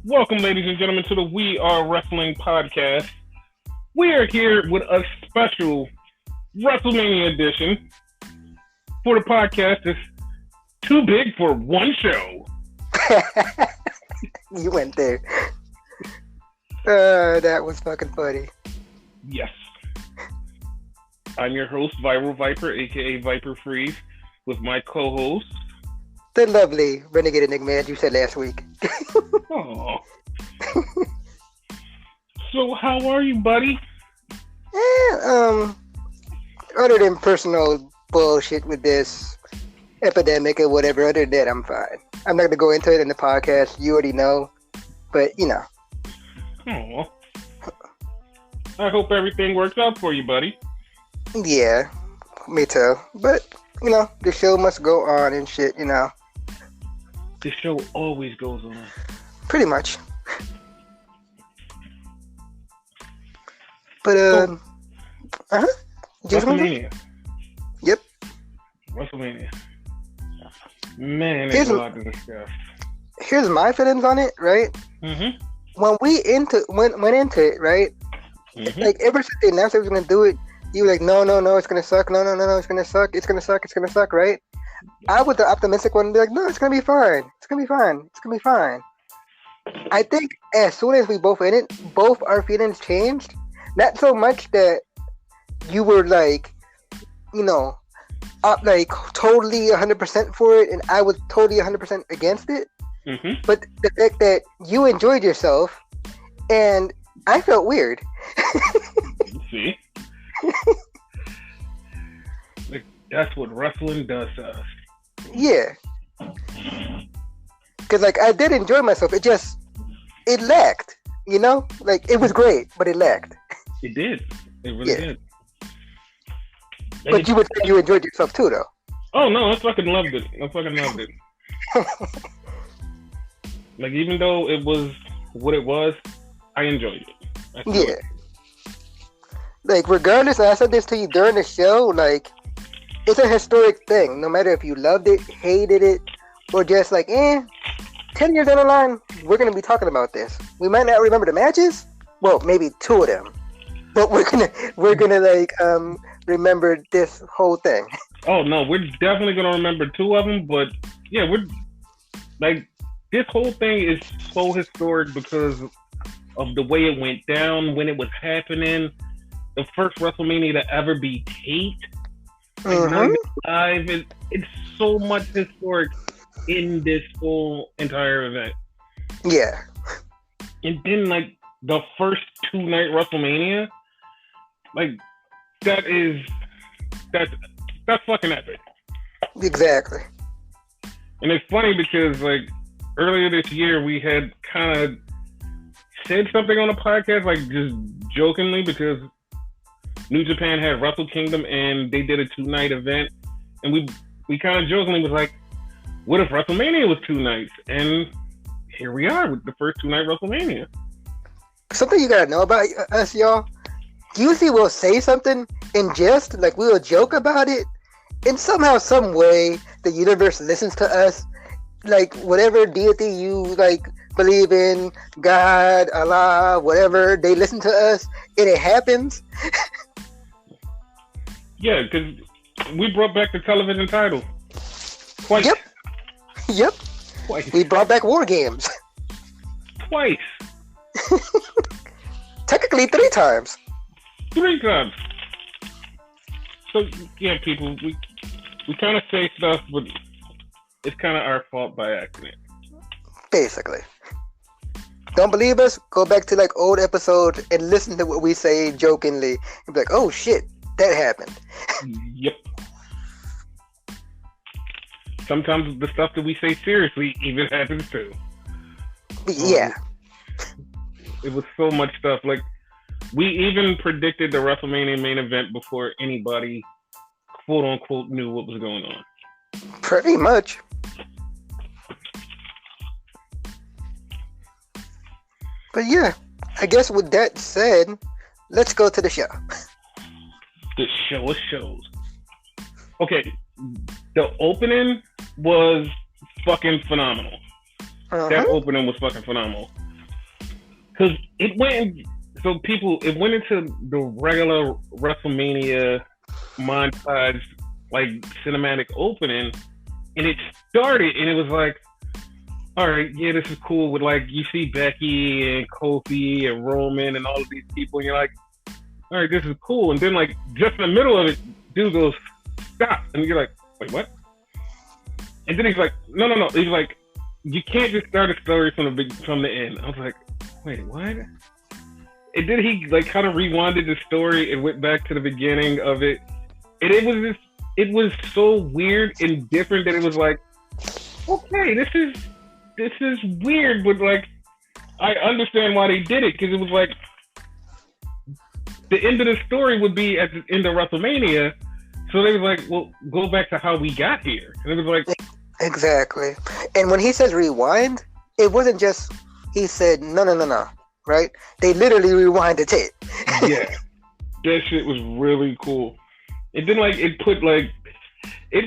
Welcome, ladies and gentlemen, to the We Are Wrestling podcast. We are here with a special Wrestlemania edition for the podcast that's too big for one show. You went there. That was fucking funny. Yes. I'm your host, Viral Viper, aka Viper Freeze, with my co-host, the lovely Renegade Enigma, as you said last week. Oh. So, how are you, buddy? Other than personal bullshit with this epidemic or whatever, other than that, I'm fine. I'm not going to go into it in the podcast. You already know. But, you know. Oh. I hope everything works out for you, buddy. Yeah, me too. But, you know, the show must go on and shit, you know. The show always goes on. Pretty much. But, Wrestlemania. Yep. Wrestlemania. Man, there's a lot to discuss. Here's my feelings on it, right? Mm-hmm. When we went into it, right? Mm-hmm. Like, ever since they announced they was going to do it, you were like, no, it's going to suck. No, it's going to suck. It's going to suck, right? I was the optimistic one to be like, no, it's going to be fine. It's going to be fine. I think as soon as we both in it, both our feelings changed. Not so much that you were like, you know, like totally 100% for it, and I was totally 100% against it. Mm-hmm. But the fact that you enjoyed yourself, and I felt weird. See? Like, that's what wrestling does to us. Yeah. Because, like, I did enjoy myself. It lacked, you know? Like, it was great, but it lacked. It did. It really did. But you would say you enjoyed yourself, too, though. Oh, no, I fucking loved it. Like, even though it was what it was, I enjoyed it. Yeah. Like, regardless, I said this to you during the show, like, it's a historic thing. No matter if you loved it, hated it, or just like, 10 years down the line, we're going to be talking about this. We might not remember the matches. Well, maybe 2 of them. But we're gonna like, remember this whole thing. Oh, no, we're definitely going to remember 2 of them. But, yeah, we're, like, this whole thing is so historic because of the way it went down, when it was happening. The first WrestleMania to ever be taped. Like, live. It's so much historic in this whole entire event. Yeah. And then, like, the first 2-night WrestleMania, like, that's fucking epic. Exactly. And it's funny because, like, earlier this year, we had kind of said something on the podcast, like, just jokingly, because New Japan had Wrestle Kingdom and they did a 2-night event, and we kind of jokingly was like, what if WrestleMania was 2 nights? And here we are with the first 2-night WrestleMania. Something you gotta know about us, y'all. Usually we'll say something and just, like, we'll joke about it, and somehow, some way, the universe listens to us. Like, whatever deity you, like, believe in, God, Allah, whatever, they listen to us, and it happens. Yeah, because we brought back the television title. Twice. Yep. Twice. We brought back War Games. Twice. Technically 3 times. 3 times. So, yeah, people, we kind of say stuff, but it's kind of our fault by accident. Basically. Don't believe us? Go back to, like, old episodes and listen to what we say jokingly. And be like, oh, shit, that happened. Yep. Sometimes the stuff that we say seriously even happens too. Yeah. It was so much stuff. Like, we even predicted the WrestleMania main event before anybody, quote unquote, knew what was going on. Pretty much. But yeah, I guess with that said, let's go to the show. The show of shows. Okay, the opening was fucking phenomenal. That opening was fucking phenomenal. because it went into the regular WrestleMania montage, like cinematic opening, and it started, and it was like, all right, yeah, this is cool. With like, you see Becky and Kofi and Roman and all of these people, and you're like, all right, this is cool. And then like just in the middle of it, dude goes, stop, and you're like, wait, what? And then he's like, no. He's like, you can't just start a story from the end. I was like, wait, what? And then he like kind of rewinded the story and went back to the beginning of it, and it was so weird and different that it was like, okay, this is weird, but like I understand why they did it, because it was like the end of the story would be at the end of WrestleMania, so they was like, well, go back to how we got here, and it was like, exactly. And when he says rewind, it wasn't just he said no, right? They literally rewind the tape. Yeah, that shit was really cool. And then like it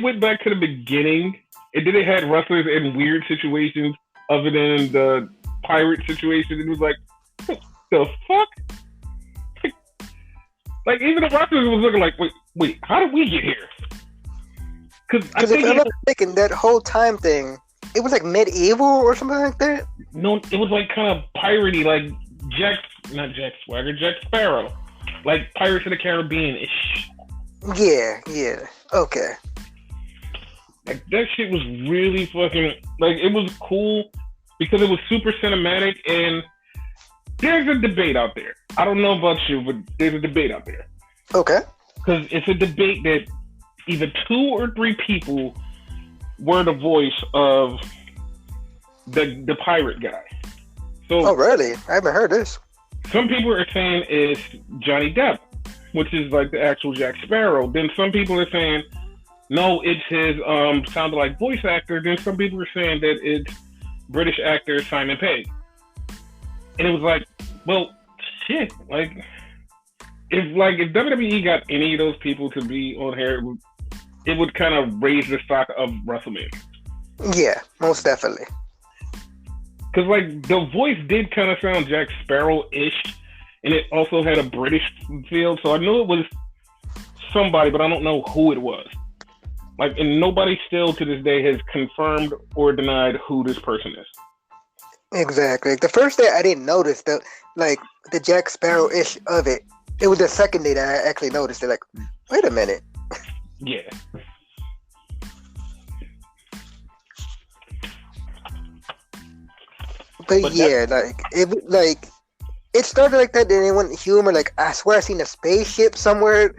went back to the beginning, and then it had wrestlers in weird situations other than the pirate situation. It was like, what the fuck? Like even the wrestlers was looking like, wait, how did we get here? Because if I'm not mistaken, that whole time thing, it was like medieval or something like that. No, it was like kind of piratey, like Jack Sparrow, like Pirates of the Caribbean-ish. Yeah. Okay. Like that shit was really fucking, like, it was cool because it was super cinematic, and there's a debate out there. I don't know about you, but there's a debate out there. Okay. Because it's a debate that either 2 or 3 people were the voice of the pirate guy. So, oh, really? I haven't heard this. Some people are saying it's Johnny Depp, which is like the actual Jack Sparrow. Then some people are saying, no, it's his sounded like voice actor. Then some people are saying that it's British actor Simon Pegg. And it was like, well, shit. Like, if WWE got any of those people to be on here, it would kind of raise the stock of WrestleMania. Yeah, most definitely. Because, like, the voice did kind of sound Jack Sparrow-ish, and it also had a British feel, so I knew it was somebody, but I don't know who it was. Like, and nobody still to this day has confirmed or denied who this person is. Exactly. The first day I didn't notice the Jack Sparrow-ish of it. It was the second day that I actually noticed it. Like, wait a minute. Yeah. But yeah, it started like that. Then it went humor. Like, I swear I seen a spaceship somewhere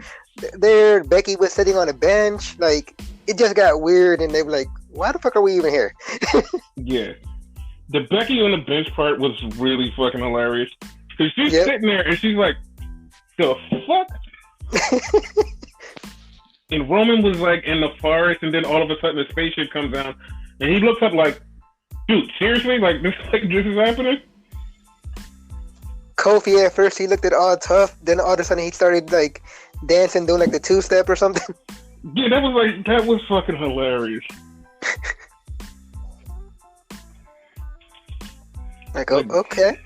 there. Becky was sitting on a bench. Like, it just got weird, and they were like, "Why the fuck are we even here?" Yeah, the Becky on the bench part was really fucking hilarious because she's sitting there and she's like, "The fuck." And Roman was like in the forest, and then all of a sudden the spaceship comes down, and he looks up like, dude, seriously? Like this is happening? Kofi at first, he looked at all tough. Then all of a sudden he started like dancing, doing like the 2-step or something. Yeah, that was fucking hilarious. Like, okay.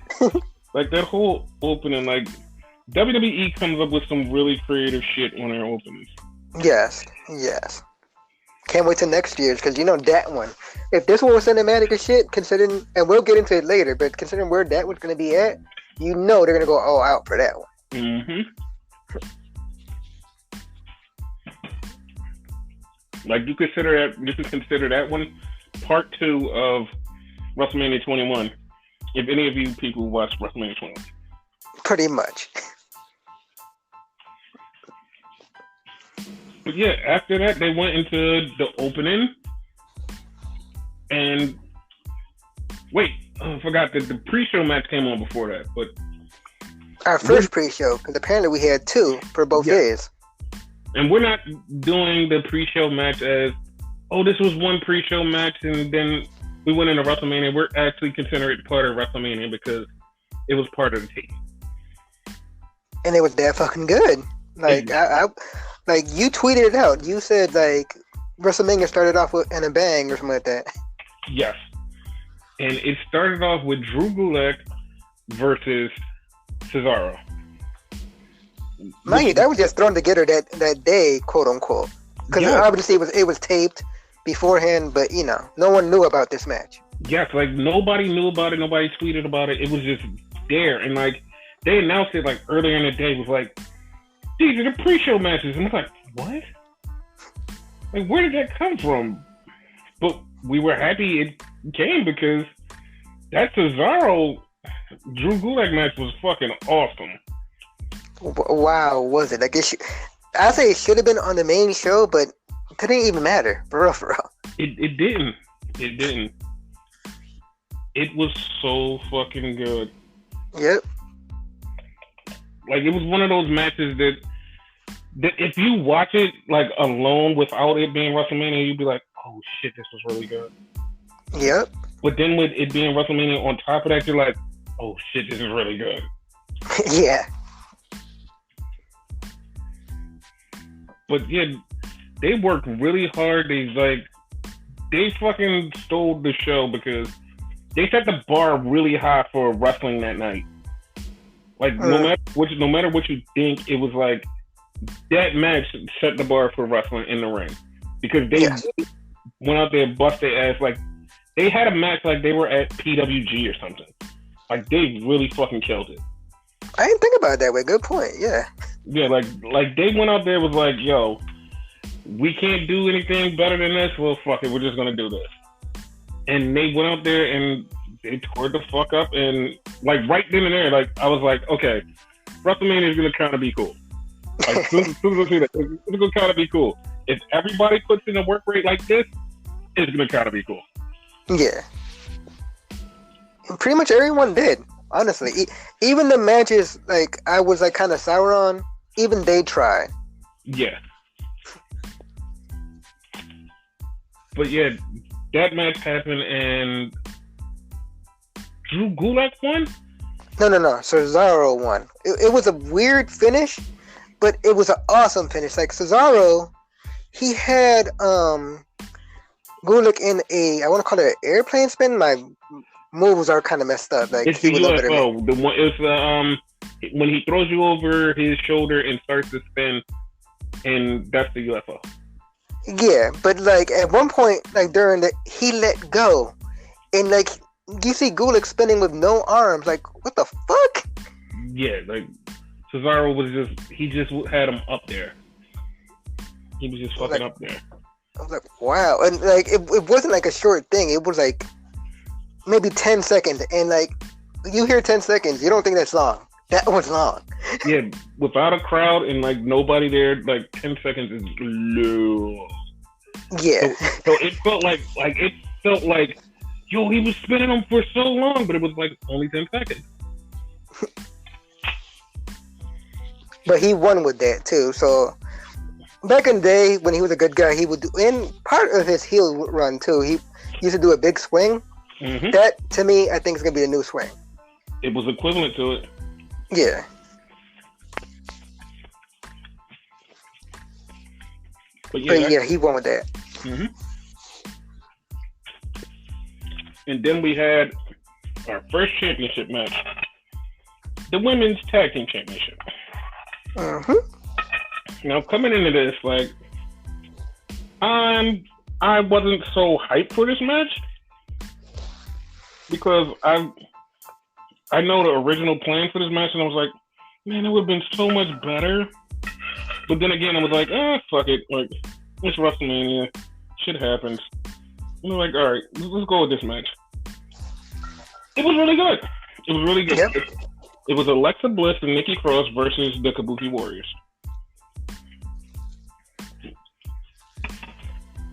Like that whole opening, like WWE comes up with some really creative shit on their openings. Yes. Can't wait till next year's, because you know that one. If this one was cinematic as shit, considering, and we'll get into it later, but considering where that one's going to be at, you know they're going to go all out for that one. Mm-hmm. Like you could consider that one part 2 of WrestleMania 21. If any of you people watched WrestleMania 21. Pretty much. But yeah, after that, they went into the opening. And wait, I forgot that the pre-show match came on before that. But our first pre-show, because apparently we had 2 for both days. And we're not doing the pre-show match as, oh, this was one pre-show match and then we went into WrestleMania. We're actually considering it part of WrestleMania because it was part of the team. And it was that fucking good. Like, I like, you tweeted it out. You said, like, WrestleMania started off in a bang or something like that. Yes. And it started off with Drew Gulak versus Cesaro. Mind you, that was just thrown together that day, quote unquote, because obviously it was taped beforehand, but no one knew about this match. Yes, like nobody knew about it, nobody tweeted about it. It was just there, and like they announced it like earlier in the day. It was like, these are the pre-show matches, and I was like, what? Like, where did that come from? But we were happy it came because that Cesaro Drew Gulak match was fucking awesome. Wow, was it? Like I say it should have been on the main show, but it didn't even matter. For real. It didn't. It didn't. It was so fucking good. Yep. Like, it was one of those matches that if you watch it like alone without it being WrestleMania, you'd be like, oh shit, this was really good. Yep. But then with it being WrestleMania on top of that, you're like, oh shit, this is really good. Yeah. But yeah, they worked really hard. They fucking stole the show because they set the bar really high for wrestling that night. Like no matter what you think, it was like that match set the bar for wrestling in the ring because they went out there and bust their ass. Like they had a match like they were at PWG or something. Like they really fucking killed it. I didn't think about it that way. Good point. Yeah. Yeah, like they went out there was like, yo, we can't do anything better than this. Well, fuck it, we're just gonna do this. And they went out there and they tore the fuck up, and like right then and there, like I was like, okay, WrestleMania is gonna kind of be cool. Like soon as I see that, it's gonna kind of be cool. If everybody puts in a work rate like this, it's gonna kind of be cool. Yeah. And pretty much everyone did. Honestly, even the matches like I was like kind of sour on, even they tried. Yeah. But yeah, that match happened and Drew Gulak won? No. Cesaro won. It was a weird finish, but it was an awesome finish. Like Cesaro, he had Gulak in I want to call it an airplane spin. My moves are kind of messed up. Like it's the UFO. The one it's when he throws you over his shoulder and starts to spin, and that's the UFO. Yeah, but like at one point, like during he let go, and like you see Gulak spinning with no arms. Like what the fuck? Yeah, like Cesaro was he just had him up there. He was just fucking up there. I was like, wow, and like it wasn't like a short thing. It was like maybe 10 seconds, and like you hear 10 seconds, you don't think that's long. That was long. Yeah, without a crowd and like nobody there, like 10 seconds is long. Yeah. So it felt like yo, he was spinning them for so long, but it was like only 10 seconds. But he won with that too. So back in the day when he was a good guy, he would do, in part of his heel run too, he used to do a big swing. Mm-hmm. That to me, I think is gonna be the new swing. It was equivalent to it. Yeah. But yeah, he won with that. Mm-hmm. And then we had our first championship match, the Women's Tag Team Championship. Mm-hmm. Now coming into this, like, I wasn't so hyped for this match because I know the original plan for this match, and I was like, man, it would have been so much better. But then again, I was like, fuck it. Like, it's WrestleMania. Shit happens. And I'm like, all right, let's go with this match. It was really good. It was really good. Yep. It was Alexa Bliss and Nikki Cross versus the Kabuki Warriors.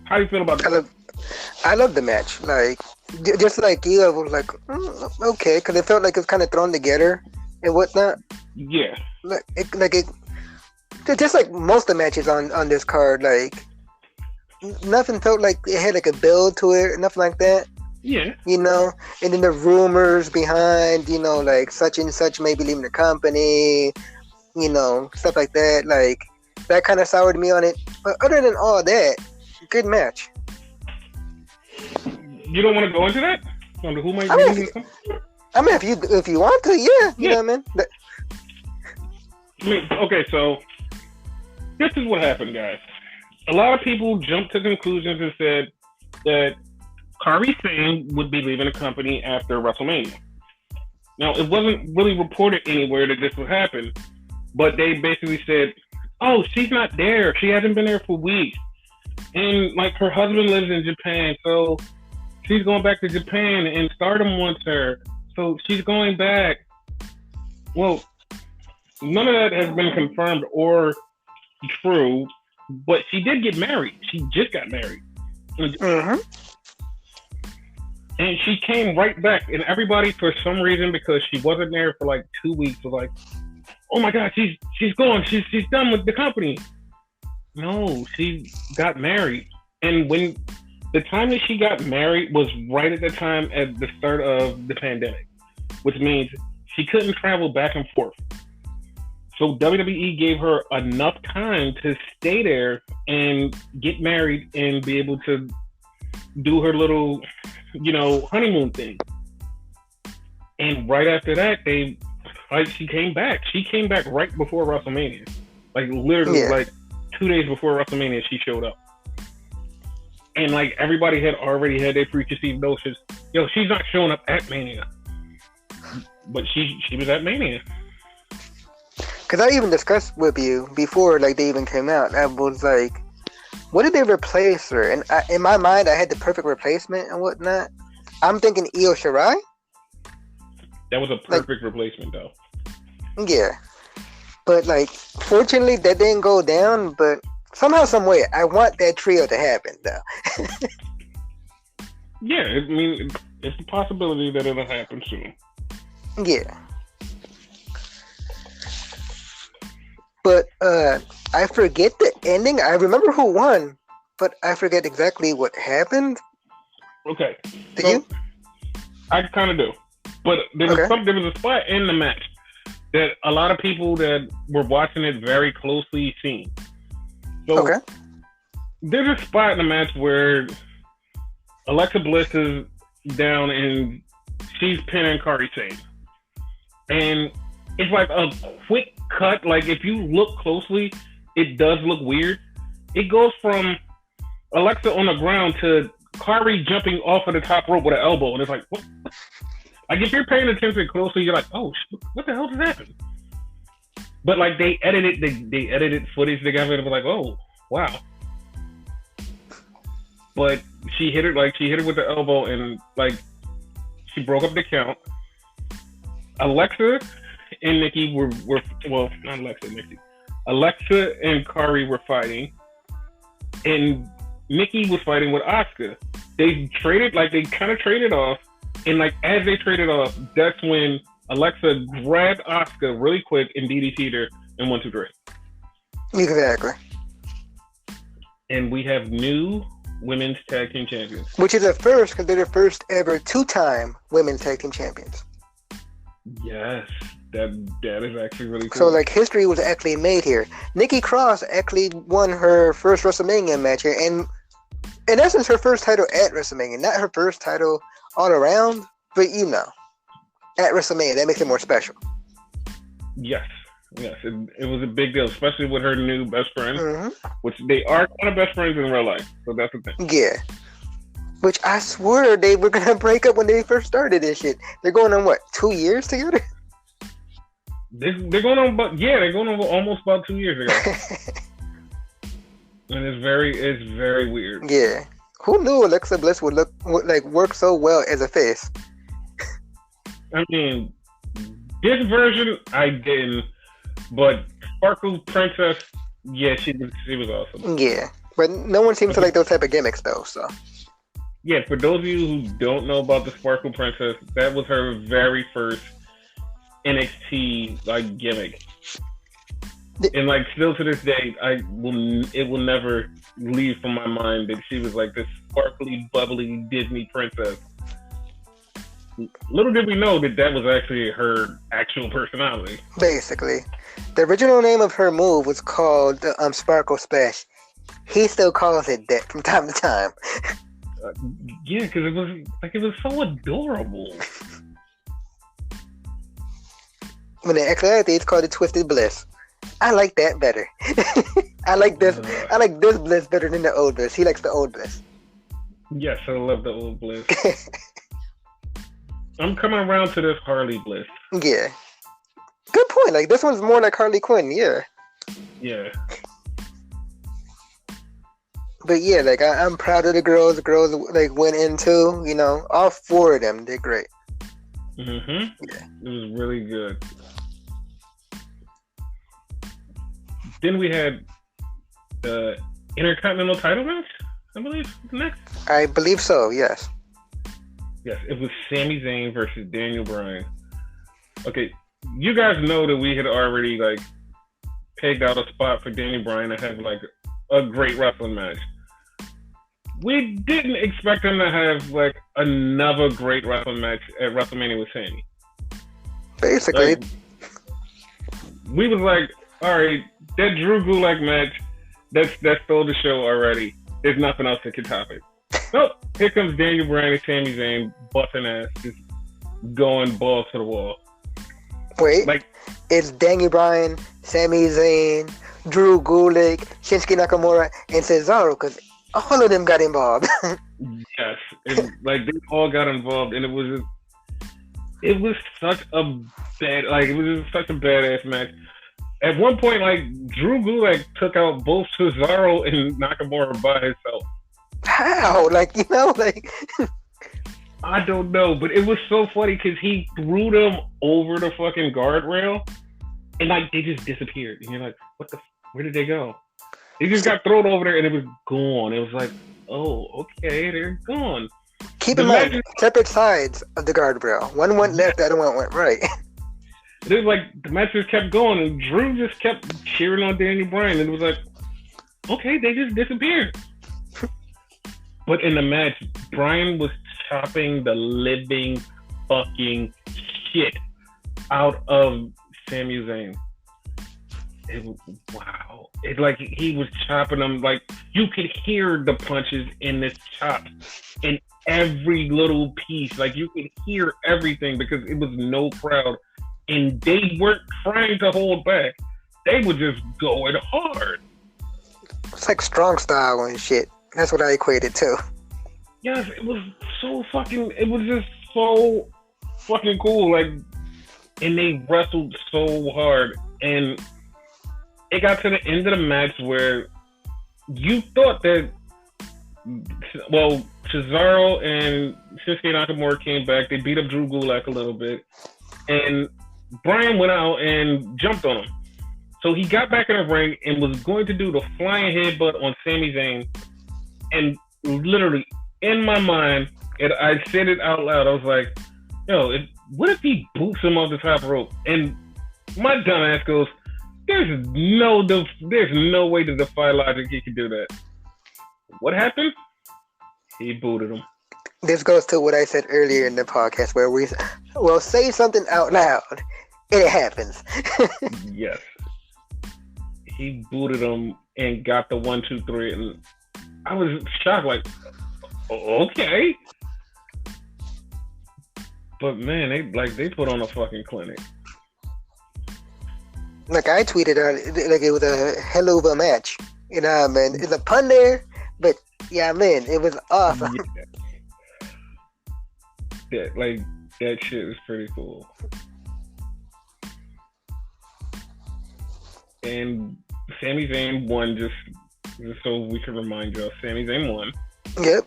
How do you feel about that? I love the match. Like, just like you, I was like, okay, because it felt like it was kind of thrown together and whatnot. Yeah. Just like most of the matches on this card, like nothing felt like it had like a build to it, nothing like that. Yeah. You know, and then the rumors behind, you know, like such and such may be leaving the company, you know, stuff like that. Like that kind of soured me on it. But other than all that, good match. You don't want to go into that? Who might be leaving the company? I mean, if you want to, yeah, you know what I mean. Okay, so this is what happened, guys. A lot of people jumped to conclusions and said that Kairi Sane would be leaving the company after WrestleMania. Now, it wasn't really reported anywhere that this would happen, but they basically said, "Oh, she's not there. She hasn't been there for weeks, and like her husband lives in Japan, so she's going back to Japan, and Stardom wants her, so she's going back." Well, none of that has been confirmed or true, but she did get married. She just got married. Mm-hmm. And she came right back, and everybody, for some reason, because she wasn't there for like 2 weeks, was like, "Oh my God, she's gone. She's done with the company." No, she got married, and when the time that she got married was right at the time at the start of the pandemic, which means she couldn't travel back and forth. So WWE gave her enough time to stay there and get married and be able to do her little, honeymoon thing. And right after that, she came back. She came back right before WrestleMania. Like literally, like 2 days before WrestleMania, she showed up. And like everybody had already had their preconceived notions. Yo, she's not showing up at Mania, but she was at Mania. Because I even discussed with you before, like they even came out. I was like, what did they replace her? And in my mind, I had the perfect replacement and whatnot. I'm thinking Io Shirai. That was a perfect replacement, though. Yeah, but like, fortunately, that didn't go down. But somehow, some way, I want that trio to happen, though. Yeah, I mean, it's a possibility that it'll happen soon. Yeah. But I forget the ending. I remember who won, but I forget exactly what happened. Okay. Do you? I kind of do. But there was a spot in the match that a lot of people that were watching it very closely seen. So there's a spot in the match where Alexa Bliss is down and she's pinning Kairi Sane. And it's like a quick cut. Like if you look closely, it does look weird. It goes from Alexa on the ground to Kairi jumping off of the top rope with an elbow. And it's like, what? Like if you're paying attention closely, you're like, oh, what the hell just happened? But like they edited footage together and it was like, oh, wow. But she hit it with the elbow and like she broke up the count. Alexa and Nikki were well, not Alexa, Nikki. Alexa and Kairi were fighting, and Nikki was fighting with Asuka. They kind of traded off, and like as they traded off, that's when Alexa grabbed Asuka really quick and DDT'd her in 1, 2, 3. Exactly. And we have new women's tag team champions, which is a first because they're the first ever 2-time women's tag team champions. Yes, that is actually really cool. So like history was actually made here. Nikki Cross actually won her first WrestleMania match here, and in essence her first title at WrestleMania, not her first title all around, but at WrestleMania that makes it more special. Yes, it was a big deal, especially with her new best friend, which they are kind of best friends in real life. So that's the thing. Yeah. Which I swear they were gonna break up when they first started this shit. They're going on 2 years together? They're going on almost about 2 years ago. And it's very weird. Yeah. Who knew Alexa Bliss would work so well as a face? I mean, this version I didn't, but Sparkle Princess, yeah, she was awesome. Yeah. But no one seems to like those type of gimmicks though, so. Yeah, for those of you who don't know about the Sparkle Princess, that was her very first NXT gimmick, and still to this day, it will never leave from my mind that she was like this sparkly, bubbly Disney princess. Little did we know that was actually her actual personality. Basically, the original name of her move was called Sparkle Splash. He still calls it that from time to time. Yeah, because it was so adorable. When they actually had it, it's called the Twisted Bliss. I like that better. I like this. I like this Bliss better than the old Bliss. He likes the old Bliss. Yes, I love the old Bliss. I'm coming around to this Harley Bliss. Yeah. Good point. Like, this one's more like Harley Quinn. Yeah. Yeah. But yeah, like, I'm proud of the girls. The girls, like, went into, you know, all 4 of them did great. Mm-hmm. Yeah. It was really good. Then we had the Intercontinental title match, I believe, next. I believe so, yes. Yes, it was Sami Zayn versus Daniel Bryan. Okay, you guys know that we had already, like, pegged out a spot for Daniel Bryan to have, like, a great wrestling match. We didn't expect him to have, like, another great wrestling match at WrestleMania with Sami. Basically. Like, we was like, all right, that Drew Gulak match, that stole the show already. There's nothing else that can top it. Nope. Here comes Daniel Bryan and Sami Zayn busting ass, just going balls to the wall. Wait, like, it's Daniel Bryan, Sami Zayn, Drew Gulak, Shinsuke Nakamura, and Cesaro, because all of them got involved. Yes, like, they all got involved, and it was such a badass match. At one point, like, Drew Gulak took out both Cesaro and Nakamura by himself. How? Like, you know, like... I don't know, but it was so funny because he threw them over the fucking guardrail, and, like, they just disappeared. And you're like, where did they go? They just got thrown over there, and it was gone. It was like, oh, okay, they're gone. Keep in mind, separate sides of the guardrail. One went left, the other one went right. It was like the match just kept going, and Drew just kept cheering on Daniel Bryan, and it was like, okay, they just disappeared. But in the match, Bryan was chopping the living fucking shit out of Sami Zayn. Wow. It's like he was chopping them, like, you could hear the punches in this chop in every little piece. Like, you could hear everything because it was no crowd. And they weren't trying to hold back. They were just going hard. It's like strong style and shit. That's what I equated to. Yes, it was just so fucking cool. Like, and they wrestled so hard. And it got to the end of the match where you thought that, well, Cesaro and Shinsuke Nakamura came back. They beat up Drew Gulak a little bit. And Bryan went out and jumped on him. So he got back in the ring and was going to do the flying headbutt on Sami Zayn. And literally, in my mind, and I said it out loud, I was like, yo, what if he boots him off the top rope? And my dumb ass goes, there's no way to defy logic he could do that. What happened? He booted him. This goes to what I said earlier in the podcast where we will say something out loud and it happens. Yes. He booted him and got the 1, 2, 3, and I was shocked, like, okay. But man, they put on a fucking clinic. Like, I tweeted out, like, it was a hell of a match. You know, man, it's a pun there, but yeah, man, it was awesome. Yeah, like, that shit was pretty cool. And Sami Zayn won, just so we can remind y'all, Sami Zayn won. Yep.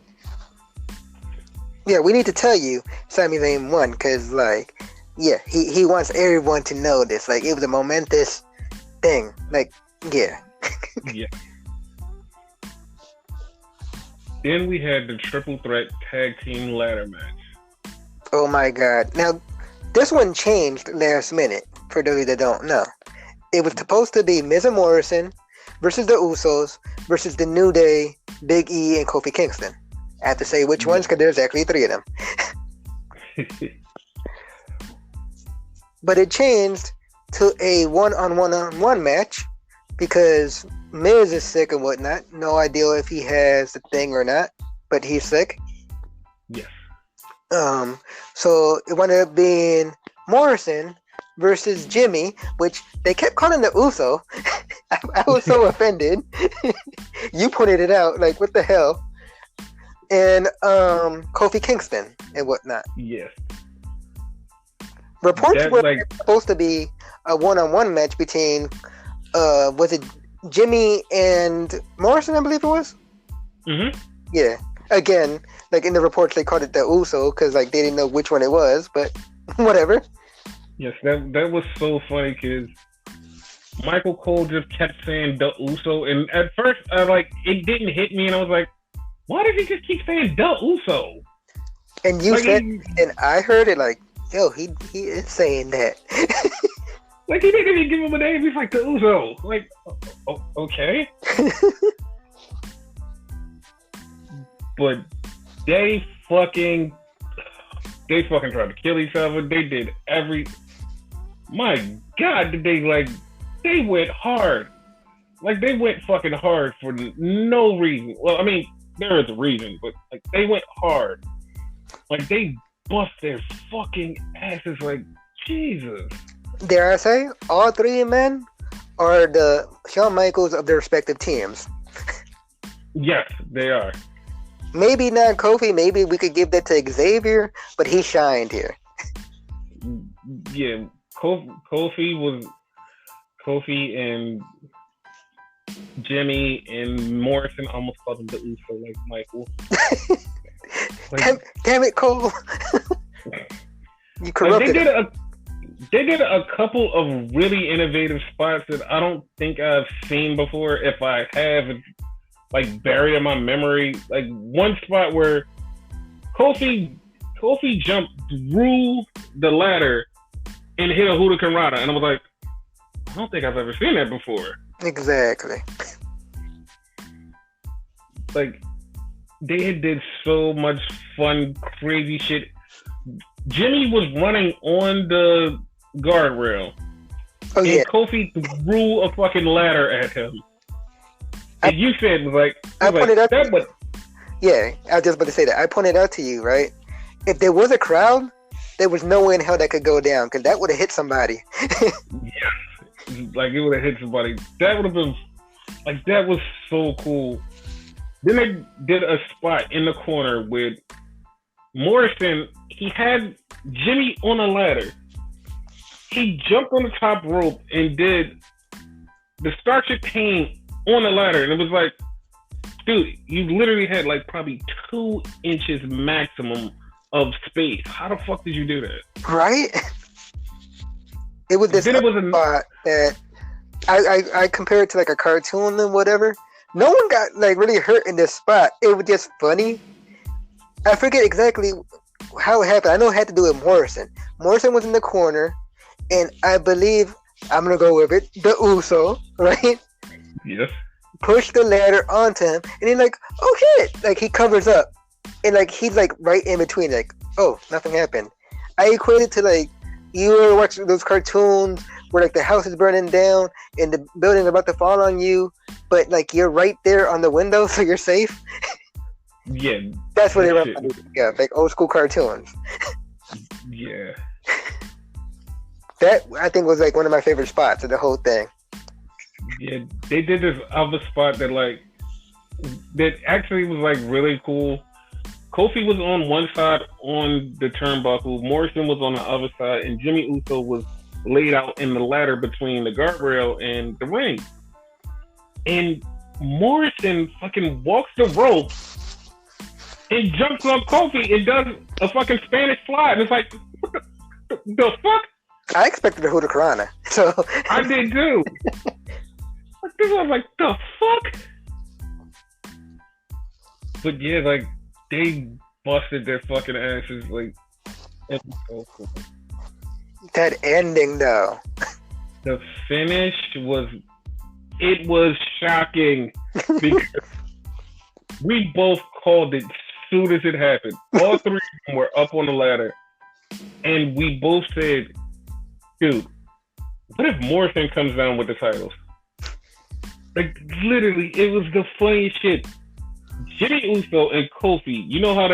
Yeah, we need to tell you Sami Zayn won, because, like, yeah, he wants everyone to know this. Like, it was a momentous thing. Like, yeah. Yeah. Then we had the triple threat tag team ladder match. Oh my god. Now, this one changed last minute, for those that don't know. It was supposed to be Miz and Morrison versus the Usos versus the New Day, Big E, and Kofi Kingston. I have to say which ones, because there's actually 3 of them. But it changed to a one-on-one match because Miz is sick and whatnot. No idea if he has the thing or not, but he's sick. Yes. So it wound up being Morrison versus Jimmy, which they kept calling the Uso. I was so offended. You pointed it out, like, what the hell? And Kofi Kingston and whatnot. Yes. Reports were supposed to be a one-on-one match between, was it Jimmy and Morrison, I believe it was? Mm-hmm. Yeah. Again, like in the reports, they called it the Uso because like they didn't know which one it was, but whatever. Yes, that was so funny because Michael Cole just kept saying the Uso, and at first, it didn't hit me, and I was like, why did he just keep saying the Uso? And you said, and I heard it like, yo, he is saying that. Like, he didn't even give him a name. He's like, the Uso. Like, okay. But they fucking tried to kill each other. They did my God, they went hard. Like, they went fucking hard for no reason. Well, I mean, there is a reason, but, like, they went hard. Like, they bust their fucking asses, like, Jesus. Dare I say, all three men are the Shawn Michaels of their respective teams. Yes, they are. Maybe not Kofi. Maybe we could give that to Xavier, but he shined here. Yeah, Kofi and Jimmy and Morrison almost called him the Uso, like Michael. Damn it, Cole! You corrupted him. They did a couple of really innovative spots that I don't think I've seen before. If I have, it's like buried in my memory. Like one spot where Kofi jumped through the ladder and hit a Hurricane Rana, and I was like, I don't think I've ever seen that before. Exactly. Like they did so much fun, crazy shit. Jimmy was running on the guardrail. Oh, yeah. And Kofi threw a fucking ladder at him. And you said, I pointed out. Yeah, I was just about to say that. I pointed out to you, right? If there was a crowd, there was no way in hell that could go down because that would have hit somebody. Yeah. Like, it would have hit somebody. That would have been, like, that was so cool. Then they did a spot in the corner with Morrison. He had Jimmy on a ladder. He jumped on the top rope and did the Starship Pain on the ladder. And it was like, dude, you literally had like probably 2 inches maximum of space. How the fuck did you do that? Right? It was this spot that I compare it to like a cartoon and whatever. No one got like really hurt in this spot. It was just funny. I forget exactly how it happened. I know it had to do with Morrison. Morrison was in the corner, and I believe, I'm going to go with it, the Uso, right? Yes. Pushed the ladder onto him, and he's like, oh shit! Like, he covers up. And like, he's like right in between, like, oh, nothing happened. I equate it to like, you ever watch those cartoons where like the house is burning down and the building's about to fall on you, but like you're right there on the window, so you're safe? Yeah. That's what they remind me. Yeah, like old school cartoons. Yeah. That, I think, was like one of my favorite spots of the whole thing. Yeah, they did this other spot that actually was like really cool. Kofi was on one side on the turnbuckle, Morrison was on the other side, and Jimmy Uso was laid out in the ladder between the guardrail and the ring. And Morrison fucking walks the rope and jumps on Kofi and does a fucking Spanish fly. And it's like, what the fuck? I expected a Hurricane Rana, so I did too. I was like, the fuck? But yeah, like, they busted their fucking asses. Like, it was so cool. That ending, though. The finish was shocking because we both called it soon as it happened. All three of them were up on the ladder, and we both said, dude, what if Morrison comes down with the titles? Like, literally, it was the funniest shit. Jimmy Uso and Kofi, you know how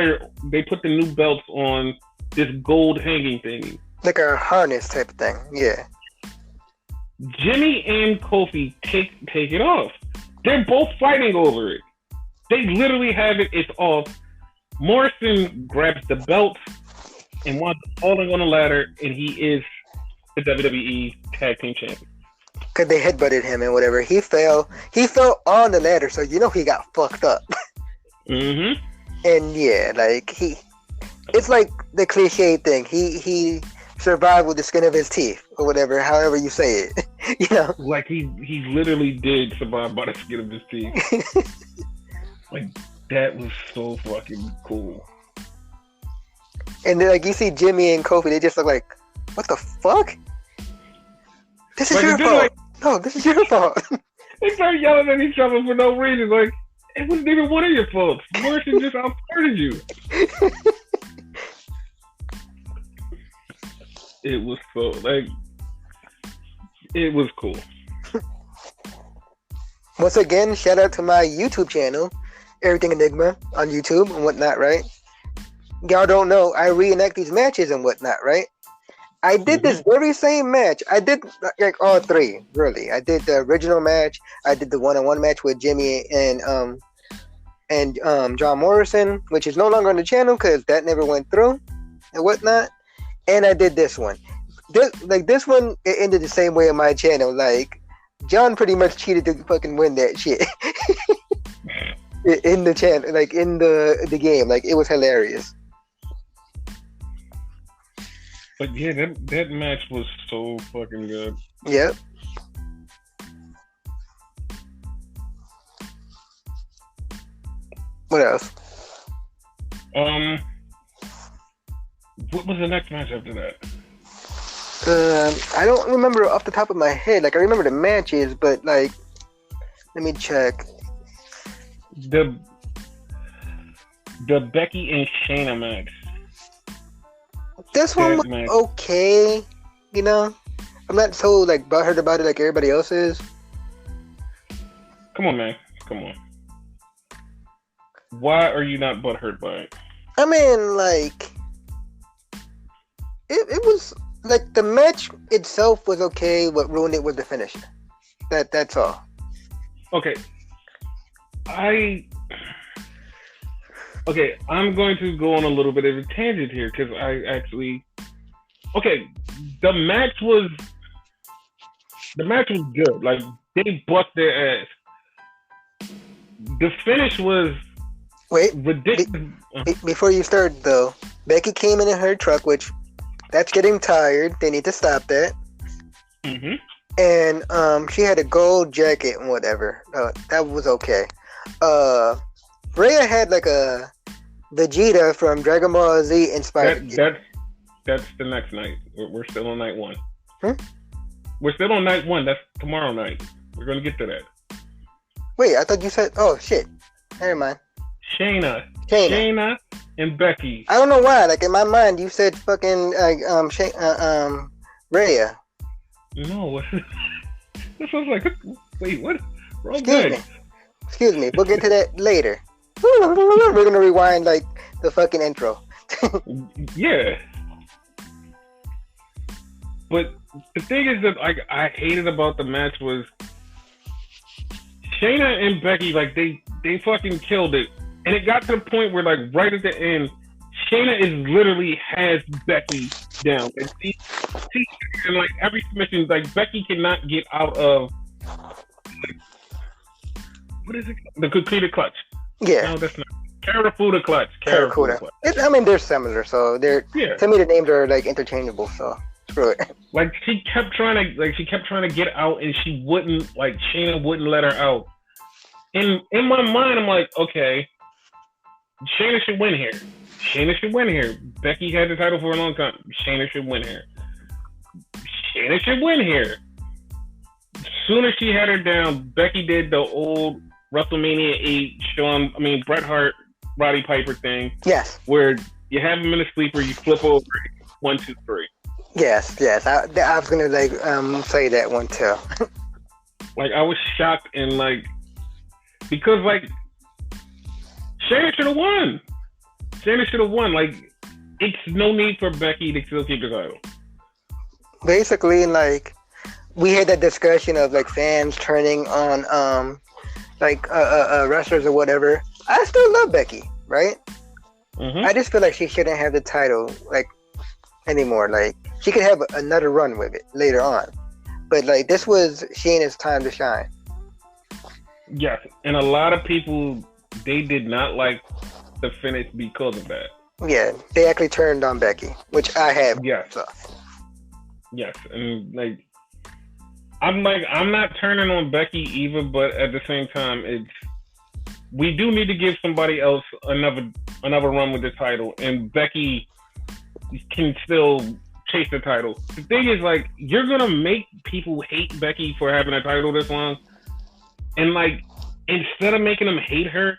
they put the new belts on this gold hanging thing? Like a harness type of thing. Yeah. Jimmy and Kofi take it off. They're both fighting over it. They literally have it. It's off. Morrison grabs the belt and wants falling on the ladder, and he is the WWE Tag Team Champion. Because they headbutted him and whatever. He fell on the ladder, so you know he got fucked up. Mm-hmm. And yeah, like it's like the cliche thing. He survived with the skin of his teeth, or whatever, however you say it. You know? Like he literally did survive by the skin of his teeth. Like, that was so fucking cool. And then, like, you see Jimmy and Kofi, they just look like, what the fuck? This is your fault. No, this is your fault. They start yelling at each other for no reason. Like, it wasn't even one of your faults. Morrison just outparted you. It was so, like, it was cool. Once again, shout out to my YouTube channel, Everything Enigma, on YouTube and whatnot, right? Y'all don't know, I reenact these matches and whatnot, right? I did this very same match. I did like all three, really. I did the original match. I did the one-on-one match with Jimmy and John Morrison, which is no longer on the channel because that never went through and whatnot. And I did this one. This one, it ended the same way on my channel. Like, John pretty much cheated to fucking win that shit in the channel, like in the game. Like, it was hilarious. But yeah, that match was so fucking good. Yep. What else? What was the next match after that? I don't remember off the top of my head. Like, I remember the matches, but like, let me check. The Becky and Shayna match. This one was okay, you know. I'm not so like butthurt about it like everybody else is. Come on, man. Come on. Why are you not butthurt by it? I mean, like, it was like the match itself was okay. What ruined it was the finish. That's all. Okay. Okay, I'm going to go on a little bit of a tangent here because the match was good. Like, they bust their ass. The finish was ridiculous. Before you start though, Becky came in her truck, which that's getting tired. They need to stop that. Mm-hmm. And she had a gold jacket and whatever. That was okay. Rhea had like a Vegeta from Dragon Ball Z inspired. That's the next night. We're still on night one. We're still on night one. That's tomorrow night. We're gonna get to that. Wait, I thought you said. Oh shit. Never mind. Shayna and Becky. I don't know why. Like in my mind, you said fucking Rhea. No. This was like, wait, what? Wrong Excuse me. We'll get to that later. We're gonna rewind like the fucking intro. Yeah. But the thing is that I hated about the match was Shayna and Becky, like they fucking killed it. And it got to the point where like right at the end, Shayna is literally has Becky down. And she and like every submission, like Becky cannot get out of what is it? The Kikuta clutch. Yeah. No, that's not. Karafuda clutch. Karafuda. I mean, they're similar, so they're to me the names are like interchangeable. So screw it. Like she kept trying to get out, and she wouldn't. Like Shayna wouldn't let her out. In my mind, I'm like, okay, Shayna should win here. Shayna should win here. Becky had the title for a long time. Shayna should win here. Shayna should win here. As soon as she had her down, Becky did the old Wrestlemania 8 Bret Hart, Roddy Piper thing. Yes. Where you have him in a sleeper, you flip over 1, 2, 3. Yes. I was gonna say that one too. Like I was shocked and like because like Shayna should have won. Like it's no need for Becky to still keep the title. basically, like, we had that discussion of like fans turning on wrestlers or whatever. I still love Becky, right? Mm-hmm. I just feel like she shouldn't have the title like anymore. Like, she could have another run with it later on, but like, this was Shayna's time to shine. Yes, and a lot of people, they did not like the finish because of that. Yeah, they actually turned on Becky, which I have. Yes. So. Yes, and like, I'm not turning on Becky either, but at the same time, we do need to give somebody else another run with the title, and Becky can still chase the title. The thing is, like, you're gonna make people hate Becky for having a title this long, and like, instead of making them hate her,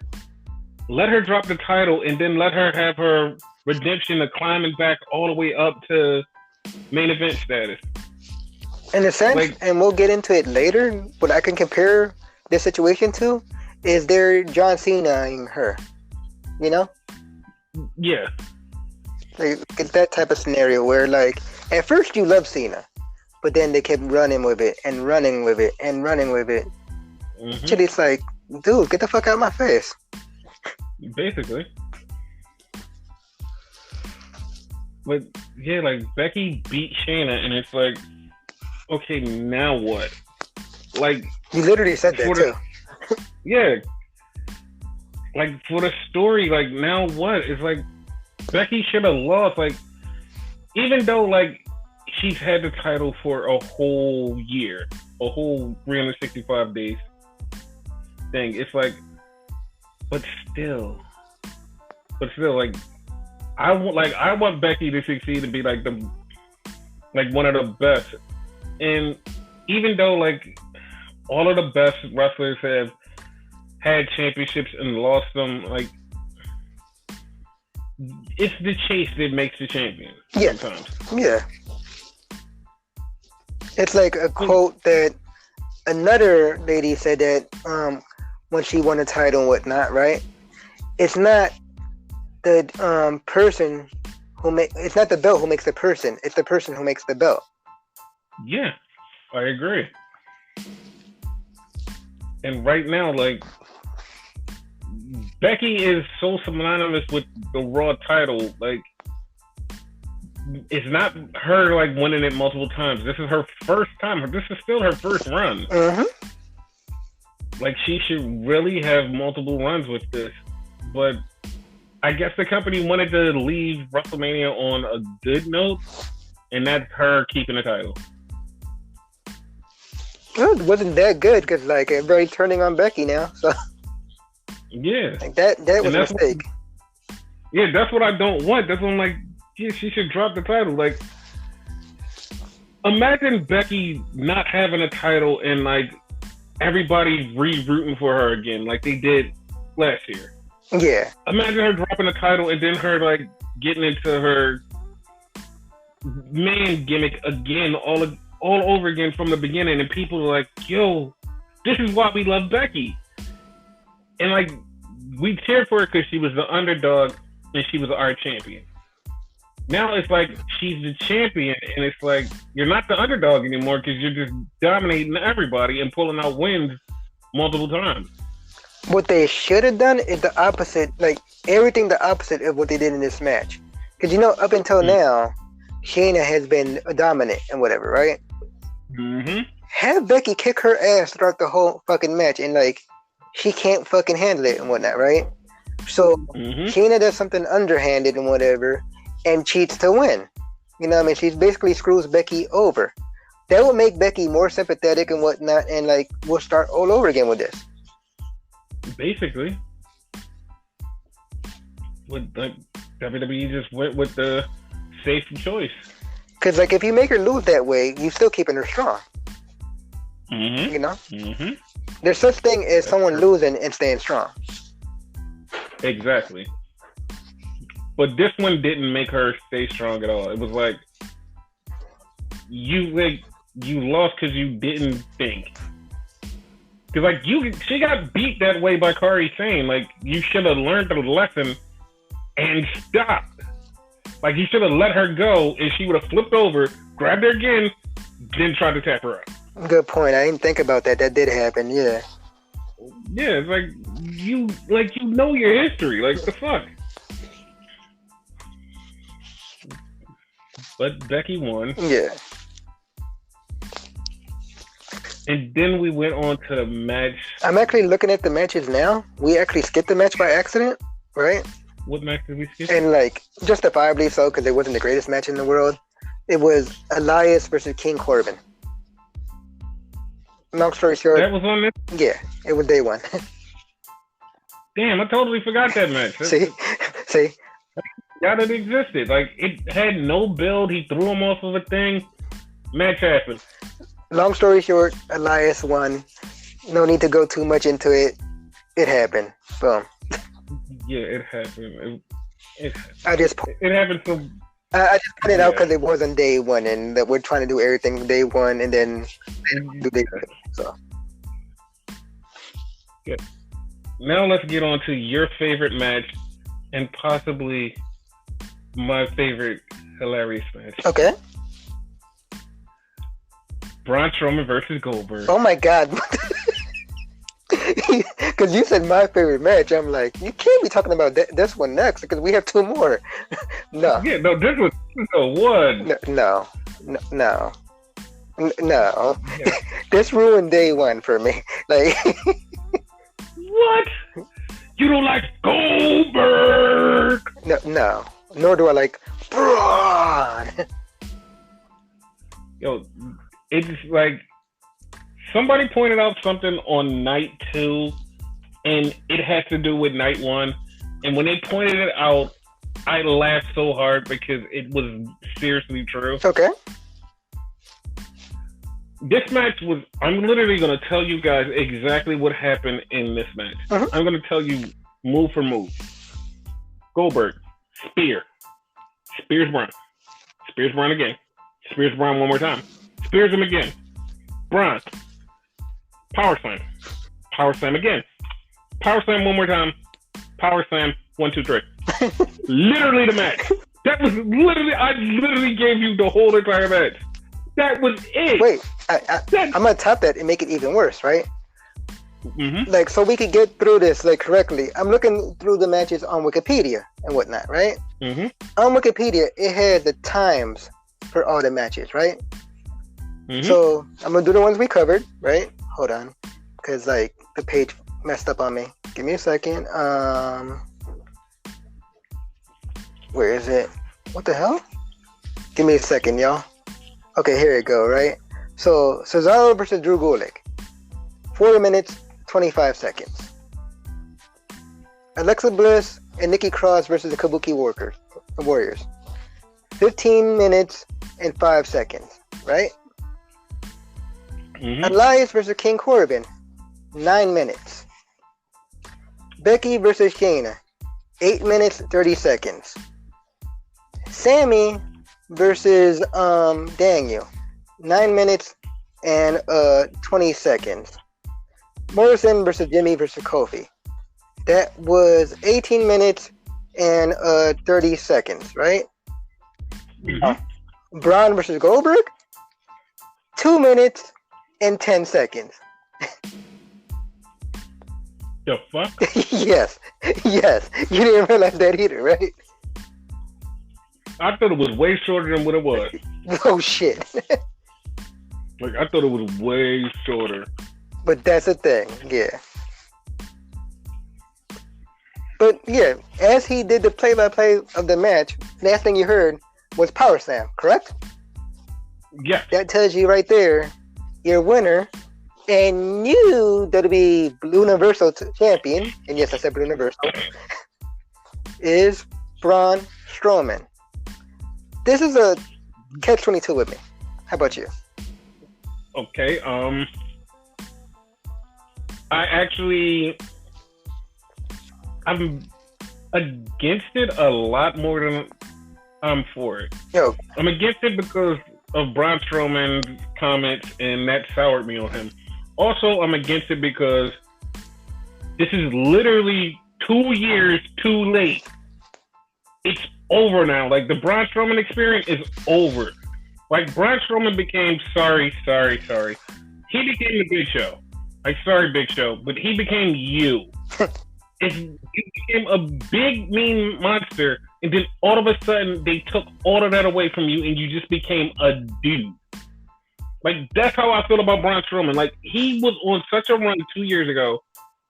let her drop the title and then let her have her redemption of climbing back all the way up to main event status. In a sense, Like, and we'll get into it later, what I can compare this situation to is their John Cena-ing her. You know? yeah. Like, it's that type of scenario where, like, at first you love Cena, but then they kept running with it and running with it and running with it. Mm-hmm. Till it's like, dude, get the fuck out of my face. Basically. But yeah, like, Becky beat Shayna, and it's like, okay, now what? Like, You literally said that too. Yeah. Like, for the story, like, now what? It's like, Becky should have lost. Like, even though, like, she's had the title for a whole year, a whole 365 days thing. It's like, but still, like, I want Becky to succeed and be like one of the best. And even though, like, all of the best wrestlers have had championships and lost them, like, it's the chase that makes the champion. Yeah. Sometimes. Yeah. It's like a quote that another lady said that when she won a title and whatnot, right? It's not the person it's not the belt who makes the person, it's the person who makes the belt. Yeah, I agree. And right now, like, Becky is so synonymous with the Raw title. Like, it's not her, like, winning it multiple times. This is her first time. This is still her first run. Mm-hmm. Like, she should really have multiple runs with this. But I guess the company wanted to leave WrestleMania on a good note, and that's her keeping the title. Well, it wasn't that good because, like, everybody turning on Becky now. So yeah, like, that was a mistake. Yeah, that's what I don't want. That's what I'm like, yeah, she should drop the title. Like, imagine Becky not having a title and, like, everybody re-rooting for her again, like they did last year. Yeah. Imagine her dropping the title and then her, like, getting into her man gimmick again, all over again from the beginning, and people are like, yo, this is why we love Becky. And, like, we cheered for her because she was the underdog and she was our champion. Now it's like she's the champion, and it's like you're not the underdog anymore because you're just dominating everybody and pulling out wins multiple times. What they should have done is the opposite, like everything the opposite of what they did in this match. Because, you know, up until now, Shayna has been dominant and whatever, right? Mm-hmm. Have Becky kick her ass throughout the whole fucking match, and, like, she can't fucking handle it and whatnot, right? So Shayna does something underhanded and whatever, and cheats to win. You know what I mean? She basically screws Becky over. That would make Becky more sympathetic and whatnot, and, like, we'll start all over again with this. Basically. With, like, WWE just went with the safe choice. Because, like, if you make her lose that way, you're still keeping her strong. Mm-hmm. You know? Mm-hmm. There's such thing as someone losing and staying strong. Exactly. But this one didn't make her stay strong at all. It was like you lost because you didn't think. Because, like, she got beat that way by Kairi Sane. Like, you should have learned the lesson and stopped. Like, you should have let her go, and she would have flipped over, grabbed her again, then tried to tap her out. Good point. I didn't think about that. That did happen. Yeah. Yeah, it's like you know your history. Like the fuck. But Becky won. Yeah. And then we went on to the match. I'm actually looking at the matches now. We actually skipped the match by accident, right? What match did we skip? And like, justifiably so, because it wasn't the greatest match in the world. It was Elias versus King Corbin. Long story short. That was on this? Yeah, it was day one. Damn, I totally forgot that match. See? Forgot it existed. Like, it had no build. He threw him off of a thing. Match happened. Long story short, Elias won. No need to go too much into it. It happened. Boom. Yeah, it happened. It happened so... I just put it out because it wasn't day one, and that we're trying to do everything day one, and then do day two. So. Good. Now let's get on to your favorite match, and possibly my favorite hilarious match. Okay. Braun Strowman versus Goldberg. Oh my God. Because you said my favorite match. I'm like, you can't be talking about this one next because we have two more. No. Yeah, no, this was one. No. Yeah. This ruined day one for me. Like, what? You don't like Goldberg? No. Nor do I like Braun. Yo, it's like somebody pointed out something on night 2, and it has to do with night 1. And when they pointed it out, I laughed so hard because it was seriously true. Okay. This match was, I'm literally going to tell you guys exactly what happened in this match. Uh-huh. I'm going to tell you move for move. Goldberg, spear. Spears Braun. Spears Braun again. Spears Braun one more time. Spears him again. Braun. Power slam. Power slam again. Power slam one more time. Power slam 1, 2, 3. Literally the match. That was I literally gave you the whole entire match. That was it. Wait, I'm gonna top that and make it even worse, right? Mm-hmm. Like, so we could get through this like correctly. I'm looking through the matches on Wikipedia and whatnot, right? Mm-hmm. On Wikipedia, it had the times for all the matches, right? Mm-hmm. So I'm gonna do the ones we covered, right? Hold on, because like the page messed up on me. Give me a second. Where is it? What the hell? Give me a second, y'all. Okay, here it go, right? So Cesaro versus Drew Gulak, 4 minutes 25 seconds. Alexa Bliss and Nikki Cross versus the Kabuki Warriors, 15 minutes and 5 seconds, right? Mm-hmm. Elias versus King Corbin, 9 minutes. Becky versus Shayna, 8 minutes 30 seconds. Sammy versus Daniel, 9 minutes and 20 seconds. Morrison versus Jimmy versus Kofi, that was 18 minutes and 30 seconds, right? Mm-hmm. Braun versus Goldberg, 2 minutes and 10 seconds. The fuck? Yes. You didn't realize that either, right? I thought it was way shorter than what it was. Oh shit. Like, I thought it was way shorter. But that's the thing, yeah. But yeah, as he did the play-by-play of the match, last thing you heard was Power Slam, correct? Yeah. That tells you right there, your winner and new WWE Blue Universal Champion, and yes, I said Blue Universal, is Braun Strowman. This is a catch-22 with me. How about you? Okay, I'm against it a lot more than I'm for it. Yo. I'm against it because of Braun Strowman's comments, and that soured me on him. Also, I'm against it because this is literally 2 years too late. It's over now. Like, the Braun Strowman experience is over. Like Braun Strowman became sorry. He became the Big Show. Like sorry, Big Show, but he became you. If you became a big mean monster, and then all of a sudden they took all of that away from you, and you just became a dude. Like that's how I feel about Braun Strowman. Like he was on such a run 2 years ago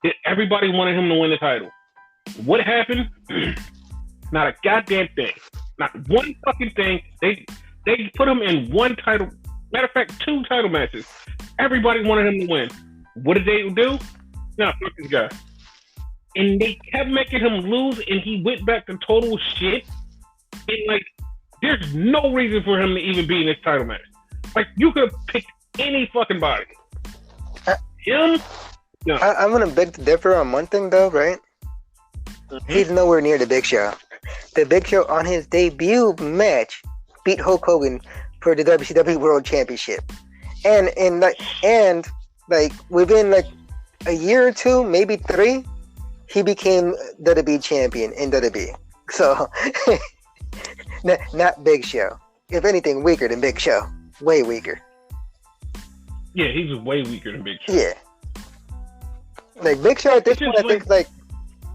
that everybody wanted him to win the title. What happened? Not a goddamn thing. Not one fucking thing. They put him in one title. Matter of fact, 2 title matches. Everybody wanted him to win. What did they do? Nah, fuck this guy. And they kept making him lose, and he went back to total shit. And like, there's no reason for him to even be in this title match. Like, you could have picked any fucking body. Him? No. I'm gonna beg to differ on one thing though, right? Mm-hmm. He's nowhere near the Big Show. The Big Show on his debut match beat Hulk Hogan for the WCW World Championship, and within like a year or 2, maybe 3, he became WWE champion in WWE. So not Big Show. If anything, weaker than Big Show. Way weaker. Yeah, he was way weaker than Big Show. Yeah. Like Big Show at this point, I think like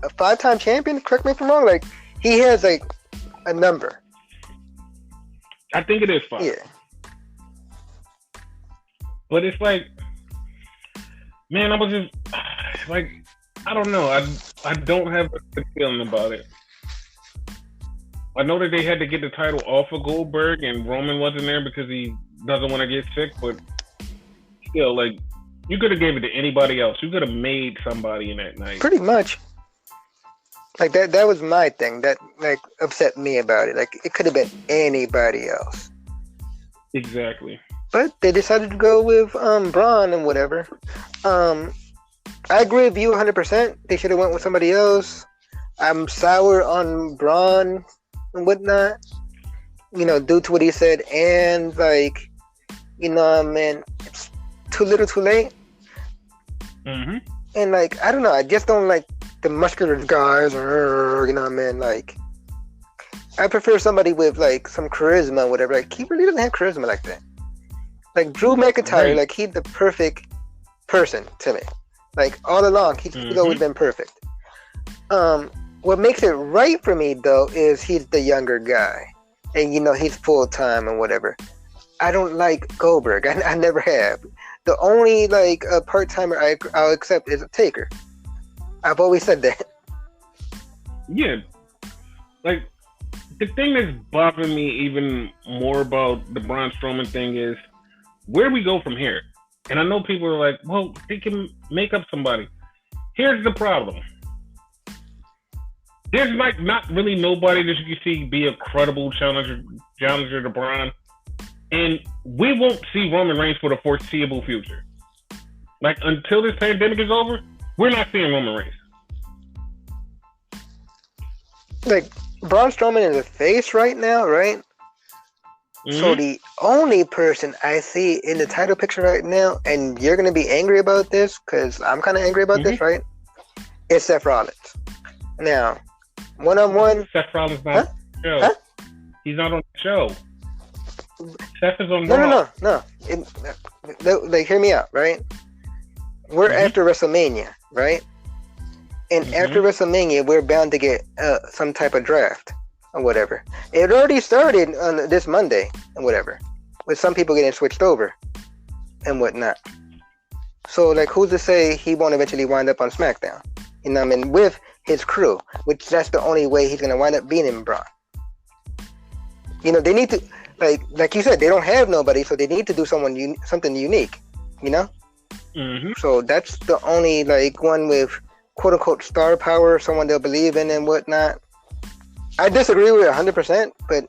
a 5-time champion. Correct me if I'm wrong. Like he has like a number. I think it is 5. Yeah. But it's like, man, I was just like, I don't know. I don't have a good feeling about it. I know that they had to get the title off of Goldberg, and Roman wasn't there because he doesn't want to get sick. But still, like, you could have gave it to anybody else. You could have made somebody in that night. Pretty much. Like that was my thing that like upset me about it. Like it could have been anybody else. Exactly. But they decided to go with Braun and whatever. I agree with you 100%. They should have went with somebody else. I'm sour on Braun and whatnot. You know, due to what he said, and like, you know, man, it's too little, too late. Mm-hmm. And like, I don't know. I just don't like the muscular guys, or you know what I mean? Like, I prefer somebody with like some charisma, or whatever. Like, he really doesn't have charisma like that. Like Drew McIntyre, right. Like he's the perfect person to me. Like all along, he's always been perfect. What makes it right for me though is he's the younger guy, and you know he's full time and whatever. I don't like Goldberg. I never have. The only like part timer I'll accept is a Taker. I've always said that. Yeah, like the thing that's bothering me even more about the Braun Strowman thing is where we go from here. And I know people are like, well, they can make up somebody. Here's the problem. There's like not really nobody that you can see be a credible challenger to Braun. And we won't see Roman Reigns for the foreseeable future. Like until this pandemic is over, we're not seeing Roman Reigns. Like Braun Strowman is a face right now, right? Mm-hmm. So the only person I see in the title picture right now, and you're going to be angry about this, because I'm kind of angry about this, right? It's Seth Rollins. Now, one-on-one... Seth Rollins not on the show. Huh? He's not on the show. Seth is on Raw. No. Like, hear me out, right? We're after WrestleMania, right? And after WrestleMania, we're bound to get some type of draft. Or whatever. It already started on this Monday and whatever, with some people getting switched over and whatnot. So, like, who's to say he won't eventually wind up on SmackDown? You know what I mean? With his crew, which that's the only way he's gonna wind up being in Braun. You know, they need to, like you said, they don't have nobody, so they need to do something unique. You know? Mm-hmm. So that's the only like one with quote unquote star power, someone they'll believe in and whatnot. I disagree with it 100%, but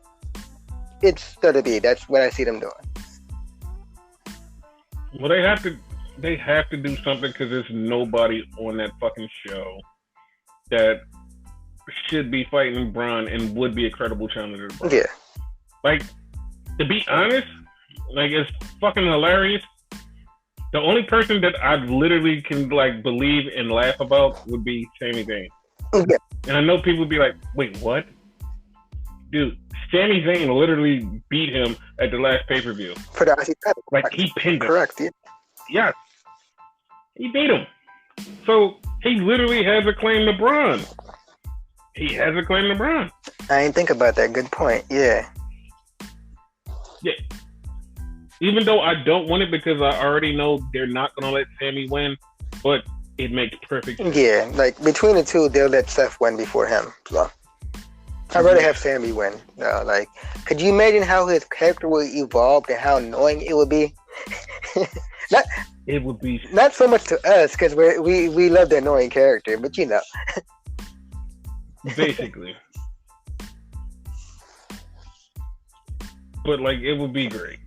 it's WWE. That's what I see them doing. Well, they have to do something because there's nobody on that fucking show that should be fighting Braun and would be a credible challenger to Braun. Yeah. Like, to be honest, like, it's fucking hilarious. The only person that I literally can, like, believe and laugh about would be Sami Zayn. Yeah. And I know people would be like, wait, what? Dude, Sami Zayn literally beat him at the last pay-per-view. For the IC title. Like, he pinned him. Correct, yeah. Yes. He beat him. So, he literally has a claim to Braun. He has a claim to Braun. I didn't think about that. Good point. Yeah. Yeah. Even though I don't want it because I already know they're not going to let Sami win, but it makes perfect sense. Yeah, like between the two, they'll let Seth win before him. So I'd rather have Sami win. Like, could you imagine how his character would evolve and how annoying it would be? It would be not so much to us because we love the annoying character, but you know. Basically. But like, it would be great.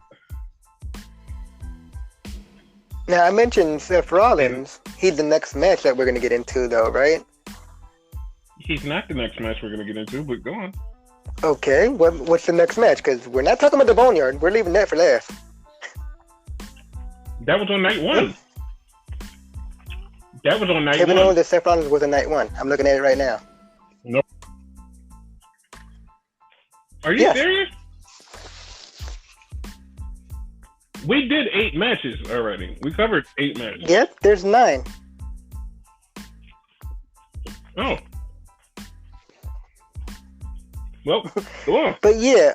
Now I mentioned Seth Rollins. He's the next match that we're gonna get into, though, right? He's not the next match we're gonna get into, but go on. Okay, what's the next match? Because we're not talking about the Boneyard. We're leaving that for last. That was on night one. That was on night Kevin one. Owens and Seth Rollins was on night one. I'm looking at it right now. No. Are you serious? We did 8 matches already. We covered 8 matches. Yep, there's 9. Oh. Well, go on. But yeah,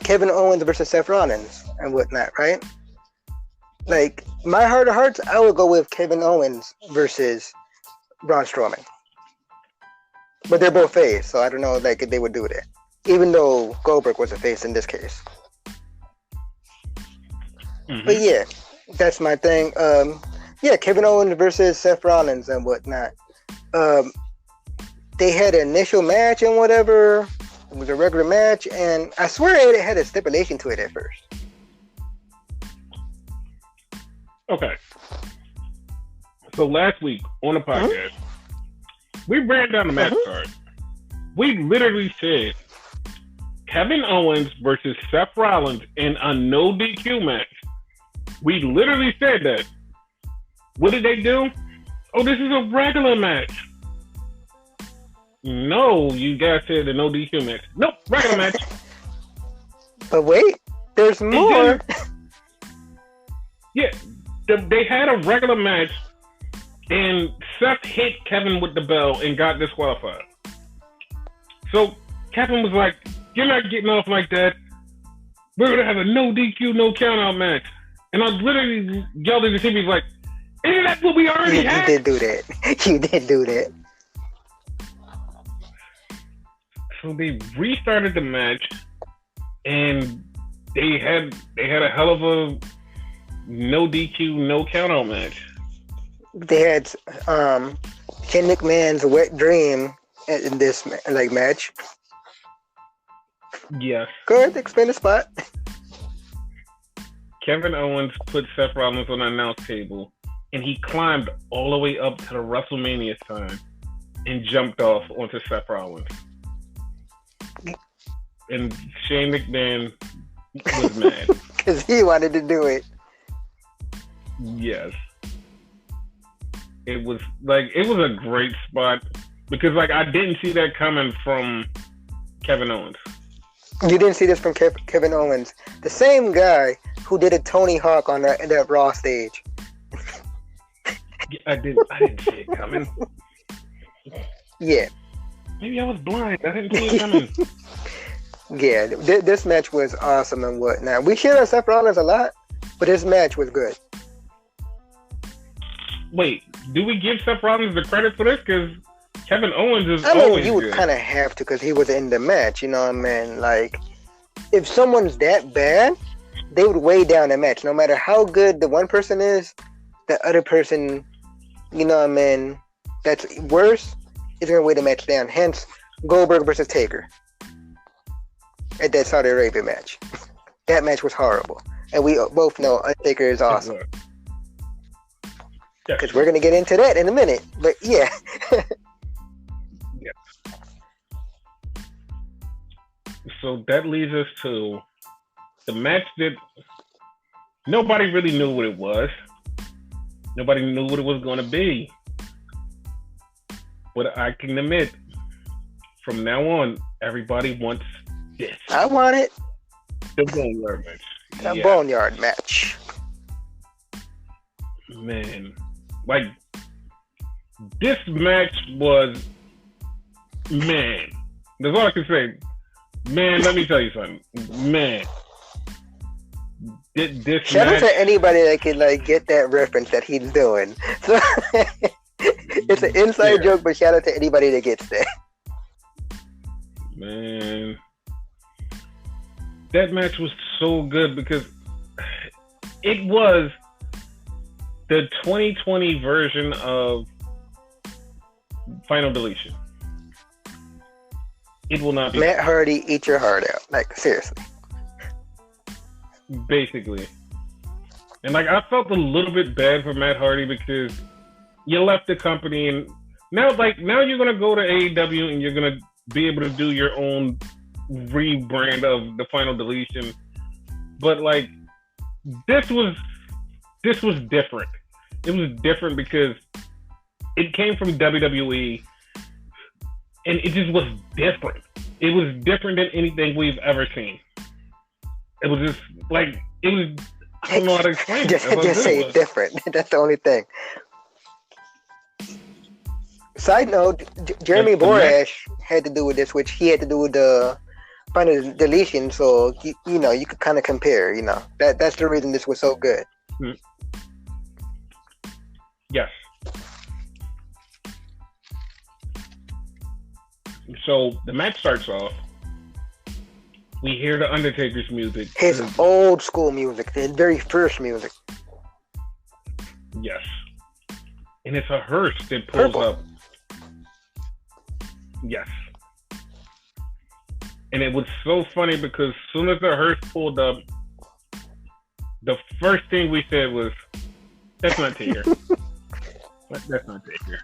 Kevin Owens versus Seth Rollins and whatnot, right? Like, my heart of hearts, I would go with Kevin Owens versus Braun Strowman. But they're both face, so I don't know like if they would do that. Even though Goldberg was a face in this case. Mm-hmm. But yeah, that's my thing. Yeah, Kevin Owens versus Seth Rollins and whatnot. They had an initial match and whatever. It was a regular match, and I swear it had a stipulation to it at first. Okay. So last week on the podcast, we ran down the match card. We literally said Kevin Owens versus Seth Rollins in a no DQ match. We literally said that. What did they do? Oh, this is a regular match. No, you guys said a no DQ match. Nope, regular match. But wait, there's more. Yeah, they had a regular match, and Seth hit Kevin with the bell and got disqualified. So Kevin was like, "You're not getting off like that. We're gonna have a no DQ, no countout match." And I literally yelled at the TV like, "Isn't that what we already had?" You did do that. You did do that. So they restarted the match, and they had a hell of a no DQ, no countout match. They had Shane McMahon's wet dream in this match. Yes. Go ahead, explain the spot. Kevin Owens put Seth Rollins on the announce table, and he climbed all the way up to the WrestleMania sign and jumped off onto Seth Rollins. And Shane McMahon was mad. Because he wanted to do it. Yes. It was a great spot because I didn't see that coming from Kevin Owens. You didn't see this from Kevin Owens, the same guy who did a Tony Hawk on that Raw stage. I didn't see it coming. Yeah. Maybe I was blind. I didn't see it coming. Yeah, this match was awesome and whatnot. We shit on Seth Rollins a lot, but this match was good. Wait, do we give Seth Rollins the credit for this? Because Kevin Owens is always always you would kind of have to because he was in the match, you know what I mean? Like, if someone's that bad, they would weigh down the match. No matter how good the one person is, the other person, you know what I mean, that's worse, is going to weigh the match down. Hence, Goldberg versus Taker at that Saudi Arabia match. That match was horrible. And we both know Taker is awesome. Because we're going to get into that in a minute. But yeah. Yeah. So that leads us to the match that nobody really knew what it was. Nobody knew what it was going to be. But I can admit, from now on, everybody wants this. I want it. The Boneyard match. The Boneyard match. Man, like this match was, man. That's all I can say. Man, let me tell you something. Man, this shout match, out to anybody that can like get that reference that he's doing. So it's an inside joke, but shout out to anybody that gets that. Man, that match was so good because it was the 2020 version of Final Deletion. It will not be Matt Hardy, eat your heart out. Like, seriously. Basically. And like, I felt a little bit bad for Matt Hardy because you left the company and now you're going to go to AEW and you're going to be able to do your own rebrand of the Final Deletion. But like, this was different. It was different because it came from WWE and it just was different. It was different than anything we've ever seen. It was just like, it was, I don't know how to explain it. Just say different. That's the only thing. Side note, Jeremy Borash had to do with this, which he had to do with the Final Deletion, so you know, you could kind of compare, you know. That's the reason this was so good. Mm-hmm. Yes. So the match starts off. We hear the Undertaker's music. His old school music, his very first music. Yes. And it's a hearse that pulls up. Yes. And it was so funny because as soon as the hearse pulled up, the first thing we said was, that's not Taker. That's not Taker.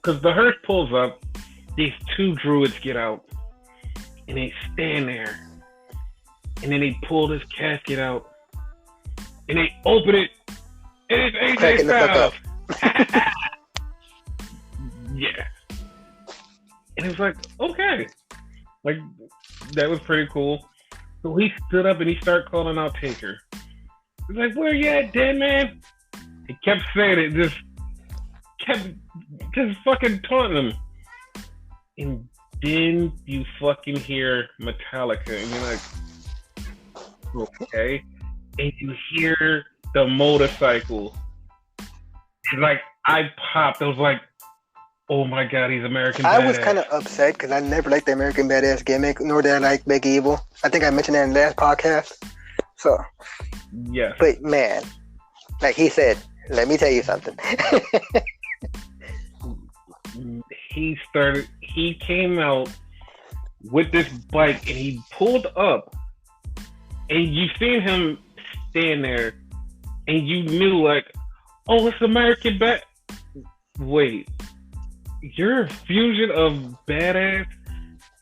Because the hearse pulls up, these two druids get out, and they stand there. And then they pull this casket out, and they open it, and it's AJ Styles. Yeah. And it was like, okay. Like, that was pretty cool. So he stood up and he started calling out Taker. He's like, where you at, dead man? He kept saying it, just fucking taunting him. And then you fucking hear Metallica, and you're like, okay. And you hear the motorcycle. And like, I popped. I was like, oh my God, he's American Badass. I was kind of upset because I never liked the American Badass gimmick, nor did I like Big Evil. I think I mentioned that in the last podcast. So, yes. But man, like he said, let me tell you something. He came out with this bike and he pulled up and you seen him stand there and you knew like, oh, it's American Badass. Wait. You're a fusion of Badass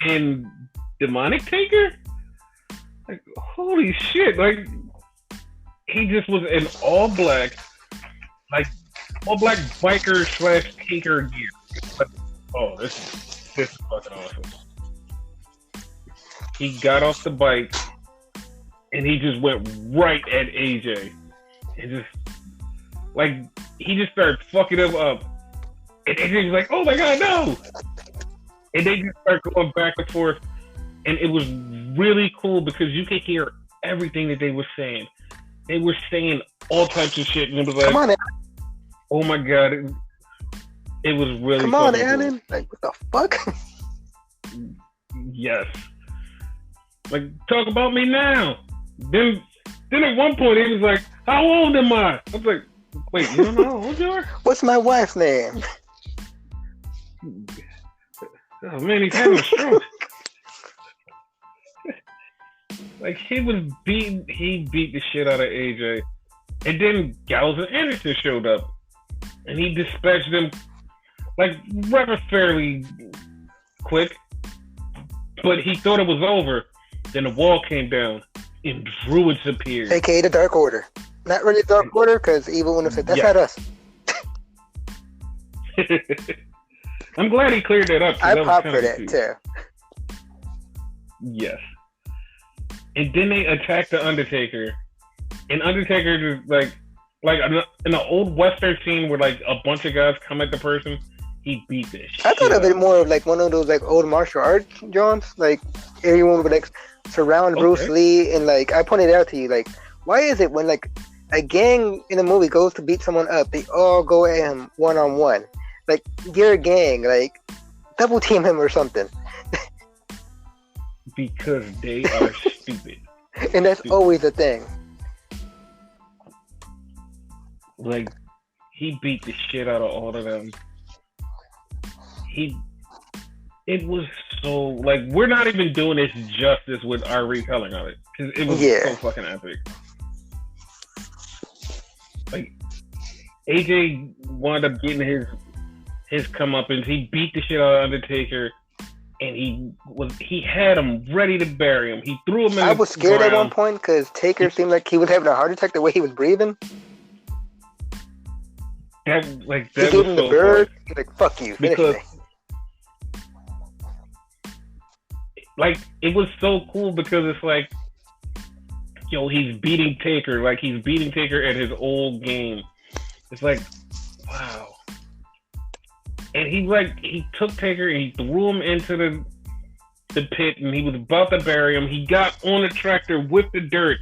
and Demonic Taker? Like, holy shit. Like, he just was in all black biker / Taker gear. Like, oh, this is fucking awesome. He got off the bike and he just went right at AJ. And just, like, he just started fucking him up. And AJ was like, oh my God, no! And they just start going back and forth. And it was really cool because you could hear everything that they were saying. They were saying all types of shit. And it was like, come on, oh my God. It was really come on, cool. Alan. Like, what the fuck? Yes. Like, talk about me now. Then at one point, he was like, how old am I? I was like, wait, you don't know how old you are? What's my wife's name? Oh man, he's having a stroke. Like, he beat the shit out of AJ. And then Gallows and Anderson showed up. And he dispatched them, like, rather fairly quick. But he thought it was over. Then the wall came down and Druids appeared. AKA the Dark Order. Not really Dark Order, because Evil would have said, that's not us. I'm glad he cleared that up. I that pop for that too. Yes. And then they attack the Undertaker, and Undertaker just like in the old Western scene where like a bunch of guys come at the person, he beat this shit. I thought of it more of like one of those like old martial arts Johns, like everyone would like surround Bruce Lee, and like I pointed out to you, like why is it when like a gang in a movie goes to beat someone up, they all go at him one-on-one? Like you're a gang, like double team him or something. Because they are stupid. And that's always a thing. Like, he beat the shit out of all of them. It was so, like, we're not even doing this justice with our retelling of it. Because it was so fucking epic. Like, AJ wound up getting his comeuppance. He beat the shit out of Undertaker. And he had him ready to bury him. He threw him in. I was scared at one point because Taker seemed like he was having a heart attack the way he was breathing. That he gave him the bird. He's like, "Fuck you, finish me." Like it was so cool because it's like, yo, he's beating Taker. Like he's beating Taker at his old game. It's like, wow. And he took Taker and he threw him into the pit, and he was about to bury him. He got on the tractor with the dirt,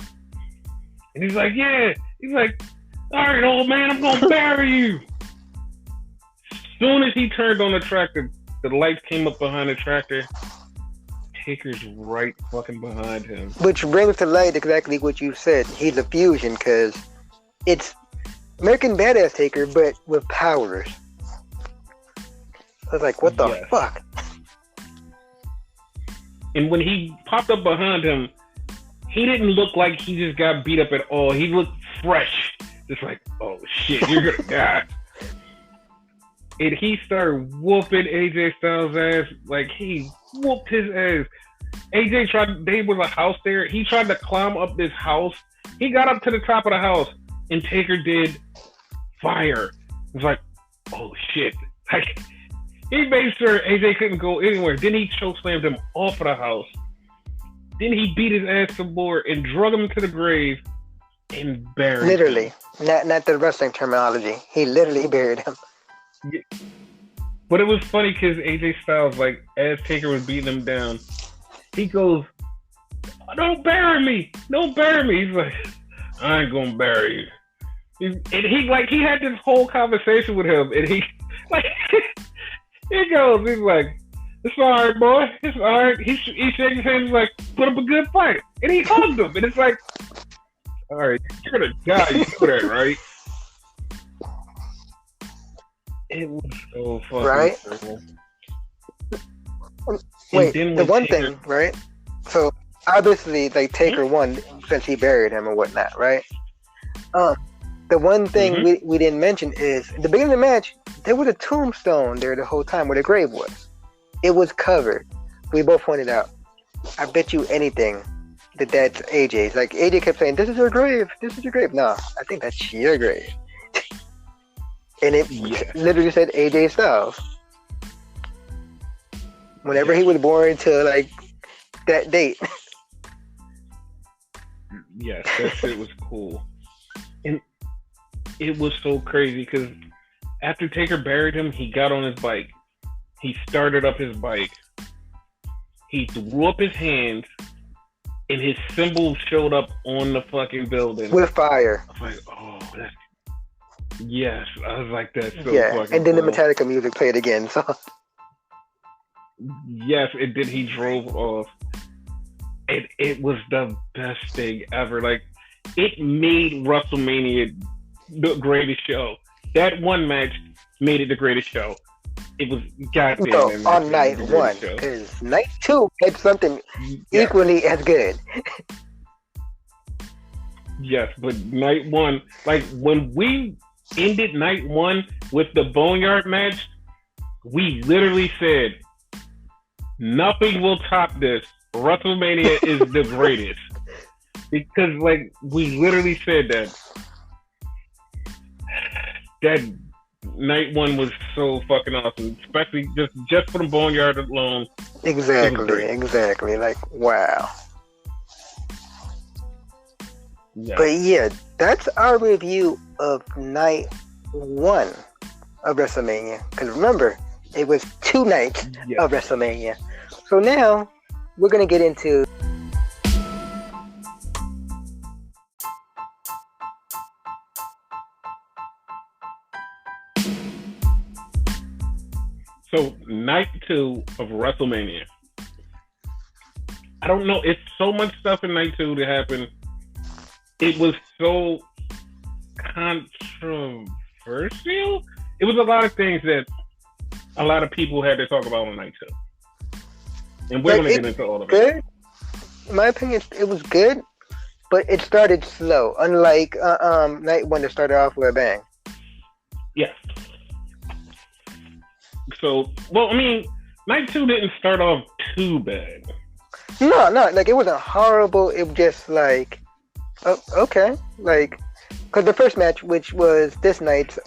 and he's like, "Yeah." He's like, "All right, old man, I'm gonna bury you." As soon as he turned on the tractor, the lights came up behind the tractor. Taker's right fucking behind him. Which brings to light exactly what you said. He's a fusion because it's American Badass Taker, but with powers. I was like, what the fuck? And when he popped up behind him, he didn't look like he just got beat up at all. He looked fresh. Just like, oh shit, you're gonna die. And he started whooping AJ Styles' ass. Like, he whooped his ass. There was a house there. He tried to climb up this house. He got up to the top of the house, and Taker did fire. It was like, oh shit. Like, he made sure AJ couldn't go anywhere. Then he chokeslammed him off of the house. Then he beat his ass some more and drug him to the grave and buried literally. him. Not the wrestling terminology. He literally buried him. Yeah. But it was funny because AJ Styles, like, as Taker was beating him down, he goes, "Don't bury me! Don't bury me!" He's like, "I ain't gonna bury you." And he had this whole conversation with him, and he, like, he goes, he's like, "It's all right, boy. It's all right." He shakes his hand, he's like, "Put up a good fight." And he hugged him. And it's like, all right, you're going to die. You know that, right? It was so fucking right? cool. Wait, the one thing, right? So, obviously, like, Taker won since he buried him and whatnot, right? The one thing we didn't mention is, at the beginning of the match, there was a tombstone there the whole time where the grave was. It was covered. We both pointed out. I bet you anything that's AJ's. Like, AJ kept saying, "This is your grave. This is your grave." No, I think that's your grave. And it literally said AJ Styles. Whenever he was born to, like, that date. Yes, that shit was cool. And it was so crazy because after Taker buried him, he got on his bike. He started up his bike. He threw up his hands, and his symbol showed up on the fucking building. With fire. I was like, oh, that's... Yes. I was like, that's so fucking and then cool. the Metallica music played again, so... Yes, and then he drove off. And it was the best thing ever. Like, it made WrestleMania the greatest show. That one match made it the greatest show. It was goddamn. No, on night one, because night two had something equally as good. Yes, but night one, like when we ended night one with the Boneyard match, we literally said, nothing will top this. WrestleMania is the greatest. Because, like, we literally said that night one was so fucking awesome, especially just for the Boneyard alone. Exactly. Like, wow. Yeah. But yeah, that's our review of night one of WrestleMania. Because remember, it was 2 nights of WrestleMania. So now we're gonna get into. So night 2 of WrestleMania. I don't know. It's so much stuff in night 2 that happened. It was so controversial. It was a lot of things that a lot of people had to talk about on night 2. And we're going to get into all of it. Good. In my opinion, it was good, but it started slow. Unlike night 1 that started off with a bang. Yeah. So, well, I mean, night 2 didn't start off too bad. No, like it wasn't horrible. It was just like, okay, like, because the first match, which was this night's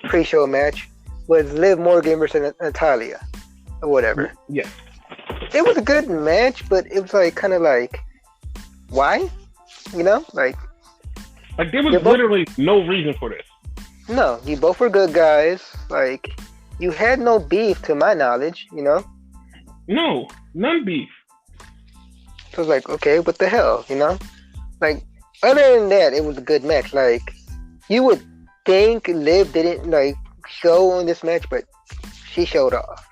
pre-show match, was Liv Morgan versus Natalia, or whatever. Yeah. It was a good match, but it was like kind of like, why? You know, like there was literally no reason for this. No, you both were good guys. Like, you had no beef, to my knowledge. You know. No, none beef. So it's like, okay, what the hell, you know? Like, other than that, it was a good match. Like, you would think Liv didn't, like, show in this match, but she showed off.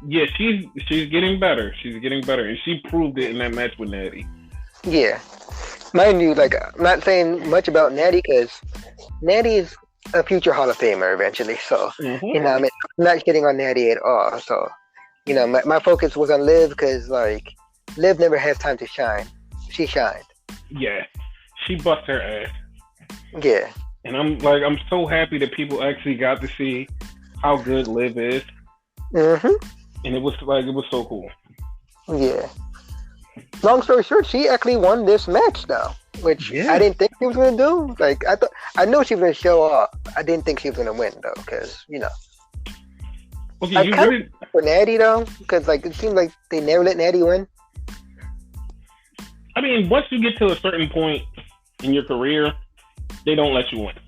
Yeah, she's getting better. She's getting better, and she proved it in that match with Natty. Yeah. Mind you, like, I'm not saying much about Natty, because Natty is a future Hall of Famer eventually, so, you know, I mean, I'm not shitting on Natty at all, so, you know, my focus was on Liv, because, like, Liv never has time to shine. She shined. Yeah. She bust her ass. Yeah. And I'm so happy that people actually got to see how good Liv is. Mm-hmm. And it was so cool. Yeah. Long story short, she actually won this match though, which I didn't think she was gonna do. Like, I know she was gonna show off. I didn't think she was gonna win though, because, you know. Okay, I kind of for Natty though, because like it seemed like they never let Natty win. I mean, once you get to a certain point in your career, they don't let you win.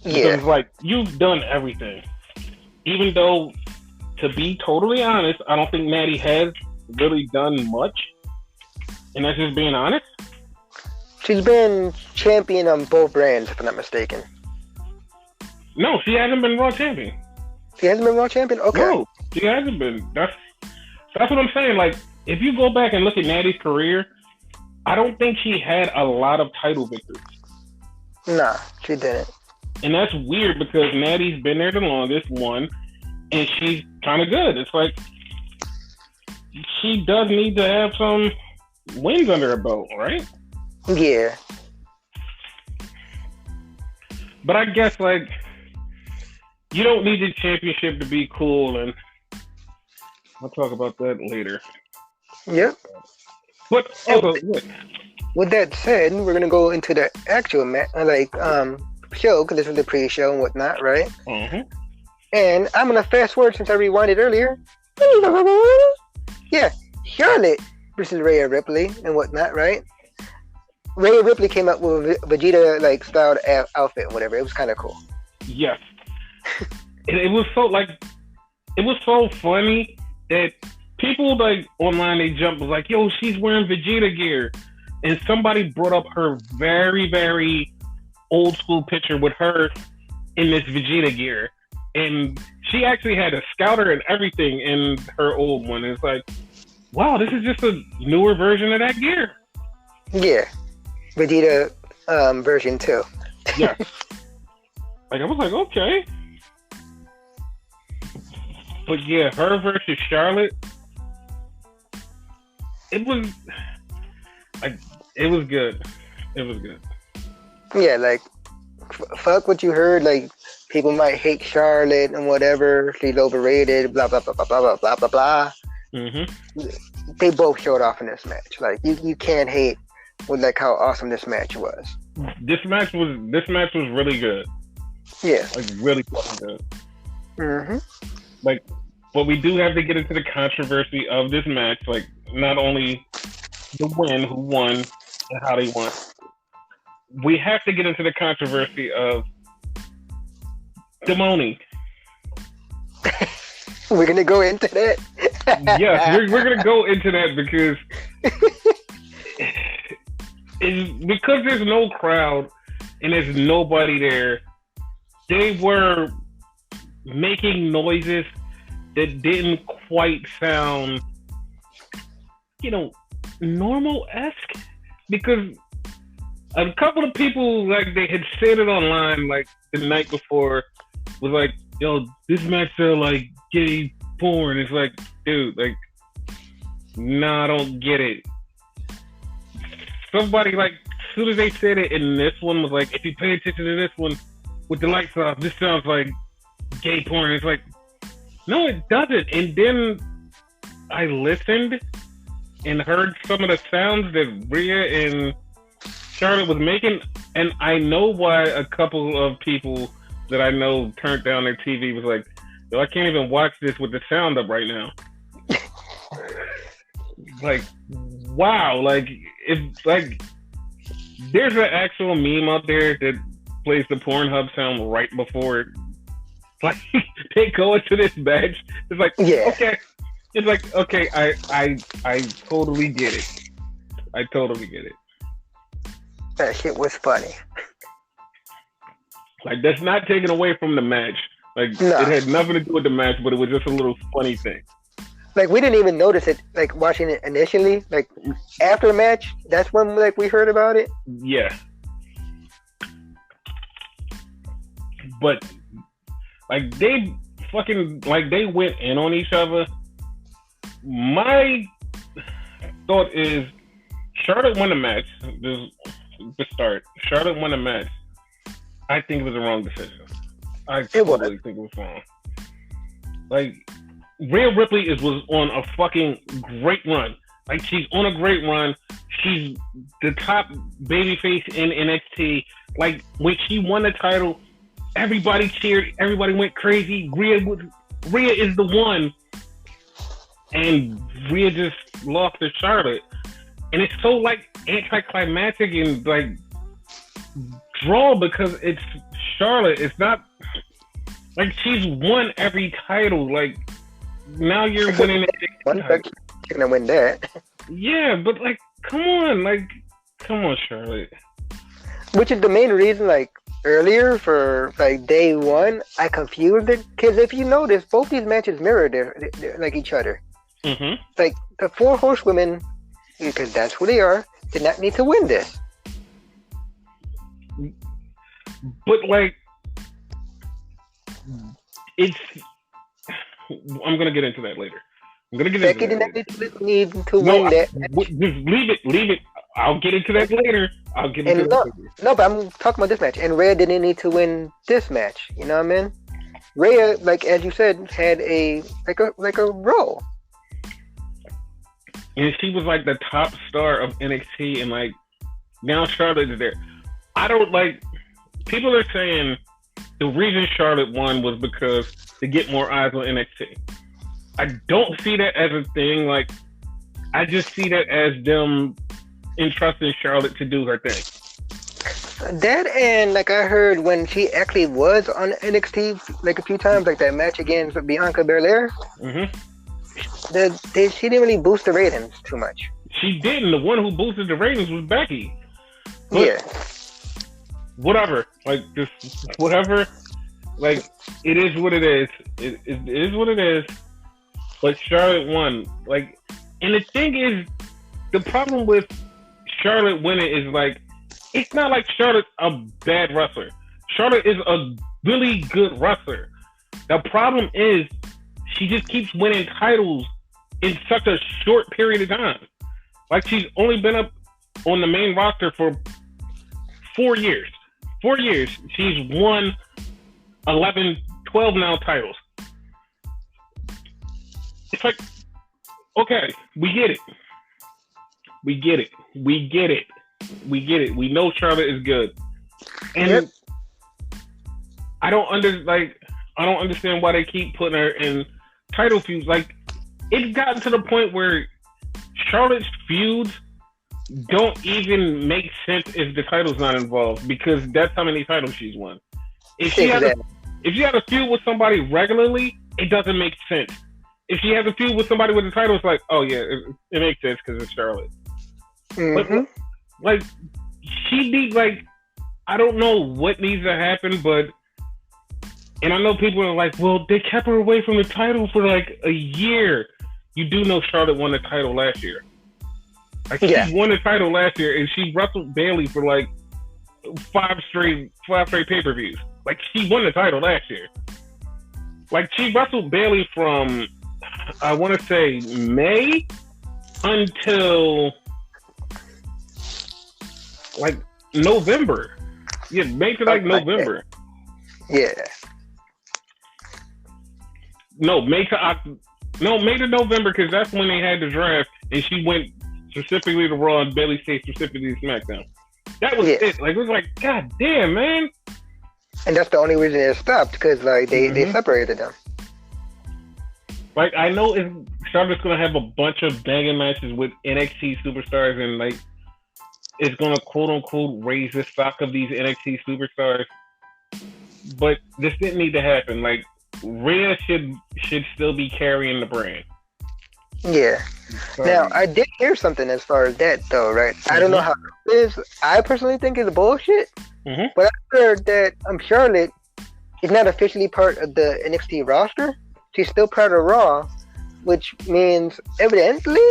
Because, like, you've done everything. Even though, to be totally honest, I don't think Natty has really done much. And that's just being honest. She's been champion on both brands, if I'm not mistaken. No, she hasn't been Raw champion. She hasn't been Raw champion? Okay. No, she hasn't been. That's what I'm saying. Like, if you go back and look at Natty's career, I don't think she had a lot of title victories. Nah, she didn't. And that's weird because Natty's been there the longest, one, and she's kind of good. It's like she does need to have some wins under her belt, right? Yeah. But I guess, like, you don't need the championship to be cool, and I'll talk about that later. Yep. But also, with that said, we're gonna go into the actual show, because this is the pre-show and whatnot, right? Mm-hmm. And I'm gonna fast forward since I rewinded earlier. Yeah, Charlotte versus Rhea Ripley and whatnot, right? Rhea Ripley came up with a Vegeta like styled outfit, and whatever. It was kind of cool. Yes. it was so funny that people like online, they jumped, was like, yo, she's wearing Vegeta gear. And somebody brought up her very, very old school picture with her in this Vegeta gear. And she actually had a scouter and everything in her old one. It's like, wow, this is just a newer version of that gear. Yeah. Vegeta version 2. Yeah. Like, I was like, okay. But yeah, her versus Charlotte, it was good. It was good. Yeah, like, fuck what you heard. Like, people might hate Charlotte and whatever. She's overrated, blah, blah, blah, blah, blah, blah, blah, blah. Mm-hmm. They both showed off in this match. Like, you can't hate with, like, how awesome this match was. This match was really good. Yeah. Like really fucking good. Mm-hmm. Like, but we do have to get into the controversy of this match. Like, not only the win, who won, and how they won. We have to get into the controversy of Demoni. We're gonna go into that. Yes, we're gonna go into that because because there's no crowd and there's nobody there. They were making noises that didn't quite sound, normal-esque, because a couple of people, like, they had said it online, like, the night before, was like, yo, this match sounds like gay porn. It's like, dude, like, nah, I don't get it. Somebody, like, as soon as they said it in this one, was like, if you pay attention to this one with the lights off, this sounds like gay porn. It's like, no, it doesn't. And then I listened and heard some of the sounds that Rhea and Charlotte was making, and I know why a couple of people that I know turned down their TV. Was like, yo, I can't even watch this with the sound up right now. Like, wow, like, it's like, there's an actual meme out there that plays the Pornhub sound right before it. Like, they go into this match. It's like, yeah. Okay. It's like, okay, I totally get it. I totally get it. That shit was funny. Like, that's not taken away from the match. Like, No. It had nothing to do with the match, but it was just a little funny thing. Like, we didn't even notice it, like, watching it initially. Like, after the match, that's when, like, we heard about it. Yeah. But, like, they fucking, like, they went in on each other. My thought is Charlotte won the match. The start. Charlotte won the match. I think it was the wrong decision. I totally think it was wrong. Like, Rhea Ripley was on a fucking great run. Like, she's on a great run. She's the top babyface in NXT. Like, when she won the title, everybody cheered. Everybody went crazy. Rhea is the one. And Rhea just lost to Charlotte. And it's so, like, anticlimactic and, like, draw because it's Charlotte. It's not, like, she's won every title. Like, now you're winning it. One fact, you're gonna win that. Yeah, but, like, come on, Charlotte. Which is the main reason, like, earlier for, like, day one, I confused it. Because if you notice, both these matches mirror like, each other. Mm-hmm. Like, the 4 horsewomen, because that's who they are, did not need to win this. But, like, it's... I'm going to get into that later. Becky did not need to win that. Just leave it. I'll get into that later. No, but I'm talking about this match. And Rhea didn't need to win this match. You know what I mean? Rhea, like, as you said, had a role. And she was, like, the top star of NXT, and, like, now Charlotte is there. I don't, like, people are saying the reason Charlotte won was because to get more eyes on NXT. I don't see that as a thing. Like, I just see that as them entrusting Charlotte to do her thing. That, and, like, I heard when she actually was on NXT, like, a few times, like that match against Bianca Belair, she didn't really boost the ratings too much. She didn't. The one who boosted the ratings was Becky. But yeah. Whatever. Like, just whatever. Like, it is what it is. It is what it is. But Charlotte won. Like, and the thing is, the problem with Charlotte winning is, like, it's not like Charlotte's a bad wrestler. Charlotte is a really good wrestler. The problem is she just keeps winning titles in such a short period of time. Like, she's only been up on the main roster for 4 years. 4 years. She's won 11, 12 now titles. It's like, okay, we get it. We get it. We get it. We get it. We know Charlotte is good. And I don't understand why they keep putting her in title feuds. Like, it's gotten to the point where Charlotte's feuds don't even make sense if the title's not involved, because that's how many titles she's won. If she has a feud with somebody regularly, it doesn't make sense. If she has a feud with somebody with a title, it's like, oh yeah, it makes sense because it's Charlotte. Mm-hmm. But, like, she beat, like, I don't know what needs to happen, but, and I know people are like, well, they kept her away from the title for like a year. You do know Charlotte won the title last year. Like, she won the title last year, and she wrestled Bayley for like five straight pay-per-views. Like, she won the title last year. Like, she wrestled Bayley from, I want to say, May until like November. Yeah, May to like November. Yeah. May to November, because that's when they had the draft, and she went specifically to Raw, and Bayley stayed specifically to SmackDown. That was it. Like, it was like, God damn, man. And that's the only reason it stopped, because like they separated them. Like, I know Charlotte's gonna have a bunch of banging matches with NXT superstars, and like, it's gonna quote unquote raise the stock of these NXT superstars. But this didn't need to happen. Like, Rhea should still be carrying the brand. Yeah. Now, I did hear something as far as that, though, right? I don't know how it is. I personally think it's bullshit. But I heard that Charlotte is not officially part of the NXT roster. She's still part of Raw, which means, evidently,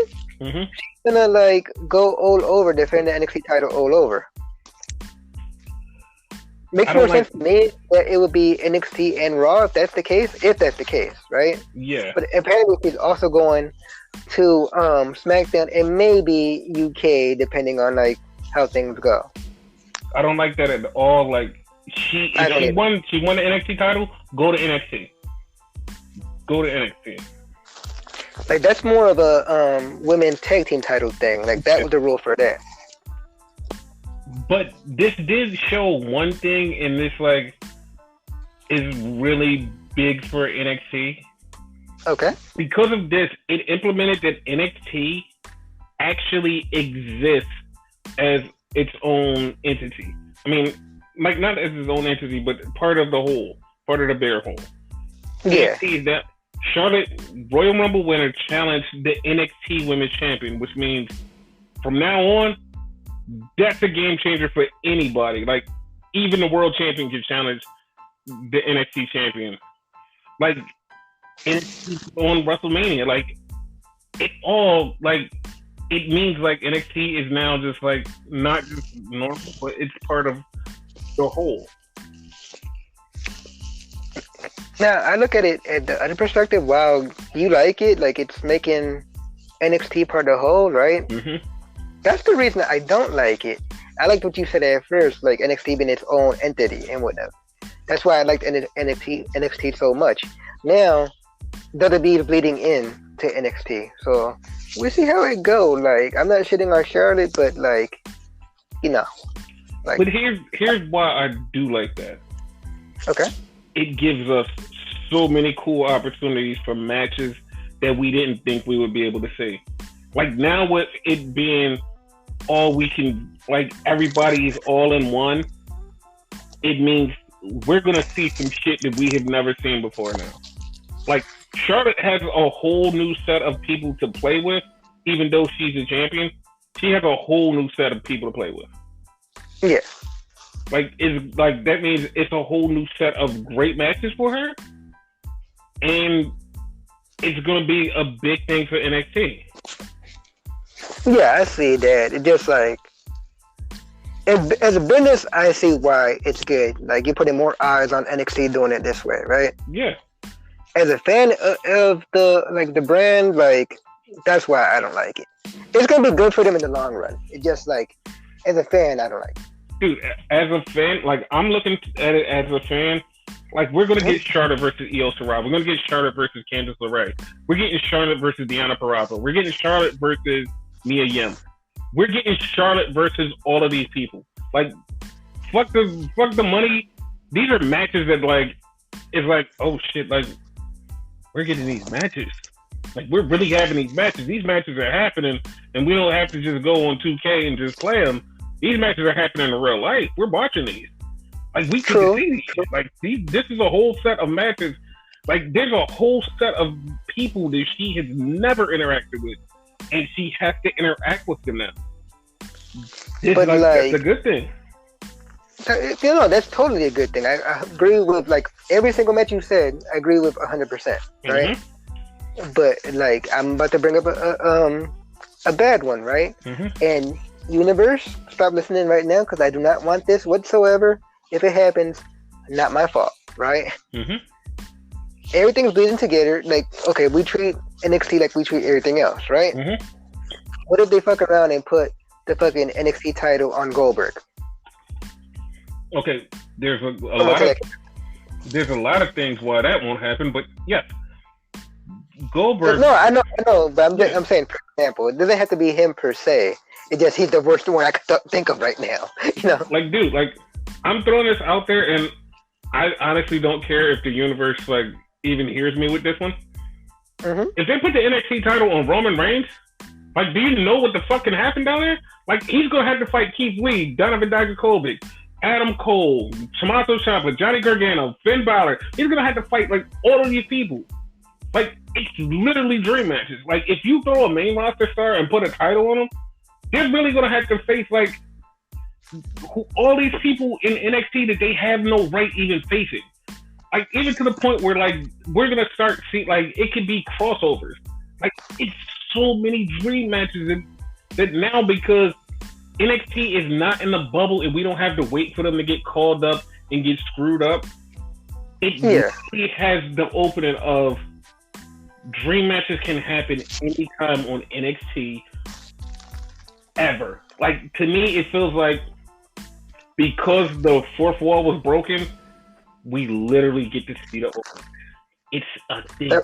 she's gonna, like, go all over, defend the NXT title all over. Makes more sense to me that it would be NXT and Raw if that's the case, right? Yeah. But apparently she's also going to SmackDown and maybe UK, depending on like how things go. I don't like that at all. Like, she won the NXT title, go to NXT. Go to NXT. Like, that's more of a women's tag team title thing. Like, that was the rule for that. But this did show one thing, and this, like, is really big for NXT. Okay. Because of this, it implemented that NXT actually exists as its own entity. I mean, like, not as its own entity, but part of the whole, part of the bigger whole. Yeah. NXT, that Charlotte, Royal Rumble winner, challenged the NXT Women's Champion, which means from now on, that's a game changer for anybody. Like, even the world champion can challenge the NXT champion. Like, NXT on Wrestlemania, like, it all, like, it means, like, NXT is now just, like, not just normal, but it's part of the whole. Now, I look at it at the other perspective. Wow, you like it? Like, it's making NXT part of the whole, right? That's the reason I don't like it. I liked what you said at first, like NXT being its own entity and whatnot. That's why I liked NXT so much. Now, WWE is bleeding in to NXT, so we'll see how it go. Like, I'm not shitting on Charlotte, but like, you know, like. But here's why I do like that. Okay. It gives us so many cool opportunities for matches that we didn't think we would be able to see. Like, now with it being all we can, like, everybody is all in one, it means we're going to see some shit that we have never seen before now. Like, Charlotte has a whole new set of people to play with, even though she's a champion. She has a whole new set of people to play with. Yeah. Like, it's like, that means it's a whole new set of great matches for her. And it's going to be a big thing for NXT. Yeah, I see that. It just like, as a business, I see why it's good. Like, you're putting more eyes on NXT doing it this way, right? Yeah. As a fan of the brand, like, that's why I don't like it. It's gonna be good for them in the long run. It just, like, as a fan, I don't like it. Dude, as a fan, like, I'm looking at it as a fan. Like, we're gonna get Charlotte versus Io Shirai. We're gonna get Charlotte versus Candice LeRae. We're getting Charlotte versus Deonna Purrazzo. We're getting Charlotte versus Mia Yim. We're getting Charlotte versus all of these people. Like, fuck the money these are matches that like it's like, oh shit, like we're getting these matches. Like we're really having these matches. These matches are happening, and we don't have to just go on 2K and just play them. These matches are happening in real life. We're watching these. Like we can see these. Like this is a whole set of matches. Like there's a whole set of people that she has never interacted with, and she has to interact with them now. But like, that's a good thing. You know, that's totally a good thing. I agree with like every single match you said. I agree with 100%. Right? Mm-hmm. But like I'm about to bring up a bad one, right? Mm-hmm. And Universe, stop listening right now because I do not want this whatsoever. If it happens, not my fault, right? Mm-hmm. Everything's bleeding together. Like, okay, we treat NXT like we treat everything else, right? Mm-hmm. What if they fuck around and put the fucking NXT title on Goldberg? Okay, there's a lot of things why that won't happen, but yeah, Goldberg. No, I know, but I'm saying, for example, it doesn't have to be him per se. It just he's the worst one I could think of right now. You know, like, dude, like I'm throwing this out there, and I honestly don't care if the universe like even hears me with this one. Mm-hmm. If they put the NXT title on Roman Reigns, like, do you know what the fuck can happen down there? Like, he's gonna have to fight Keith Lee, Donovan Dijakovic, Adam Cole, Tommaso Ciampa, Johnny Gargano, Finn Balor. He's gonna have to fight like all of these people. Like, it's literally dream matches. Like, if you throw a main roster star and put a title on them, they're really gonna have to face like all these people in NXT that they have no right even facing. Like, even to the point where like we're gonna start seeing like it could be crossovers. Like, it's so many dream matches that now, because NXT is not in the bubble and we don't have to wait for them to get called up and get screwed up. It really has the opening of dream matches can happen anytime on NXT ever. Like, to me, it feels like because the fourth wall was broken, we literally get to see the opening. It's a thing.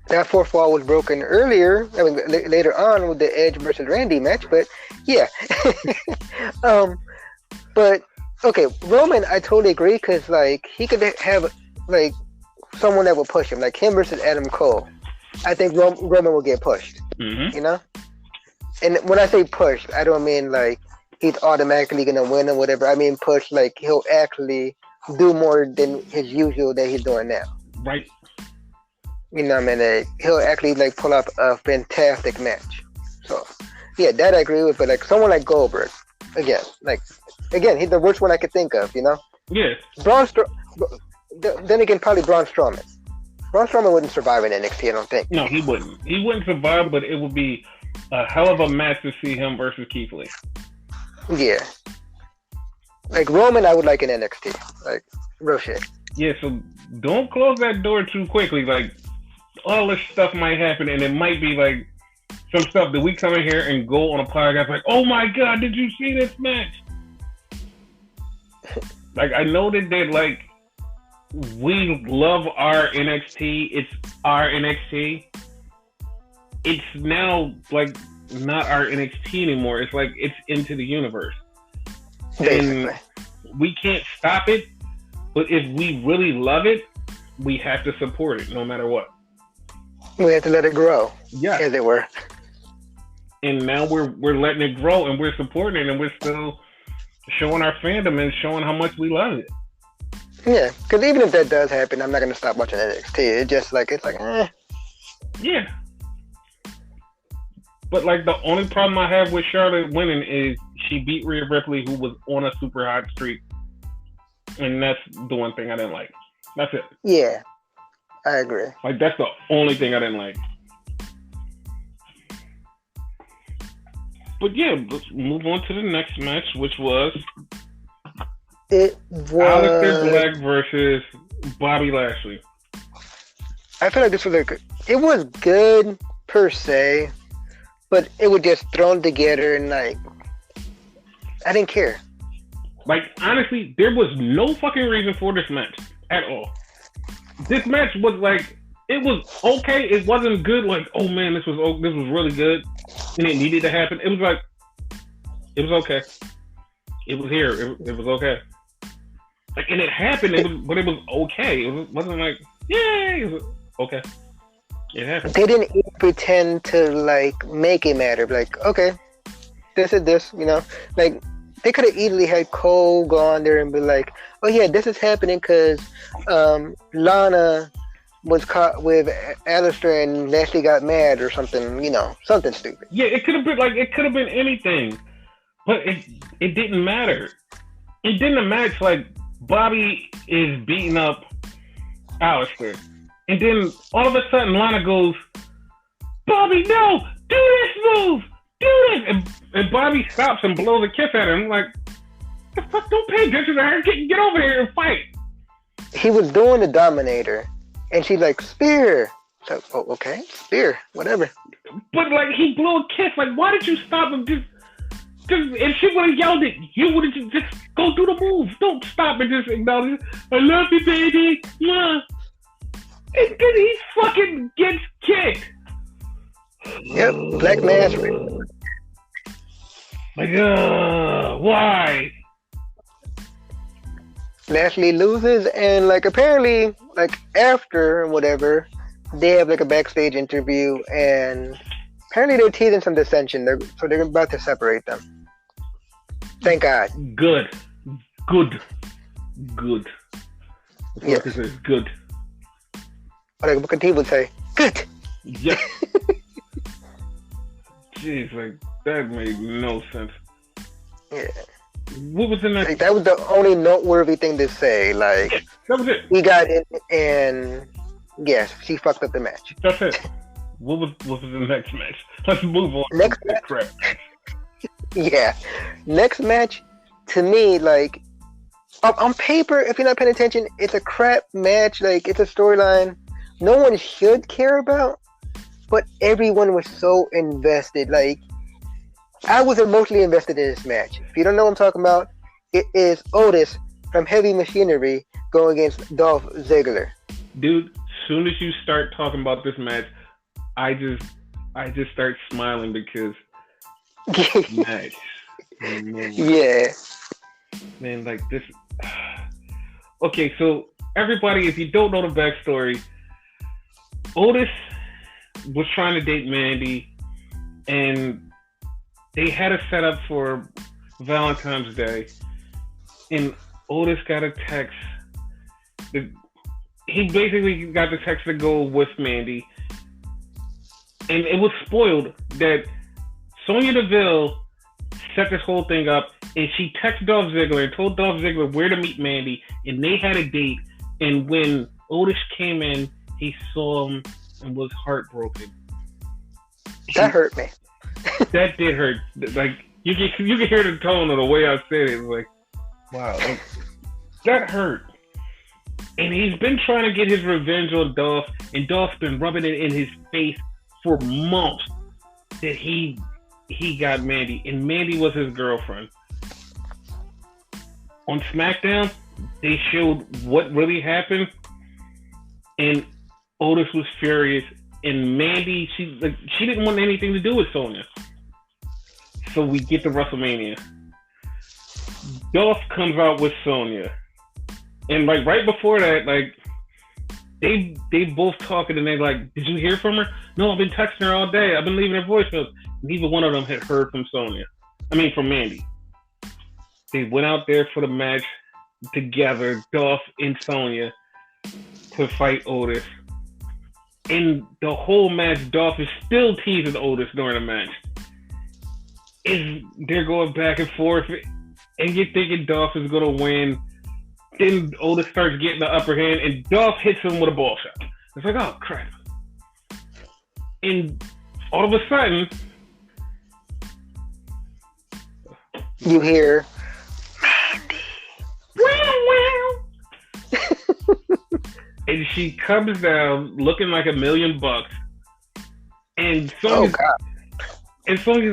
That fourth wall was broken earlier. I mean, later on with the Edge versus Randy match, but yeah. But okay, Roman, I totally agree because like he could have like someone that will push him, like him versus Adam Cole. I think Roman will get pushed. Mm-hmm. You know, and when I say pushed, I don't mean like he's automatically gonna win or whatever. I mean pushed like he'll actually do more than his usual that he's doing now. Right. You know what I mean? He'll actually like pull up a fantastic match. So, yeah, that I agree with. But like someone like Goldberg, again, he's the worst one I could think of. You know? Yeah. Then again, probably Braun Strowman. Braun Strowman wouldn't survive in NXT, I don't think. No, he wouldn't. He wouldn't survive, but it would be a hell of a match to see him versus Keith Lee. Yeah. Like Roman, I would like in NXT. Like real shit. Yeah. So don't close that door too quickly. Like, all this stuff might happen, and it might be like some stuff that we come in here and go on a podcast like, oh my god, did you see this match? Like, I know that they like, we love our NXT. It's our NXT. It's now like not our NXT anymore. It's like it's into the universe. And we can't stop it, but if we really love it, we have to support it no matter what. We have to let it grow. Yeah. As it were. And now we're letting it grow and we're supporting it and we're still showing our fandom and showing how much we love it. Yeah, because even if that does happen, I'm not going to stop watching NXT. It's like, eh. Yeah. But like the only problem I have with Charlotte winning is she beat Rhea Ripley, who was on a super hot streak. And that's the one thing I didn't like. That's it. Yeah. I agree. Like, that's the only thing I didn't like. But yeah, let's move on to the next match, which was Aleister Black versus Bobby Lashley. I feel like this was it was good per se, but it was just thrown together and like I didn't care. Like, honestly, there was no fucking reason for this match at all. This match was like, it was okay. It wasn't good. Like, oh man, this was really good, and it needed to happen. It was like, it was okay. It was here. It was okay. Like, and it happened, but it was okay. It wasn't like, yay! It was okay. It happened. They didn't even pretend to like make it matter. Like, okay, this is this, you know. Like, they could have easily had Cole go on there and be like, oh yeah, this is happening because Lana was caught with Alistair and Lashley got mad or something, you know, something stupid. Yeah, it could have been anything, but it didn't matter. It didn't match. Like, Bobby is beating up Alistair, and then all of a sudden Lana goes, Bobby, no, do this move, do this, and Bobby stops and blows a kiss at him. I'm like, the fuck, don't pay attention to her. Get over here and fight. He was doing the Dominator, and she's like, spear. So, oh, okay, spear, whatever. But like, he blew a kiss. Like, why did you stop him? Just if she would have yelled it, you would have just go do the move. Don't stop and just acknowledge, I love you, baby. Yeah. And then he fucking gets kicked. Yep, Black Mask. Like, why? Lashley loses, and like apparently, like after whatever, they have like a backstage interview, and apparently they're teasing some dissension. So they're about to separate them. Thank God. Good. Yes. This is good. Like Booker T would say, good. Yeah. Jeez, like, that made no sense. Yeah. What was the next? Like, that was the only noteworthy thing to say. Like, that was it. We got in, and yes, she fucked up the match. That's it. What was the next match? Let's move on. Next match. Crap. Yeah. Next match, to me, like, on paper, if you're not paying attention, it's a crap match. Like, it's a storyline no one should care about, but everyone was so invested. Like, I was emotionally invested in this match. If you don't know what I'm talking about, it is Otis from Heavy Machinery going against Dolph Ziggler. Dude, as soon as you start talking about this match, I just start smiling because match. Man. Yeah. Man, like this. Okay, so everybody, if you don't know the backstory, Otis was trying to date Mandy, and they had a setup for Valentine's Day, and Otis got a text. He basically got the text to go with Mandy, and it was spoiled that Sonya Deville set this whole thing up, and she texted Dolph Ziggler and told Dolph Ziggler where to meet Mandy, and they had a date. And when Otis came in, he saw him and was heartbroken. That hurt me. That did hurt. Like, you can hear the tone of the way I said it. It was like, wow, that hurt. And he's been trying to get his revenge on Dolph, and Dolph's been rubbing it in his face for months that he got Mandy, and Mandy was his girlfriend. On SmackDown, they showed what really happened, and Otis was furious, and Mandy, she didn't want anything to do with Sonya. So we get to WrestleMania. Dolph comes out with Sonya, and like right before that, like they both talking, and they like, did you hear from her? No, I've been texting her all day. I've been leaving her voicemails. Neither one of them had heard from from Mandy. They went out there for the match together, Dolph and Sonya, to fight Otis. In the whole match, Dolph is still teasing Otis during the match. They're going back and forth, and you're thinking Dolph is going to win. Then Otis starts getting the upper hand, and Dolph hits him with a ball shot. It's like, oh, crap. And all of a sudden, you hear, and she comes down looking like $1 million, and Sonya's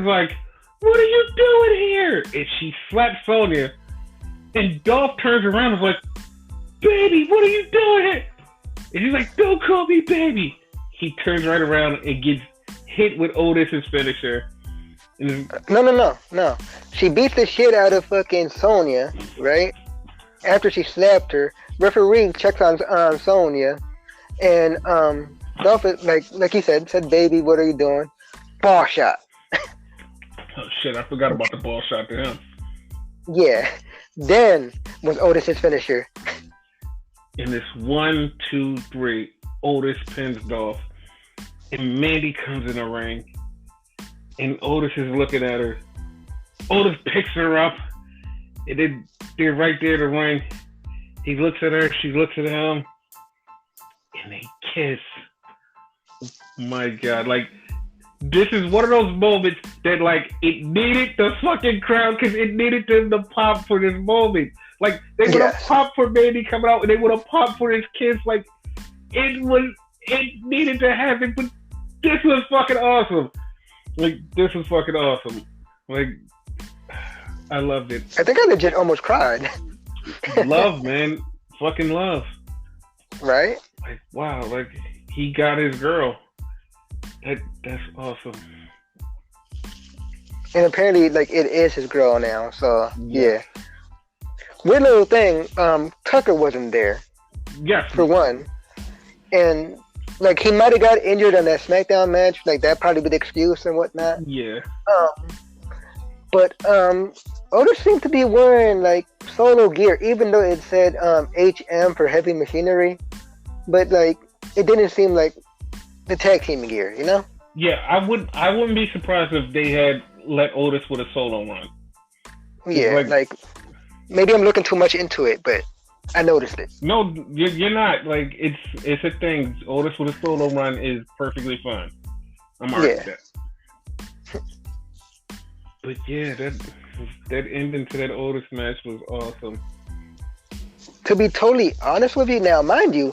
like, what are you doing here? And she slaps Sonya, and Dolph turns around and is like, baby, what are you doing here? And she's like, don't call me baby. He turns right around and gets hit with Otis's finisher. No. She beats the shit out of fucking Sonya, right? after she slapped her, referee checks on Sonya, and Dolph, like he said, baby, what are you doing? Ball shot. Oh shit! I forgot about the ball shot to him. Yeah. Then was Otis's finisher. In this 1, 2, 3, Otis pins Dolph, and Mandy comes in the ring, and Otis is looking at her. Otis picks her up, and they're right there in the ring. He looks at her, she looks at him, and they kiss. My God, like, this is one of those moments that, like, it needed the fucking crowd because it needed them to pop for this moment. Like, they would have popped for Mandy coming out, and they would have popped for this kiss. Like, it needed to happen, but this was fucking awesome. Like, this was fucking awesome. Like, I loved it. I think I legit almost cried. Love, man. Fucking love. Right? Like, wow, like, he got his girl. That's awesome. And apparently, like, it is his girl now, so, yeah. Weird little thing, Tucker wasn't there. Yes. For one. And, like, he might have got injured on that SmackDown match. Like, that probably be the excuse and whatnot. Yeah. But Otis seemed to be wearing, like, solo gear, even though it said HM for heavy machinery. But, like, it didn't seem like the tag team gear, you know? Yeah, I wouldn't be surprised if they had let Otis with a solo run. Yeah, like maybe I'm looking too much into it, but I noticed it. No, you're not. Like, it's a thing. Otis with a solo run is perfectly fine. I'm alright with that. But yeah, that ending to that Otis match was awesome. To be totally honest with you, now, mind you,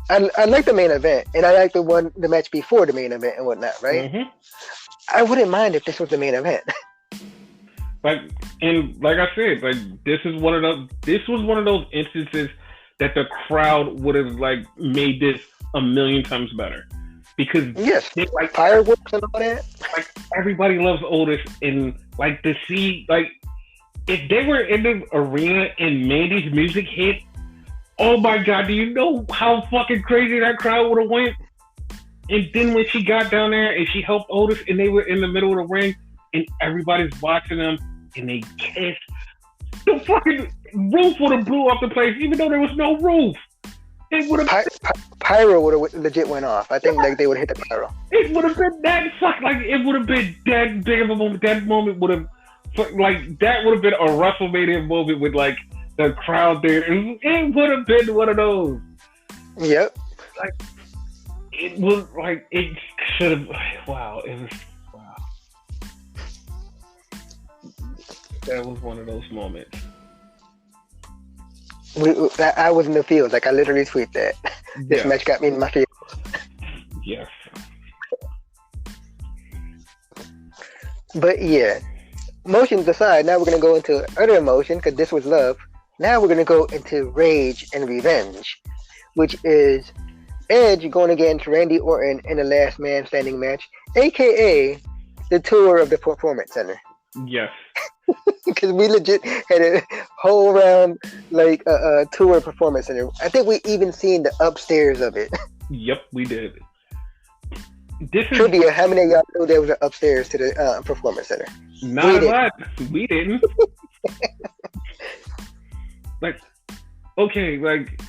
I like the main event, and I like the match before the main event and whatnot, right? Mm-hmm. I wouldn't mind if this was the main event. Like I said, like this was one of those instances that the crowd would have like made this a million times better. Because like fireworks and all that. Like everybody loves Otis, and like to see like if they were in the arena and Mandy's music hit, oh my God, do you know how fucking crazy that crowd would have went? And then when she got down there and she helped Otis and they were in the middle of the ring and everybody's watching them and they kissed, the fucking roof would have blew off the place even though there was no roof. It would have pyro would have legit went off. I think like they would have hit the pyro. It would have been that like it would have been that big of a moment. That moment would have like that would have been a WrestleMania moment with like the crowd there. It would have been one of those. Yep. Like it was like it should have. Wow, it was wow. That was one of those moments. I was in the field. Like I literally tweeted that. This match got me in my field. Yes. But yeah, emotions aside, now we're gonna go into other emotion because this was love. Now we're gonna go into rage and revenge, which is Edge going against Randy Orton in the Last Man Standing match, aka the tour of the Performance Center. Yes. Because we legit had a whole round like tour Performance Center. I think we even seen the upstairs of it. Yep, we did. Trivia: how many of y'all knew there was an upstairs to the Performance Center? Not a lot. We didn't. Like, okay, like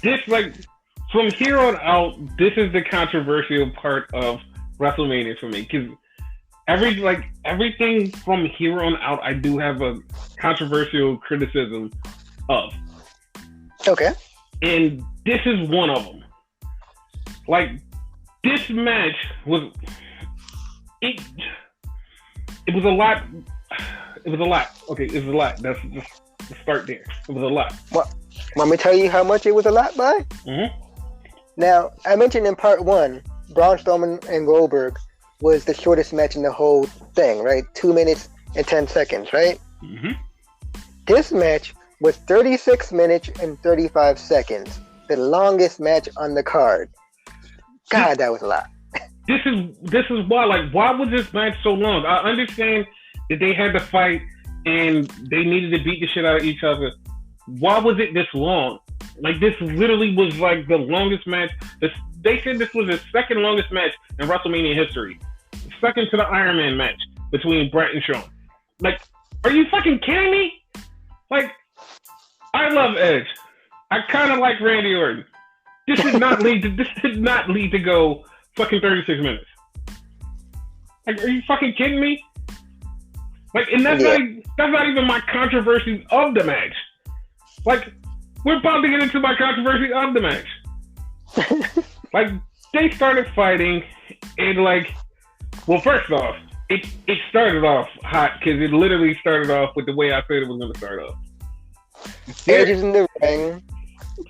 this, like from here on out, this is the controversial part of WrestleMania for me because everything from here on out, I do have a controversial criticism of. Okay. And this is one of them. Like, this match was it was a lot. It was a lot. Okay, it was a lot. That's just start there. It was a lot. Well, want me to tell you how much it was a lot by? Mm-hmm. Now, I mentioned in part 1, Braun Strowman and Goldberg was the shortest match in the whole thing, right? 2 minutes and 10 seconds, right? Mm-hmm. This match was 36 minutes and 35 seconds, the longest match on the card. God, that was a lot. This is why, like, why was this match so long? I understand that they had to fight and they needed to beat the shit out of each other, why was it this long? Like, this literally was like the longest match. They said this was the second longest match in WrestleMania history. Second to the Iron Man match between Bret and Shawn. Like, are you fucking kidding me? Like, I love Edge. I kind of like Randy Orton. This did not lead to go fucking 36 minutes. Like, are you fucking kidding me? Like, and that's not even my controversy of the match. Like, we're about to get into my controversy of the match. Like, they started fighting, and like, well, first off, it started off hot because it literally started off with the way I said it was going to start off. Edge is in the ring,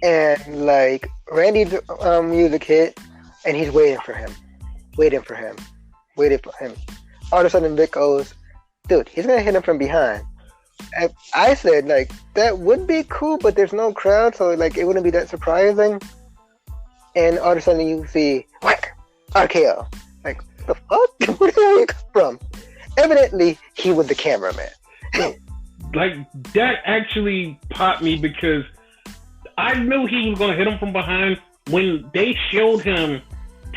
and like Randy's music hit, and he's waiting for him. All of a sudden, Vic goes, "Dude, he's gonna hit him from behind." And I said, like, that would be cool, but there's no crowd, so like it wouldn't be that surprising. And all of a sudden, you see whack RKO. Like, the fuck? Where the hell you come from? Evidently, he was the cameraman. Like, that actually popped me because I knew he was going to hit him from behind. When they showed him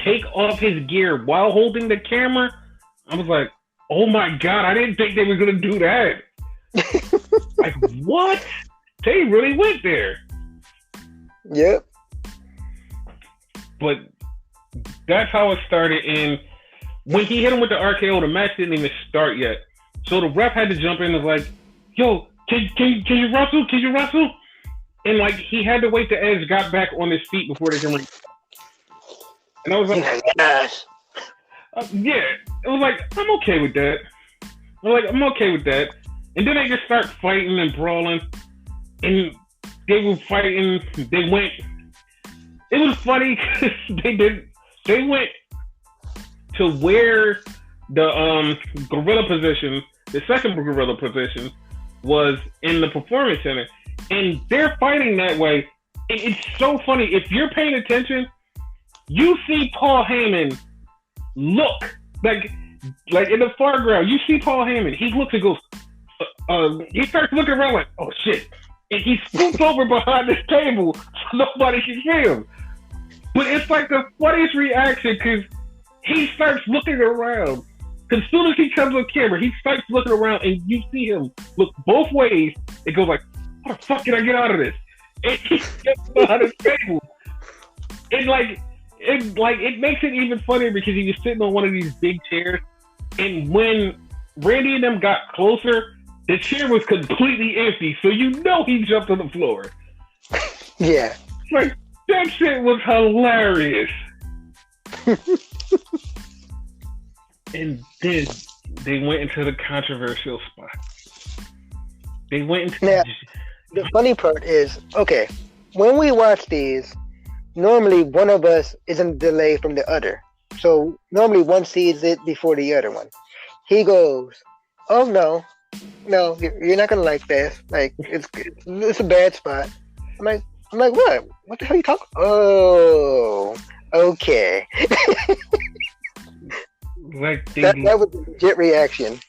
take off his gear while holding the camera, I was like, oh my God, I didn't think they were going to do that. Like, what? They really went there. Yep. But that's how it started. And when he hit him with the RKO, the match didn't even start yet. So the ref had to jump in and was like, yo, can you wrestle? Can you wrestle? And like, he had to wait till Edge got back on his feet before they can ring. And I was like, yes. Yeah. It was like, I'm okay with that. I'm okay with that. And then they just start fighting and brawling. And they were fighting. They went. It was funny because they went to where the gorilla position, the second gorilla position, was in the performance center. And they're fighting that way. And it's so funny. If you're paying attention, you see Paul Heyman look like in the foreground. You see Paul Heyman. He looks and goes. He starts looking around like, oh shit. And he scoots over behind this table so nobody can see him. But it's like the funniest reaction because he starts looking around. As soon as he comes on camera, he starts looking around and you see him look both ways. It goes like, how the fuck can I get out of this? And he gets behind his table. It makes it even funnier because he was sitting on one of these big chairs. And when Randy and them got closer, the chair was completely empty. So you know he jumped on the floor. Yeah. Like, that shit was hilarious. And then they went into the controversial spot. They went into... Now, the funny part is, okay, when we watch these, normally one of us is in delay from the other. So normally one sees it before the other one. He goes, oh no, you're not gonna like this. Like, it's a bad spot. I'm like, what? What the hell are you talking? Oh, okay. Like that was a legit reaction.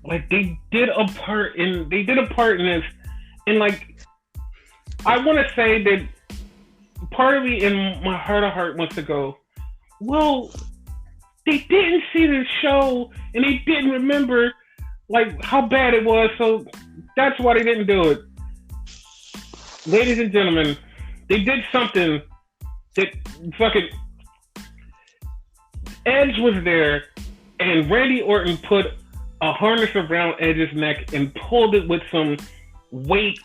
Like, they did a part in this, and like, I want to say that part of me in my heart of heart wants to go, well, they didn't see the show and they didn't remember like how bad it was, so that's why they didn't do it. Ladies and gentlemen, they did something that fucking Edge was there, and Randy Orton put a harness around Edge's neck and pulled it with some weight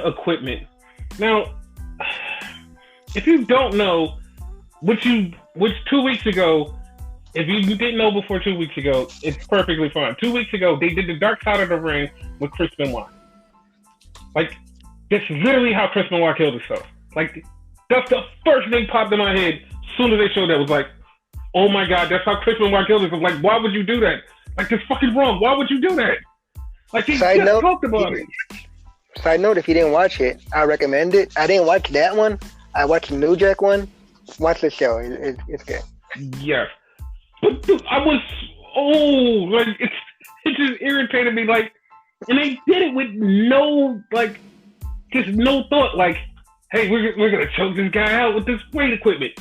equipment. Now, if you don't know, which 2 weeks ago, if you didn't know before 2 weeks ago, it's perfectly fine. 2 weeks ago, they did the Dark Side of the Ring with Chris Benoit. Like, that's literally how Chris Benoit killed himself. Like, that's the first thing popped in my head as soon as they showed that. Was like, oh my God, that's how Chris Benoit killed himself. Like, why would you do that? Like, that's fucking wrong. Why would you do that? Like, he just talked about it. Side note, if you didn't watch it, I recommend it. I didn't watch that one. I watched the New Jack one. Watch the show. It's good. Yes. But dude, it just irritated me. Like, And they did it with no, like, just no thought, like, hey, we're going to choke this guy out with this weight equipment.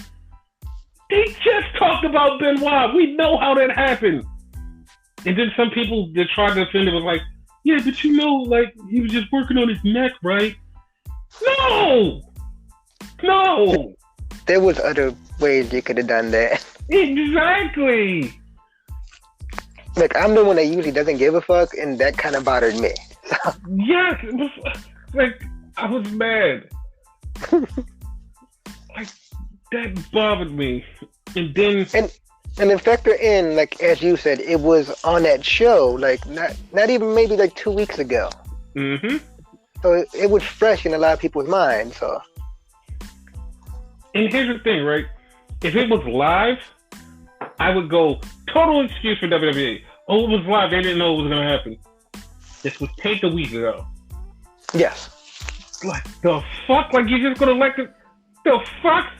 They just talked about Benoit. We know how that happened. And then some people that tried to defend it was like, yeah, but you know, like, he was just working on his neck, right? No! No! There was other ways they could have done that. Exactly! Like, I'm the one that usually doesn't give a fuck, and that kind of bothered me. So. Yes! It was, like, I was mad. Like, that bothered me. And then... And then factor in, like, as you said, it was on that show, like, not even maybe, like, 2 weeks ago. Mm-hmm. So it was fresh in a lot of people's minds, so... And here's the thing, right? If it was live, I would go, total excuse for WWE. Oh, it was live. They didn't know it was going to happen. This was taped a week ago. Yes. Like, the fuck? Like, you're just going to let it... The fuck?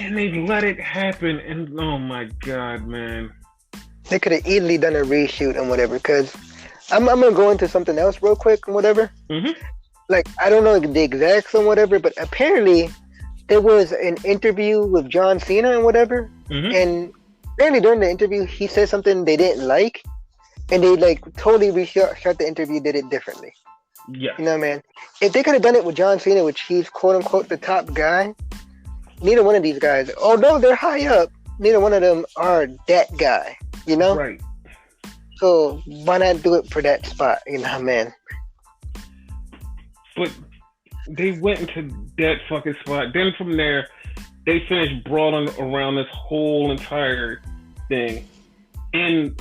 And they let it happen. And, oh, my God, man. They could have easily done a reshoot and whatever, because I'm going to go into something else real quick and whatever. Mm-hmm. Like, I don't know the exacts and whatever, but apparently there was an interview with John Cena and whatever, and apparently during the interview he said something they didn't like, and they like totally reshot the interview, did it differently. Yeah. You know, man, if they could have done it with John Cena, which he's quote unquote the top guy, neither one of these guys, although they're high up, neither one of them are that guy, you know? Right. So why not do it for that spot, you know, man? But they went into that fucking spot. Then from there, they finished brawling around this whole entire thing. And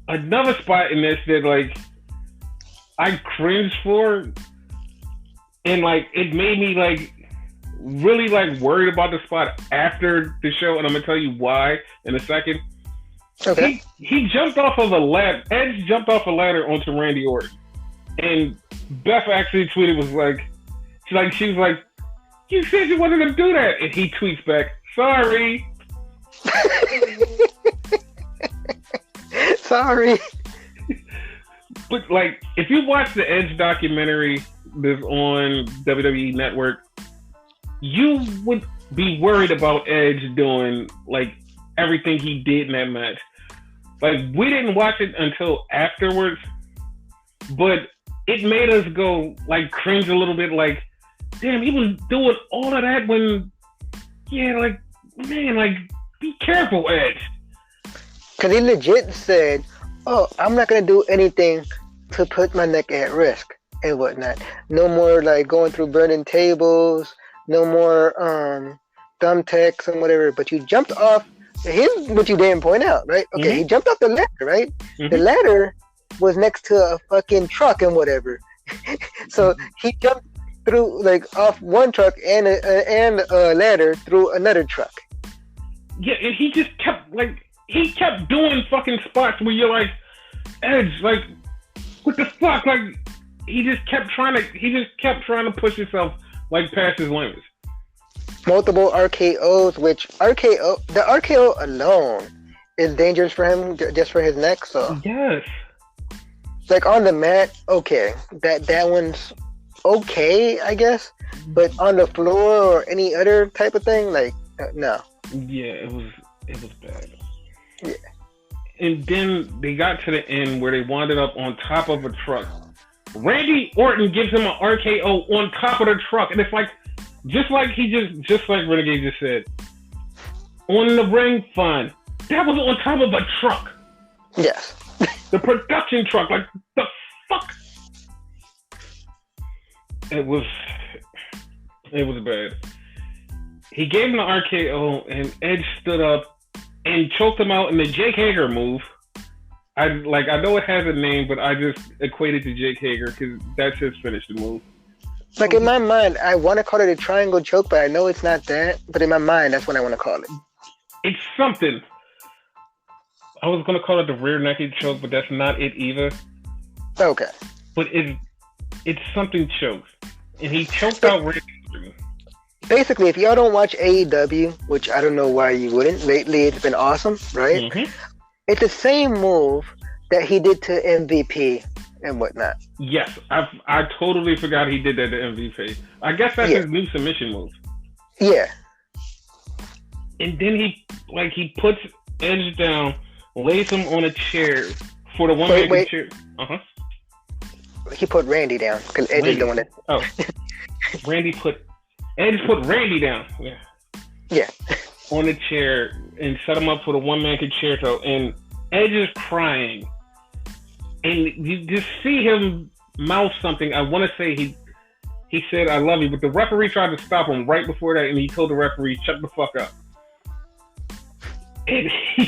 another spot in this that, like, I cringed for, and, like, it made me, like, really, like, worried about the spot after the show, and I'm gonna tell you why in a second. Okay. He jumped off of a ladder. Edge jumped off a ladder onto Randy Orton. And Beth actually tweeted, was like, she was like, you said you wasn't gonna do that. And he tweets back, sorry. Sorry. But, like, if you watch the Edge documentary that's on WWE Network, you would be worried about Edge doing, like, everything he did in that match. Like, we didn't watch it until afterwards, but it made us go, like, cringe a little bit, like, damn, he was doing all of that when, yeah, like, man, like, be careful, Edge. Because he legit said, oh, I'm not going to do anything to put my neck at risk and whatnot. No more, like, going through burning tables, no more thumbtacks and whatever. But you jumped off, here's what you didn't point out, right? Okay, He jumped off the ladder, right? The ladder was next to a fucking truck and whatever. So he jumped through, like, off one truck and a ladder through another truck. Yeah, and he just kept, like, he kept doing fucking spots where you're like, Edge, like, what the fuck? Like, he just kept trying to push himself, like, past his limits. Multiple RKOs, which the RKO alone is dangerous for him, just for his neck, so. Yes. Like, on the mat, okay, that one's okay, I guess, but on the floor or any other type of thing, like, no. Yeah, it was bad. Yeah. And then they got to the end where they wound up on top of a truck. Randy Orton gives him an RKO on top of the truck, and it's like, just like Renegade just said, on the ring, fine. That was on top of a truck. Yes. The production truck, like, the fuck? It was bad. He gave him the RKO, and Edge stood up and choked him out in the Jake Hager move. I know it has a name, but I just equated to Jake Hager because that's his finishing move. Like, in my mind, I want to call it a triangle choke, but I know it's not that. But in my mind, that's what I want to call it. It's something. I was going to call it the rear naked choke, but that's not it either. Okay. But it's something chokes. And he choked out Randy. Basically, if y'all don't watch AEW, which I don't know why you wouldn't, lately it's been awesome, right? Mm-hmm. It's the same move, that he did to MVP and whatnot. Yes, I totally forgot he did that to MVP. I guess that's his new submission move. Yeah. And then he puts Edge down, lays him on a chair for the one-man chair. He put Randy down because Edge is doing it. Oh, Edge put Randy down. Yeah. Yeah. On the chair and set him up for the one-man concerto, and Edge is crying, and you just see him mouth something. I want to say he said "I love you," but the referee tried to stop him right before that, and he told the referee, "Shut the fuck up." And he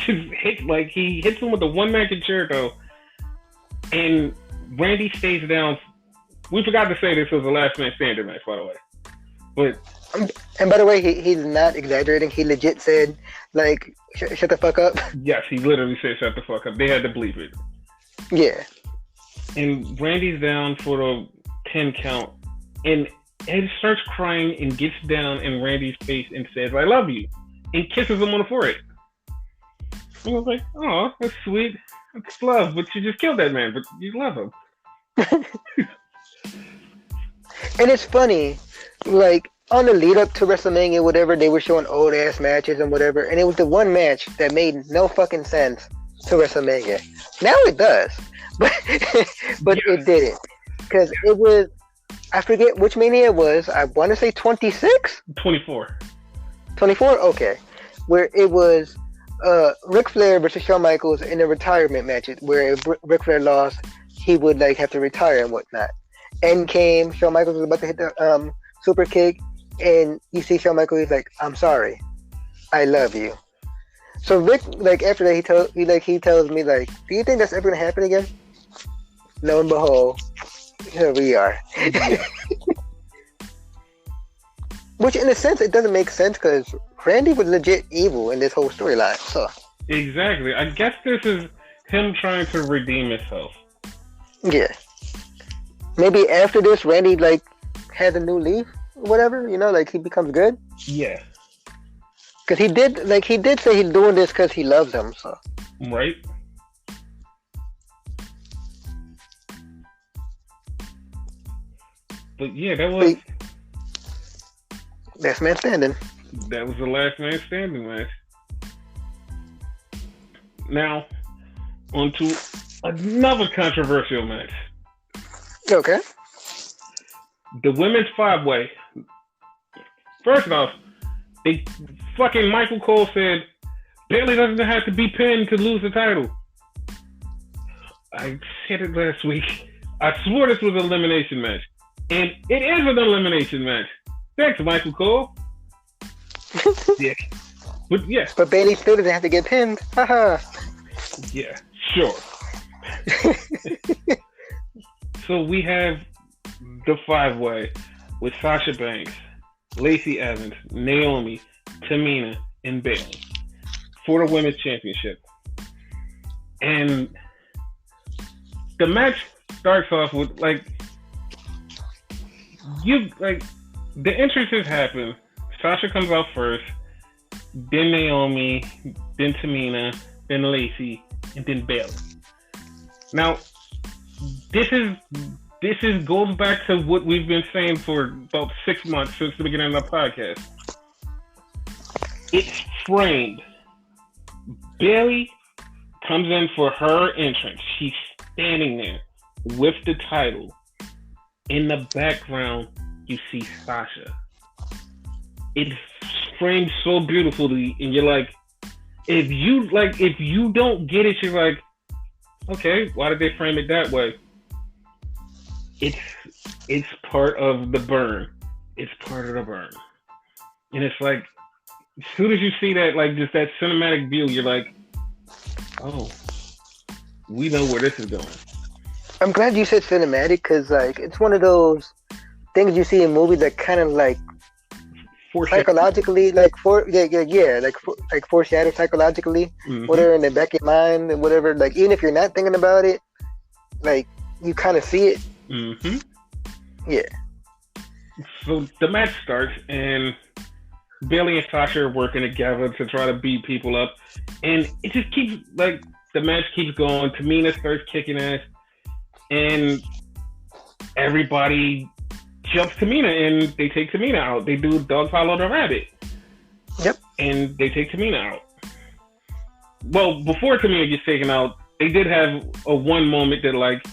hits him with the one-man concerto, and Randy stays down. We forgot to say this was the last man standing match, by the way. But and by the way, he's not exaggerating. He legit said, like, shut the fuck up. Yes, he literally said, shut the fuck up. They had to bleep it. Yeah. And Randy's down for the 10 count, and Ed starts crying and gets down in Randy's face and says, "I love you," and kisses him on the forehead. And I was like, oh, that's sweet. That's love, but you just killed that man, but you love him. And it's funny, like, on the lead up to WrestleMania, whatever, they were showing old ass matches and whatever, and it was the one match that made no fucking sense to WrestleMania. Now it does, but it didn't, because it was, I forget which Mania it was. I want to say 26? 24. 24? Okay. Where it was Ric Flair versus Shawn Michaels in a retirement match, where if Ric Flair lost, he would like have to retire and whatnot. End came, Shawn Michaels was about to hit the super kick, and you see Shawn Michaels, he's like, "I'm sorry, I love you." So Rick, like, after that, he tells me, like, "Do you think that's ever gonna happen again?" Lo and behold, here we are. Which, in a sense, it doesn't make sense because Randy was legit evil in this whole storyline. So exactly, I guess this is him trying to redeem himself. Yeah. Maybe after this, Randy like has a new leaf, or whatever. You know, like he becomes good. Yeah. Because he did say he's doing this because he loves him. So. Right. But yeah, that was last man standing. That was the last man standing match. Now, on to another controversial match. Okay. The women's 5-way. First off, fucking Michael Cole said Bayley doesn't have to be pinned to lose the title. I said it last week. I swore this was an elimination match. And it is an elimination match. Thanks, Michael Cole. Yeah. But yeah. But Bayley still doesn't have to get pinned. Haha. Yeah, sure. So we have the 5-way with Sasha Banks, Lacey Evans, Naomi, Tamina, and Bayley for the women's championship. And the match starts off with the entrances happen. Sasha comes out first, then Naomi, then Tamina, then Lacey, and then Bayley. Now, this goes back to what we've been saying for about 6 months since the beginning of the podcast. It's framed. Bayley comes in for her entrance. She's standing there with the title. In the background, you see Sasha. It's framed so beautifully, and you're like, if you don't get it, you're like, okay, why did they frame it that way? It's part of the burn. It's part of the burn. And it's like, as soon as you see that, like, just that cinematic view, you're like, oh, we know where this is going. I'm glad you said cinematic, because, like, it's one of those things you see in movies that kind of, like, psychologically, like, foreshadow psychologically, whatever in the back of your mind, and whatever, like, even if you're not thinking about it, like, you kind of see it. Mm-hmm. Yeah. So the match starts, and Bayley and Sasha are working together to try to beat people up, and it just keeps, like, the match keeps going. Tamina starts kicking ass, and everybody jumps Tamina, and they take Tamina out. They do dog follow the rabbit. Yep. And they take Tamina out. Well, before Tamina gets taken out, they did have a one moment that like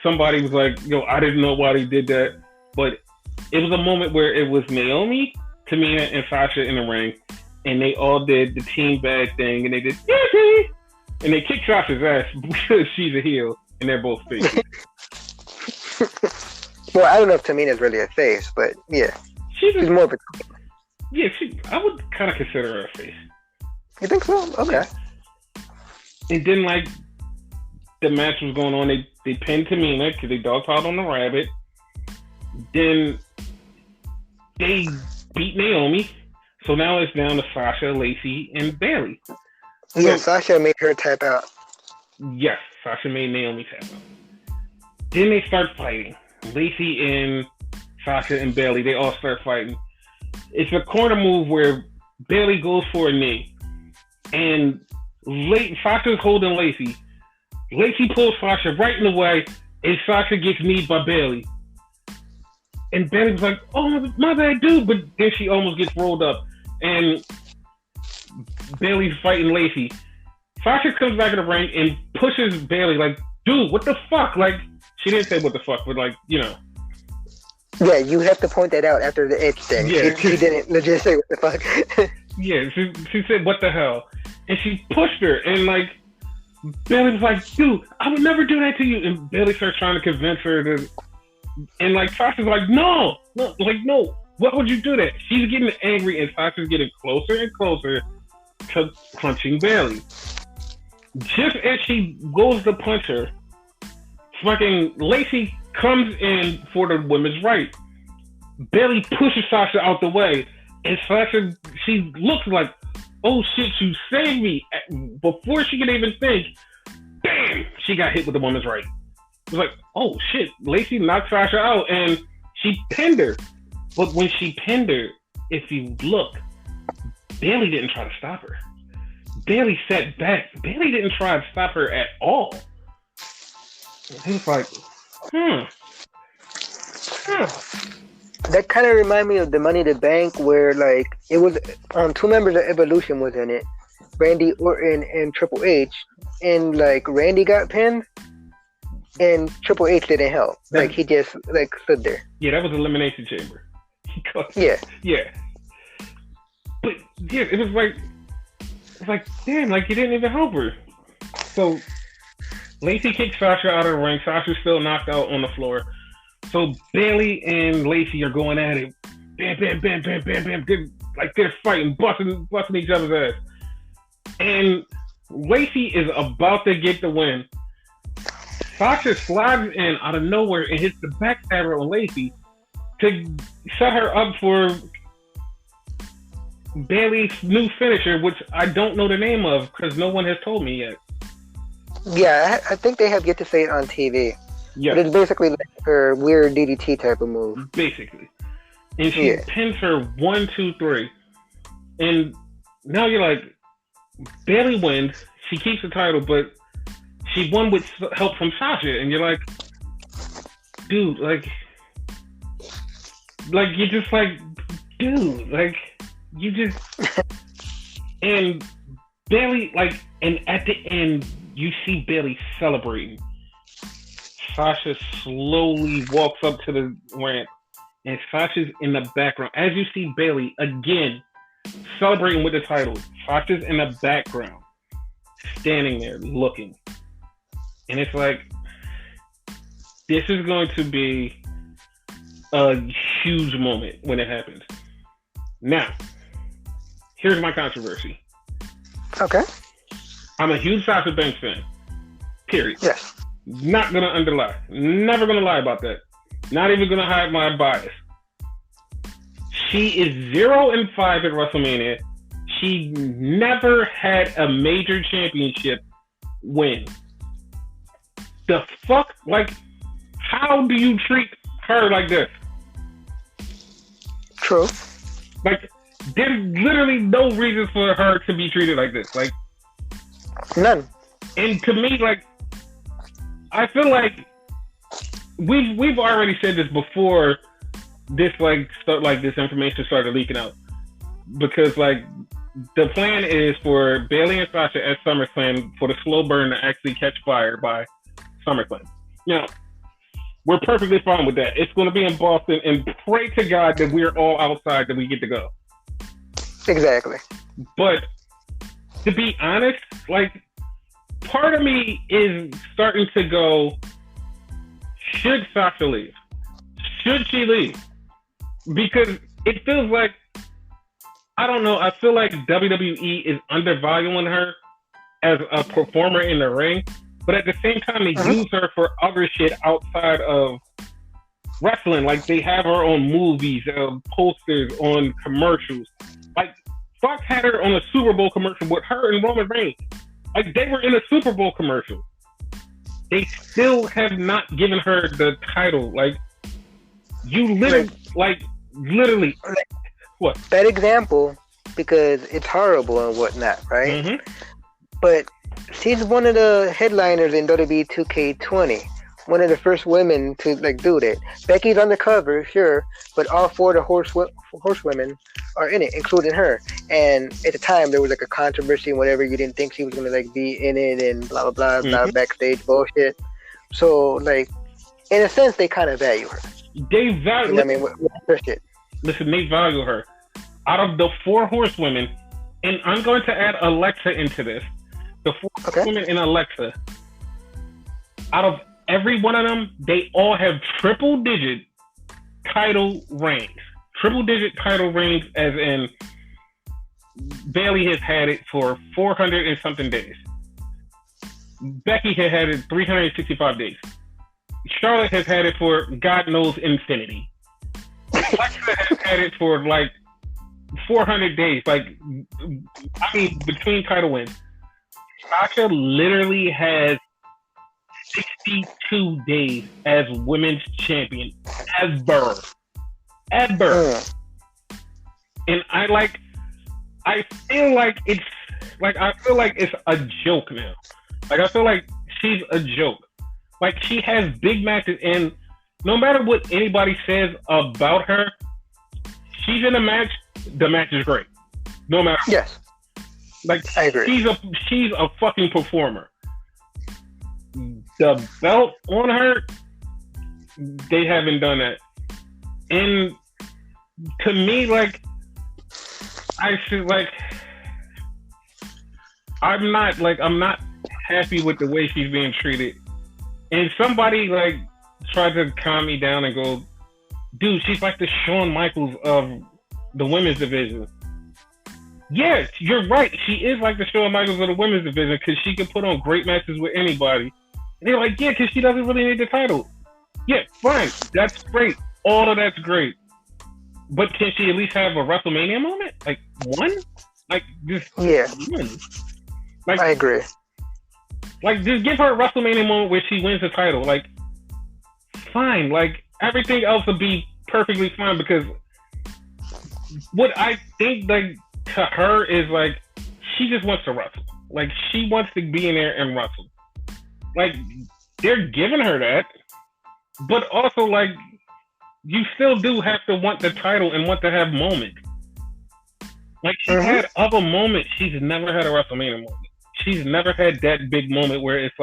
somebody was like, "Yo, I didn't know why they did that," but it was a moment where it was Naomi, Tamina, and Sasha in the ring, and they all did the team bag thing, and they did and they kicked Sasha's ass because she's a heel, and they're both faces. Well, I don't know if Tamina's really a face, but yeah, she's more of a. Yeah, I would kind of consider her a face. You think so? Okay. And then, like, the match was going on. They pinned Tamina because they dogpiled on the rabbit. Then they beat Naomi. So now it's down to Sasha, Lacey, and Bayley. Yeah, Sasha made her tap out. Yes, Sasha made Naomi tap out. Then they start fighting. Lacey and Sasha and Bayley, they all start fighting. It's a corner move where Bayley goes for a knee. And Sasha's holding Lacey. Lacey pulls Sasha right in the way, and Sasha gets kneed by Bayley. And Bayley's like, "Oh, my bad, dude," but then she almost gets rolled up. And Bayley's fighting Lacey. Sasha comes back in the ring and pushes Bayley like, "Dude, what the fuck?" Like, she didn't say what the fuck, but like, you know. Yeah, you have to point that out after the itch thing. Yeah. She didn't legit say what the fuck. Yeah, she said, "What the hell?" And she pushed her, and like, Bayley was like, "Dude, I would never do that to you." And Bayley starts trying to convince her to, and like, Sasha's like, no, why would you do that? She's getting angry, and Sasha's getting closer and closer to punching Bayley. Just as she goes to punch her, fucking Lacey comes in for the women's right. Bayley pushes Sasha out the way, and Sasha, she looks like, "Oh shit, you saved me." Before she could even think, bam, she got hit with the woman's right. It was like, oh shit, Lacey knocked Sasha out, and she pinned her. But when she pinned her, if you look, Bayley didn't try to stop her. Bayley sat back. Bayley didn't try to stop her at all. It was like, That kind of reminded me of the Money in the Bank, where like it was two members of Evolution was in it, Randy Orton and Triple H, and like Randy got pinned, and Triple H didn't help. Like he just like stood there. Yeah, that was Elimination Chamber. Yeah. But yeah, it was like damn, like you didn't even help her. So Lacey kicked Sasha out of the ring. Sasha's still knocked out on the floor. So Bayley and Lacey are going at it. Bam, bam, bam, bam, bam, bam. They're fighting, busting each other's ass. And Lacey is about to get the win. Sasha slides in out of nowhere and hits the backstabber on Lacey to set her up for Bayley's new finisher, which I don't know the name of because no one has told me yet. Yeah, I think they have yet to say it on TV. Yeah. But it's basically like her weird DDT type of move. Basically. And she pins her 1, 2, 3. And now you're like, Bayley wins. She keeps the title, but she won with help from Sasha. And you're like, dude, like you're just like, dude, like, you just... And Bayley, like, and at the end, you see Bayley celebrating. Sasha slowly walks up to the ramp, and Sasha's in the background. As you see Bayley again celebrating with the title, Sasha's in the background, standing there looking. And it's like, this is going to be a huge moment when it happens. Now, here's my controversy. Okay. I'm a huge Sasha Banks fan. Period. Yes. Not gonna underlie. Never gonna lie about that. Not even gonna hide my bias. She is 0-5 at WrestleMania. She never had a major championship win. The fuck? Like, how do you treat her like this? True. Like, there's literally no reason for her to be treated like this. Like, none. And to me, like, I feel like we've already said this before this this information started leaking out, because like the plan is for Bayley and Sasha at SummerSlam for the slow burn to actually catch fire by SummerSlam. Now, we're perfectly fine with that. It's going to be in Boston, and pray to God that we're all outside that we get to go. Exactly. But to be honest, like, part of me is starting to go, should Sasha leave? Should she leave? Because it feels like, I don't know, I feel like WWE is undervaluing her as a performer in the ring, but at the same time, they use her for other shit outside of wrestling. Like, they have her on movies, posters, on commercials. Like, Fox had her on a Super Bowl commercial with her and Roman Reigns. Like, they were in a Super Bowl commercial. They still have not given her the title. Like, you literally, what? That example, because it's horrible and whatnot, right? Mm-hmm. But she's one of the headliners in WWE 2K20. One of the first women to do that. Becky's on the cover, sure, but all four of the horsewomen are in it, including her. And at the time, there was a controversy and whatever. You didn't think she was going to be in it and blah blah blah, blah backstage bullshit. So in a sense, they kind of value her. They value. You know what I mean, with her shit. Listen, they value her. Out of the four horsewomen, and I'm going to add Alexa into this. The four horsewomen and Alexa, out of every one of them, they all have triple-digit title reigns. Triple-digit title reigns, as in Bayley has had it for 400 and something days. Becky has had it 365 days. Charlotte has had it for God knows infinity. Alexa has had it for 400 days. Between title wins. Sasha literally has 62 days as women's champion ever. And I feel like it's a joke now. I feel like she's a joke. Like, she has big matches, and no matter what anybody says about her, she's in a match, the match is great. No matter what. Yes. I agree. She's a fucking performer. The belt on her, they haven't done that. And to me, I'm not happy with the way she's being treated. And somebody tried to calm me down and go, dude, she's like the Shawn Michaels of the women's division. Yes, you're right. She is like the Shawn Michaels of the women's division, because she can put on great matches with anybody. And they're like, yeah, because she doesn't really need the title. Yeah, fine. That's great. All of that's great. But can she at least have a WrestleMania moment? One? One. I agree. Just give her a WrestleMania moment where she wins the title. Fine. Everything else would be perfectly fine, because what I think, to her is, she just wants to wrestle. She wants to be in there and wrestle. They're giving her that, but also, you still do have to want the title and want to have moments. She's had other moments. She's never had a WrestleMania moment. She's never had that big moment where it's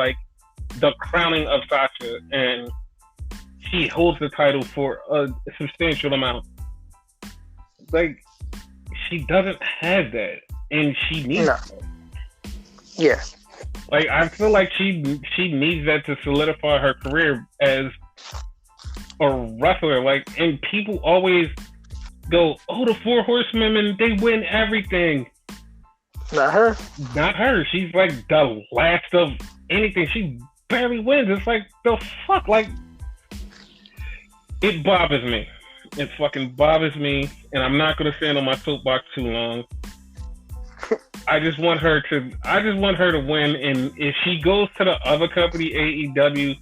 the crowning of Sasha and she holds the title for a substantial amount. She doesn't have that, and she needs that. Yeah. I feel like she needs that to solidify her career as a wrestler. And people always go, oh, the four horsewomen, they win everything. Not her. Not her. She's the last of anything. She barely wins. It's the fuck? It bothers me. It fucking bothers me, and I'm not gonna stand on my soapbox too long. I just want her to win, and if she goes to the other company, AEW,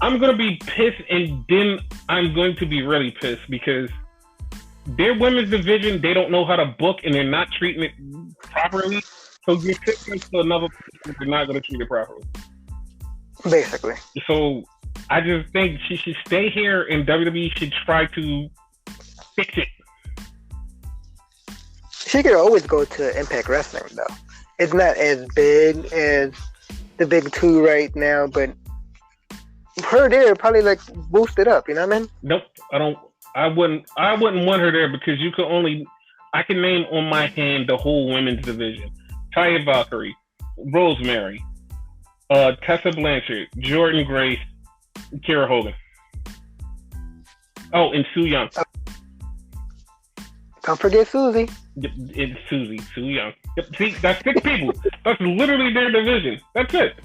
I'm gonna be pissed, and then I'm going to be really pissed, because their women's division, they don't know how to book, and they're not treating it properly. So you're taking to another place that you're not going to treat it properly. Basically. So I just think she should stay here, and WWE should try to fix it. She could always go to Impact Wrestling, though. It's not as big as the big two right now, but her there probably like boost it up. You know what I mean? Nope, I don't. I wouldn't want her there because you could only. I can name on my hand the whole women's division: Taya Valkyrie, Rosemary, Tessa Blanchard, Jordan Grace, Kara Hogan. Oh, and Sue Young. Don't forget Susie. It's Sue Young. Yep, see, that's 6 people. That's literally their division. That's it.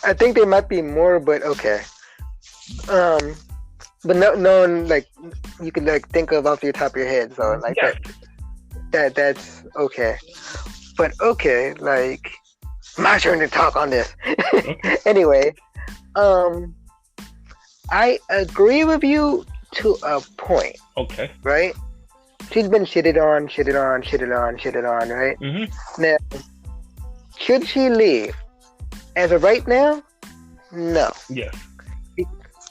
I think there might be more, but okay. But no one like you could like think of off the top of your head. So like that's okay. But okay, like my turn to talk on this. Okay. Anyway, I agree with you to a point. Okay. Right? She's been shitted on, right? Mm-hmm. Now, should she leave? As of right now, no. Yes.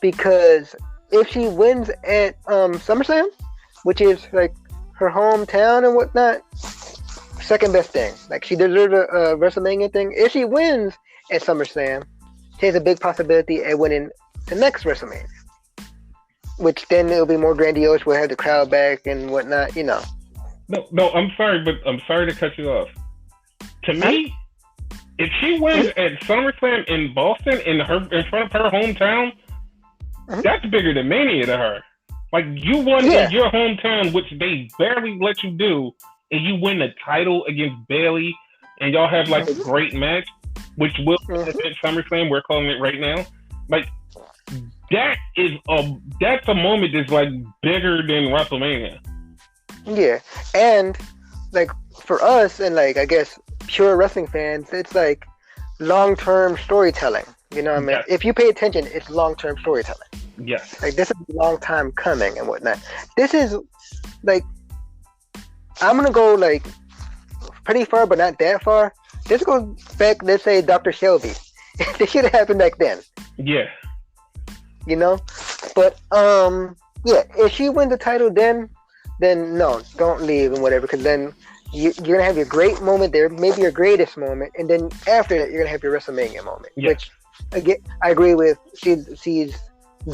Because if she wins at SummerSlam, which is like her hometown and whatnot, second best thing. Like she deserves a WrestleMania thing. If she wins at SummerSlam, she has a big possibility at winning the next WrestleMania. Which then it'll be more grandiose. We'll have the crowd back and whatnot, you know. No, I'm sorry, but I'm sorry to cut you off. To me, if she wins at SummerSlam in Boston in front of her hometown, that's bigger than Mania to her. Like you won in your hometown, which they barely let you do, and you win the title against Bayley, and y'all have like a great match, which will benefit SummerSlam. We're calling it right now. Like that's a moment that's like bigger than WrestleMania. Yeah, and like for us and like I guess pure wrestling fans, it's like long-term storytelling. You know what I mean? Yes. If you pay attention, it's long-term storytelling. Yes. Like this is a long time coming and whatnot. This is like I'm gonna go like pretty far, but not that far. This goes back. Let's say Dr. Shelby. This should have happened back then. Yeah. You know, but if she wins the title, then no, don't leave and whatever, because then you're gonna have your great moment there, maybe your greatest moment, and then after that, you're gonna have your WrestleMania moment, which again I agree with. She's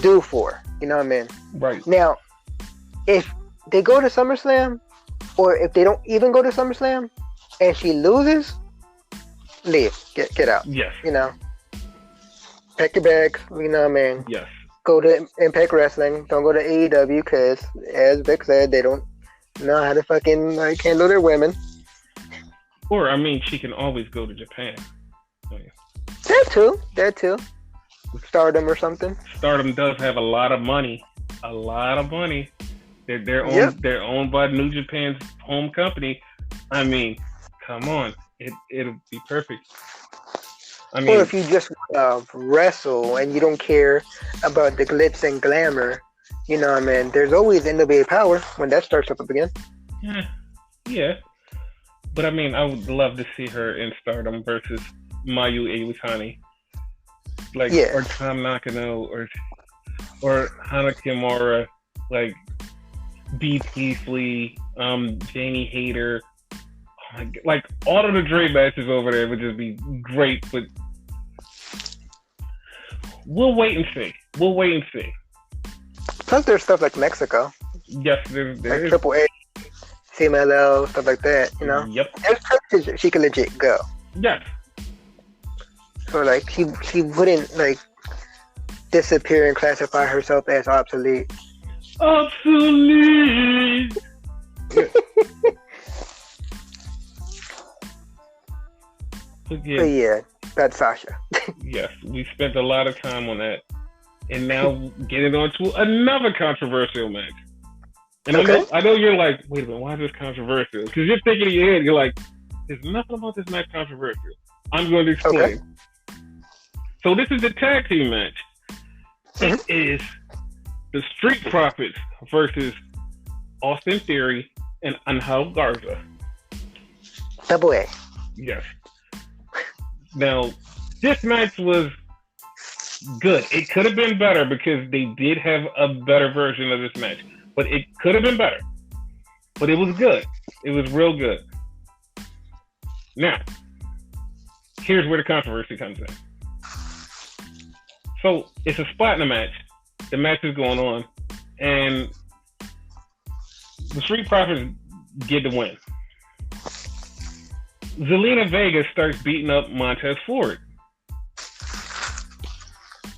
due for. You know what I mean? Right. Now, if they go to SummerSlam, or if they don't even go to SummerSlam, and she loses, leave, get out. Yes. You know, pack your bags. You know what I mean? Yes. Go to Impact Wrestling. Don't go to AEW because, as Vic said, they don't know how to fucking like handle their women. Or I mean, she can always go to Japan. Oh, yeah. That too. Stardom or something. Stardom does have a lot of money. They're owned by New Japan's home company. I mean, come on, it'll be perfect. I mean, or if you just wrestle and you don't care about the glitz and glamour, you know what I mean? There's always NWA Power when that starts up again. Yeah. But I mean, I would love to see her in Stardom versus Mayu Iwatani. Like, or Tom Nakano, or Hana Kimura, like Bea Priestley, Jamie Hayter. Oh my God. Like all of the Dre matches over there would just be great, but we'll wait and see. Plus, there's stuff like Mexico. Yes, there like is. Triple A, CMLL, stuff like that. You know. Yep. There's places she can legit go. Yes. So like she wouldn't like disappear and classify herself as obsolete. Obsolete. But yeah, that's Sasha. Yes, we spent a lot of time on that, and now getting on to another controversial match. And I know you're like, wait a minute, why is this controversial? Because you're thinking in your head, you're like, there's nothing about this match controversial. I'm going to explain. Okay. So this is the tag team match. It is the Street Profits versus Austin Theory and Angel Garza. Double A. Yes. Now, this match was good. It could have been better because they did have a better version of this match. But it could have been better. But it was good. It was real good. Now, here's where the controversy comes in. So, it's a spot in the match. The match is going on. And the Street Profits get the win. Zelina Vega starts beating up Montez Ford.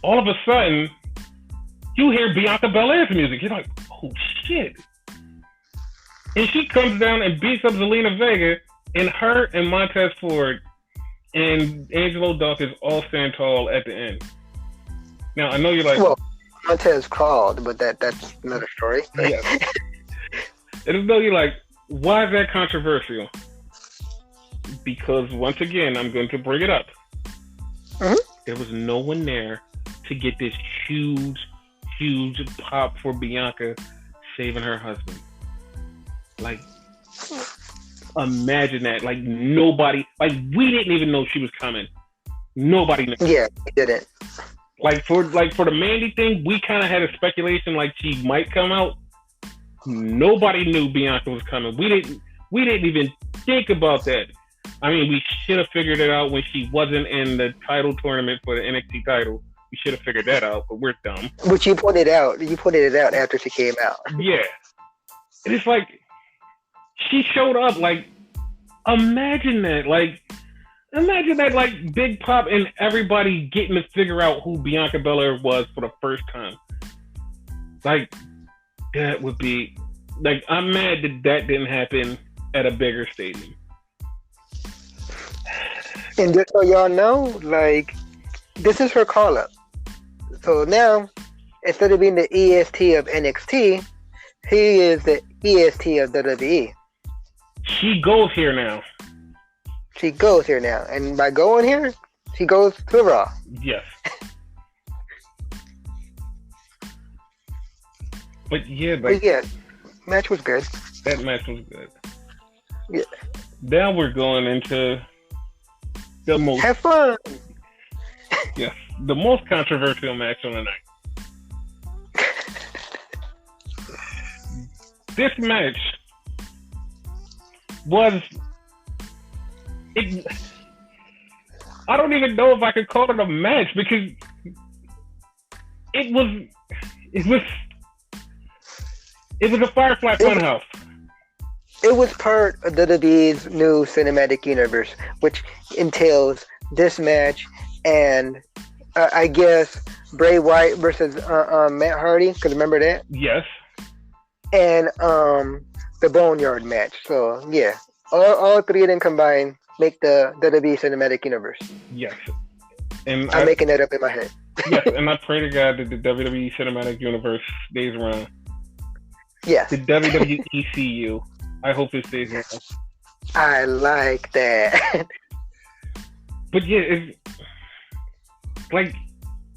All of a sudden, you hear Bianca Belair's music. You're like, oh shit. And she comes down and beats up Zelina Vega, and her and Montez Ford and Angelo Dawkins all stand tall at the end. Now, I know you're like... Well, Montez crawled, but that's another story. Yes. And I know you're like, why is that controversial? Because, once again, I'm going to bring it up. Mm-hmm. There was no one there to get this huge pop for Bianca saving her husband. Like, imagine that. Like, nobody... Like, we didn't even know she was coming. Nobody knew. Yeah, we didn't. Like for the Mandy thing, we kind of had a speculation like she might come out. Nobody knew Bianca was coming. We didn't even think about that. I mean, we should have figured it out when she wasn't in the title tournament for the NXT title. We should have figured that out, but we're dumb. But you pointed it out after she came out. Yeah. And it's like, she showed up, like, imagine that, like, Big Pop and everybody getting to figure out who Bianca Belair was for the first time. Like, that would be... Like, I'm mad that didn't happen at a bigger stadium. And just so y'all know, like, this is her call-up. So now, instead of being the EST of NXT, he is the EST of WWE. She goes here now. She goes here now. And by going here, she goes to Raw. Yes. But yeah, match was good. That match was good. Yeah. Now we're going into the most... Have fun! Yes. The most controversial match on the night. This match was... I don't even know if I could call it a match because it was a Firefly Funhouse. It was part of WWE's new cinematic universe, which entails this match and I guess Bray Wyatt versus Matt Hardy. Because remember that? Yes. And the Boneyard match. So yeah, all three of them combined make the WWE cinematic universe. Yes. And I'm making that up in my head. Yes, and I pray to God that the WWE cinematic universe stays around. Yes. The WWECU. I hope it stays around. I like that. But yeah,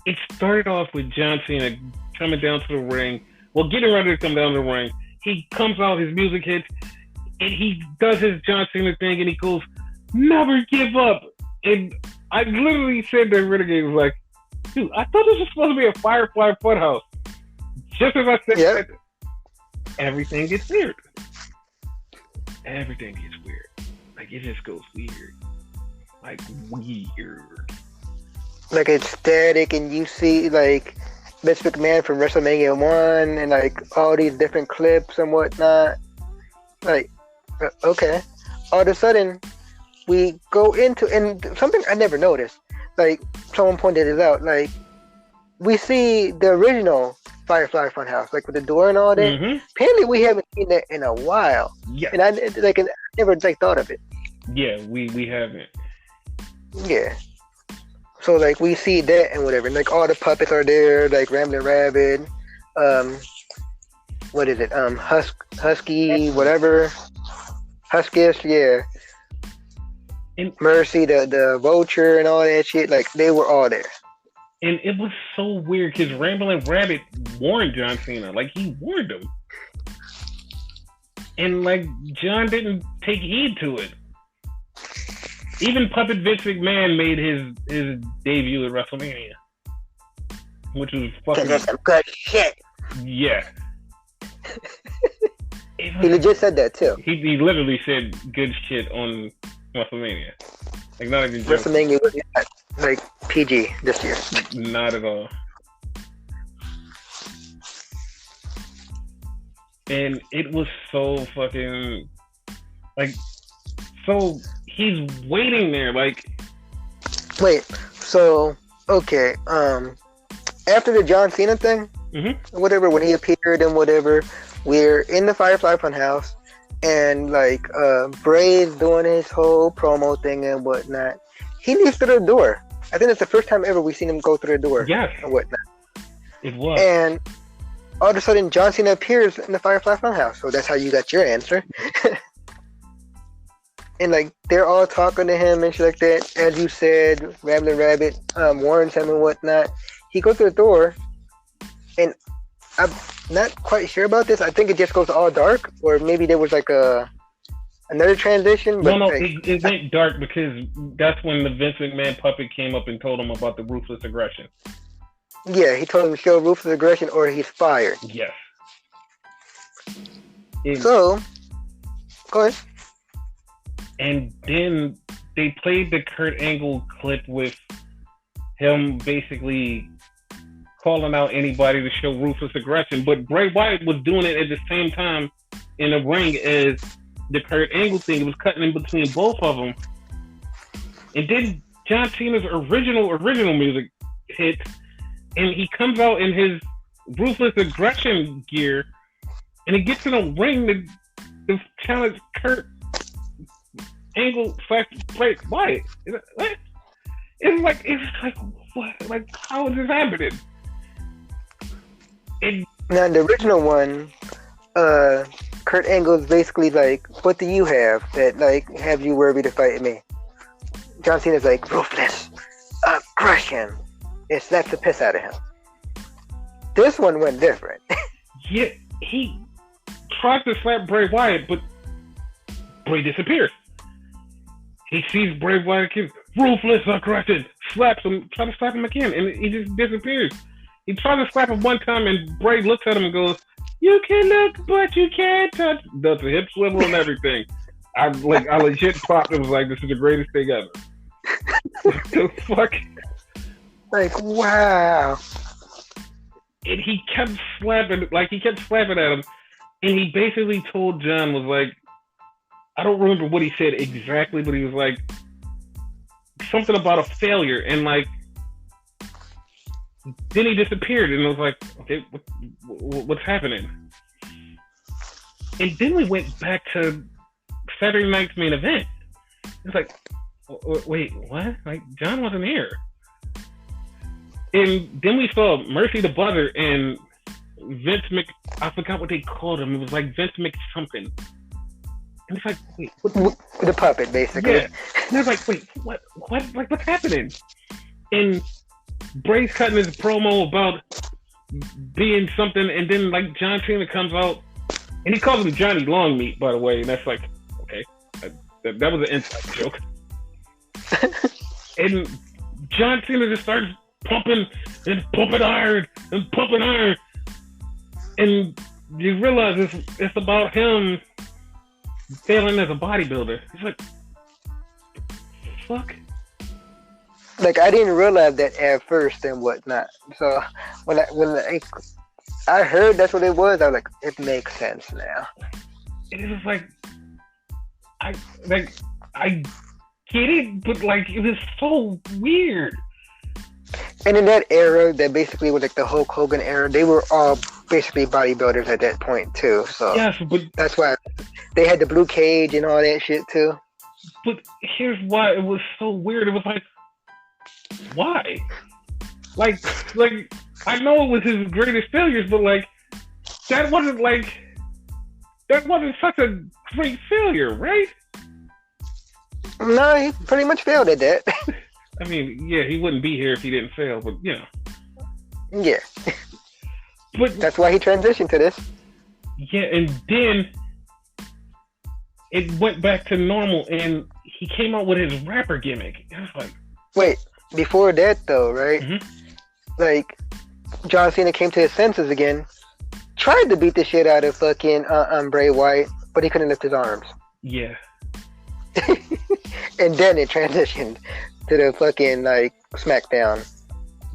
it started off with John Cena coming down to the ring. Well, getting ready to come down to the ring. He comes out, his music hits, and he does his John Cena thing, and he goes, "Never give up." And I literally said to Renegade, was like, dude, I thought this was supposed to be a Firefly Funhouse. Just as I said that, everything gets weird. Everything gets weird. Like, it just goes weird. Like, weird. Like, it's static, and you see, like, Vince McMahon from WrestleMania 1, and, like, all these different clips and whatnot. Like, okay. All of a sudden, we go into, and something I never noticed, like, someone pointed it out, like, we see the original Firefly Funhouse, like, with the door and all that. Mm-hmm. Apparently, we haven't seen that in a while. Yeah. And I never, like, thought of it. Yeah, we haven't. Yeah. So, like, we see that and whatever. And, like, all the puppets are there, like, Ramblin' Rabbit, what is it? Husky, whatever. Huskish, yeah. And Mercy, the Vulture, and all that shit. Like, they were all there. And it was so weird because Ramblin' Rabbit warned John Cena. Like, he warned him. And, like, John didn't take heed to it. Even Puppet Vince McMahon made his debut at WrestleMania, which was fucking. That's some good shit. Yeah. He legit said that too. He literally said good shit on WrestleMania. Like not even joking. WrestleMania was not like PG this year. Not at all. And it was so fucking like so he's waiting there like wait, so okay, after the John Cena thing, whatever, when he appeared and whatever, we're in the Firefly Funhouse and like Bray's doing his whole promo thing and whatnot. He leaves through the door. I think that's the first time ever we've seen him go through the door. Yes. And whatnot. It was. And all of a sudden, John Cena appears in the Firefly Funhouse. So that's how you got your answer. And like they're all talking to him and shit like that. As you said, Rambling Rabbit warns him and whatnot. He goes to the door, and I'm not quite sure about this. I think it just goes all dark, or maybe there was like another transition. But no, like, it went dark because that's when the Vince McMahon puppet came up and told him about the ruthless aggression. Yeah, he told him to show ruthless aggression or he's fired. Yes. So, go ahead. And then they played the Kurt Angle clip with him basically calling out anybody to show ruthless aggression. But Bray Wyatt was doing it at the same time in the ring as the Kurt Angle thing. It was cutting in between both of them. And then John Cena's original music hits. And he comes out in his ruthless aggression gear, and he gets in a ring to challenge Kurt Angle / Bray Wyatt. It's like what? Like how is this happening? Now the original one, Kurt Angle is basically like, "What do you have that like have you worthy to fight me?" John Cena's like, "Ruthless aggression." It slapped the piss out of him. This one went different. Yeah, he tries to slap Bray Wyatt, but Bray disappears. He sees Bray Wyatt again, ruthless aggression, slaps him, tries to slap him again, and he just disappears. He tries to slap him one time, and Bray looks at him and goes, "You can look, but you can't touch." Does the hip swivel and everything. I legit popped and was like, "This is the greatest thing ever." What the fuck? Like, wow. And he kept slapping at him, and he basically told John, was like, I don't remember what he said exactly, but he was like, something about a failure, and like, then he disappeared, and it was like, okay, what's happening? And then we went back to Saturday night's main event. It's like, wait, what? Like, John wasn't here. And then we saw Mercy the Buzzer and I forgot what they called him. It was like Vince something. And it's like, wait, what? The puppet, basically. Yeah. And I was like, wait, what? Like, what's happening? And Bray's cutting his promo about being something, and then like John Cena comes out, and he calls him Johnny Longmeat, by the way, and that's like, okay, that was an inside joke. And John Cena just starts pumping iron, and you realize it's about him failing as a bodybuilder. It's like, fuck. Like, I didn't realize that at first and whatnot. So when I heard that's what it was, I was like, it makes sense now. It was like, I get it, but like it was so weird. And in that era, that basically was like the Hulk Hogan era, they were all basically bodybuilders at that point too. So yes, but that's why they had the blue cage and all that shit too. But here's why it was so weird. It was like, why? Like I know it was his greatest failures, but like that wasn't such a great failure, right? No, he pretty much failed at that. I mean, yeah, he wouldn't be here if he didn't fail, but you know. Yeah. But that's why he transitioned to this. Yeah, and then it went back to normal, and he came out with his rapper gimmick. I was like, wait, before that though, right? Mm-hmm. Like, John Cena came to his senses again, tried to beat the shit out of fucking Bray Wyatt, but he couldn't lift his arms. Yeah. And then it transitioned to the fucking, like, SmackDown.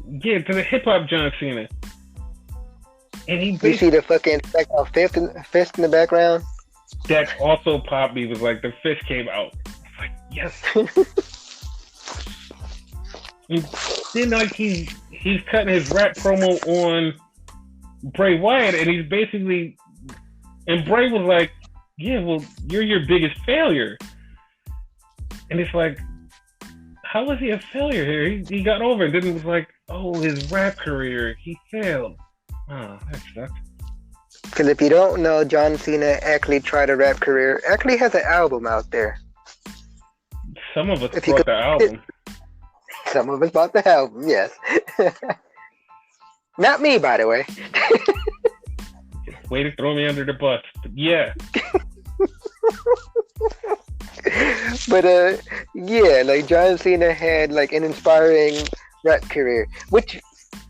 Yeah, to the hip-hop John Cena. And he You see the fucking SmackDown fist in the background? That also popped me. Was like, the fist came out. I was like, yes. And then, like, he's cutting his rap promo on Bray Wyatt, and he's basically... And Bray was like, yeah, well, you're your biggest failure. And it's like, how was he a failure here? He got over it. Then it was like, oh, his rap career, he failed. Oh, that sucks. Because if you don't know, John Cena actually tried a rap career. Actually has an album out there. Some of us bought the album. Some of us bought the album, yes. Not me, by the way. Way to throw me under the bus. But yeah. But yeah, like John Cena had like an inspiring rap career, which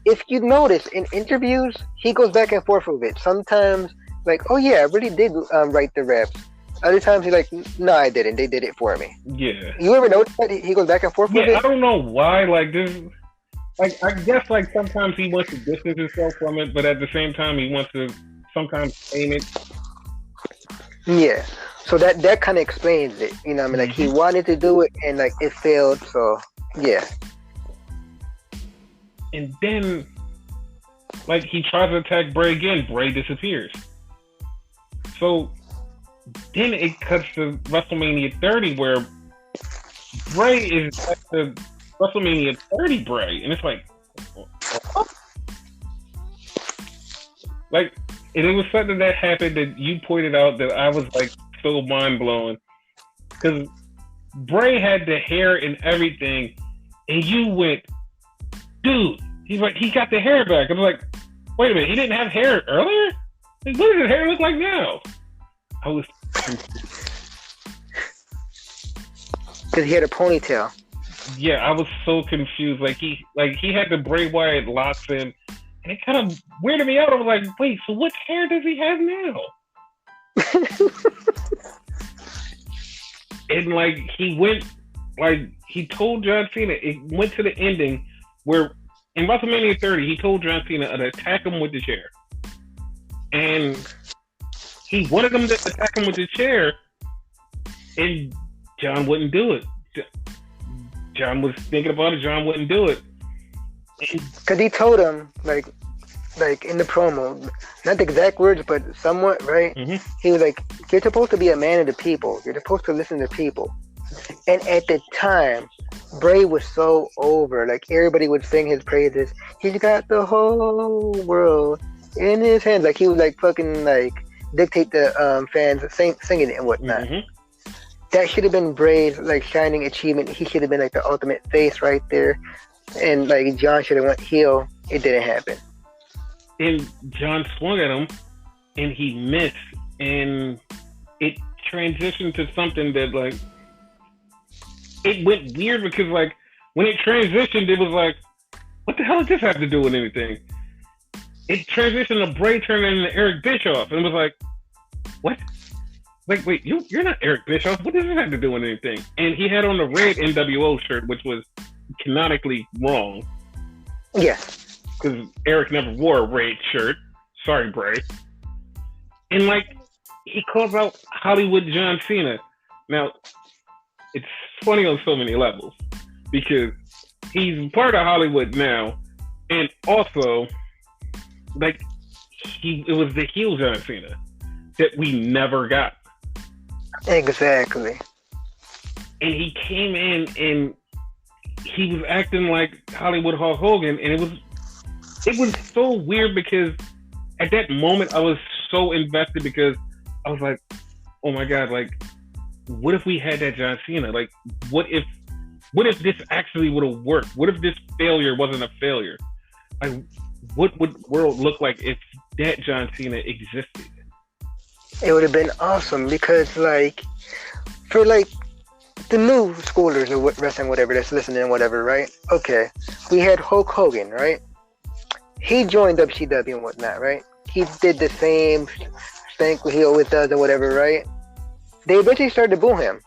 if you notice in interviews, he goes back and forth with it. Sometimes like, oh yeah, I really did write the raps. Other times he's like, no, I didn't. They did it for me. Yeah. You ever notice that he goes back and forth with it? I don't know why. Like this, like I guess like sometimes he wants to distance himself from it, but at the same time he wants to sometimes claim it. Yeah. So that kind of explains it. You know what I mean? Like he wanted to do it and like it failed. So yeah. And then like he tries to attack Bray again. Bray disappears. So then it cuts to WrestleMania 30 where Bray is at the WrestleMania 30 Bray. And it's like, what? Like, and it was something that happened that you pointed out that I was like so mind blowing. Because Bray had the hair and everything, and you went, dude, he's like, he got the hair back. I was like, wait a minute, he didn't have hair earlier? Like, what does his hair look like now? I was because he had a ponytail. Yeah, I was so confused. Like he had the Bray Wyatt locks in, and it kind of weirded me out. I was like, wait, so what hair does he have now? And like he went, like he told John Cena, it went to the ending where in WrestleMania 30, he told John Cena to attack him with the chair, and he wanted him to attack him with the chair, and John wouldn't do it. John was thinking about it. John wouldn't do it. Because he told him, like in the promo, not the exact words, but somewhat, right? Mm-hmm. He was like, you're supposed to be a man of the people. You're supposed to listen to people. And at the time, Bray was so over. Like, everybody would sing his praises. He's got the whole world in his hands. Like, he would, like, fucking, like, dictate the fans singing it and whatnot. Mm-hmm. That should have been Bray's like shining achievement. He should have been like the ultimate face right there, and like John should have went heel. It didn't happen. And John swung at him, and he missed, and it transitioned to something that like it went weird because like when it transitioned, it was like, what the hell does this have to do with anything? It transitioned to Bray turning into Eric Bischoff, and it was like, what? Like, wait, you're not Eric Bischoff. What does this have to do with anything? And he had on the red NWO shirt, which was canonically wrong. Yes. Because Eric never wore a red shirt. Sorry, Bray. And, like, he calls out Hollywood John Cena. Now, it's funny on so many levels. Because he's part of Hollywood now. And also, like, it was the heel John Cena that we never got. Exactly. And he came in and he was acting like Hollywood Hulk Hogan, and it was so weird because at that moment I was so invested because I was like, oh my god, like what if we had that John Cena? Like what if this actually would have worked? What if this failure wasn't a failure? Like what would the world look like if that John Cena existed? It would have been awesome because, like, for like the new schoolers or wrestling, whatever, that's listening, whatever, right? Okay, we had Hulk Hogan, right? He joined WCW and whatnot, right? He did the same thing he always does or whatever, right? They eventually started to boo him.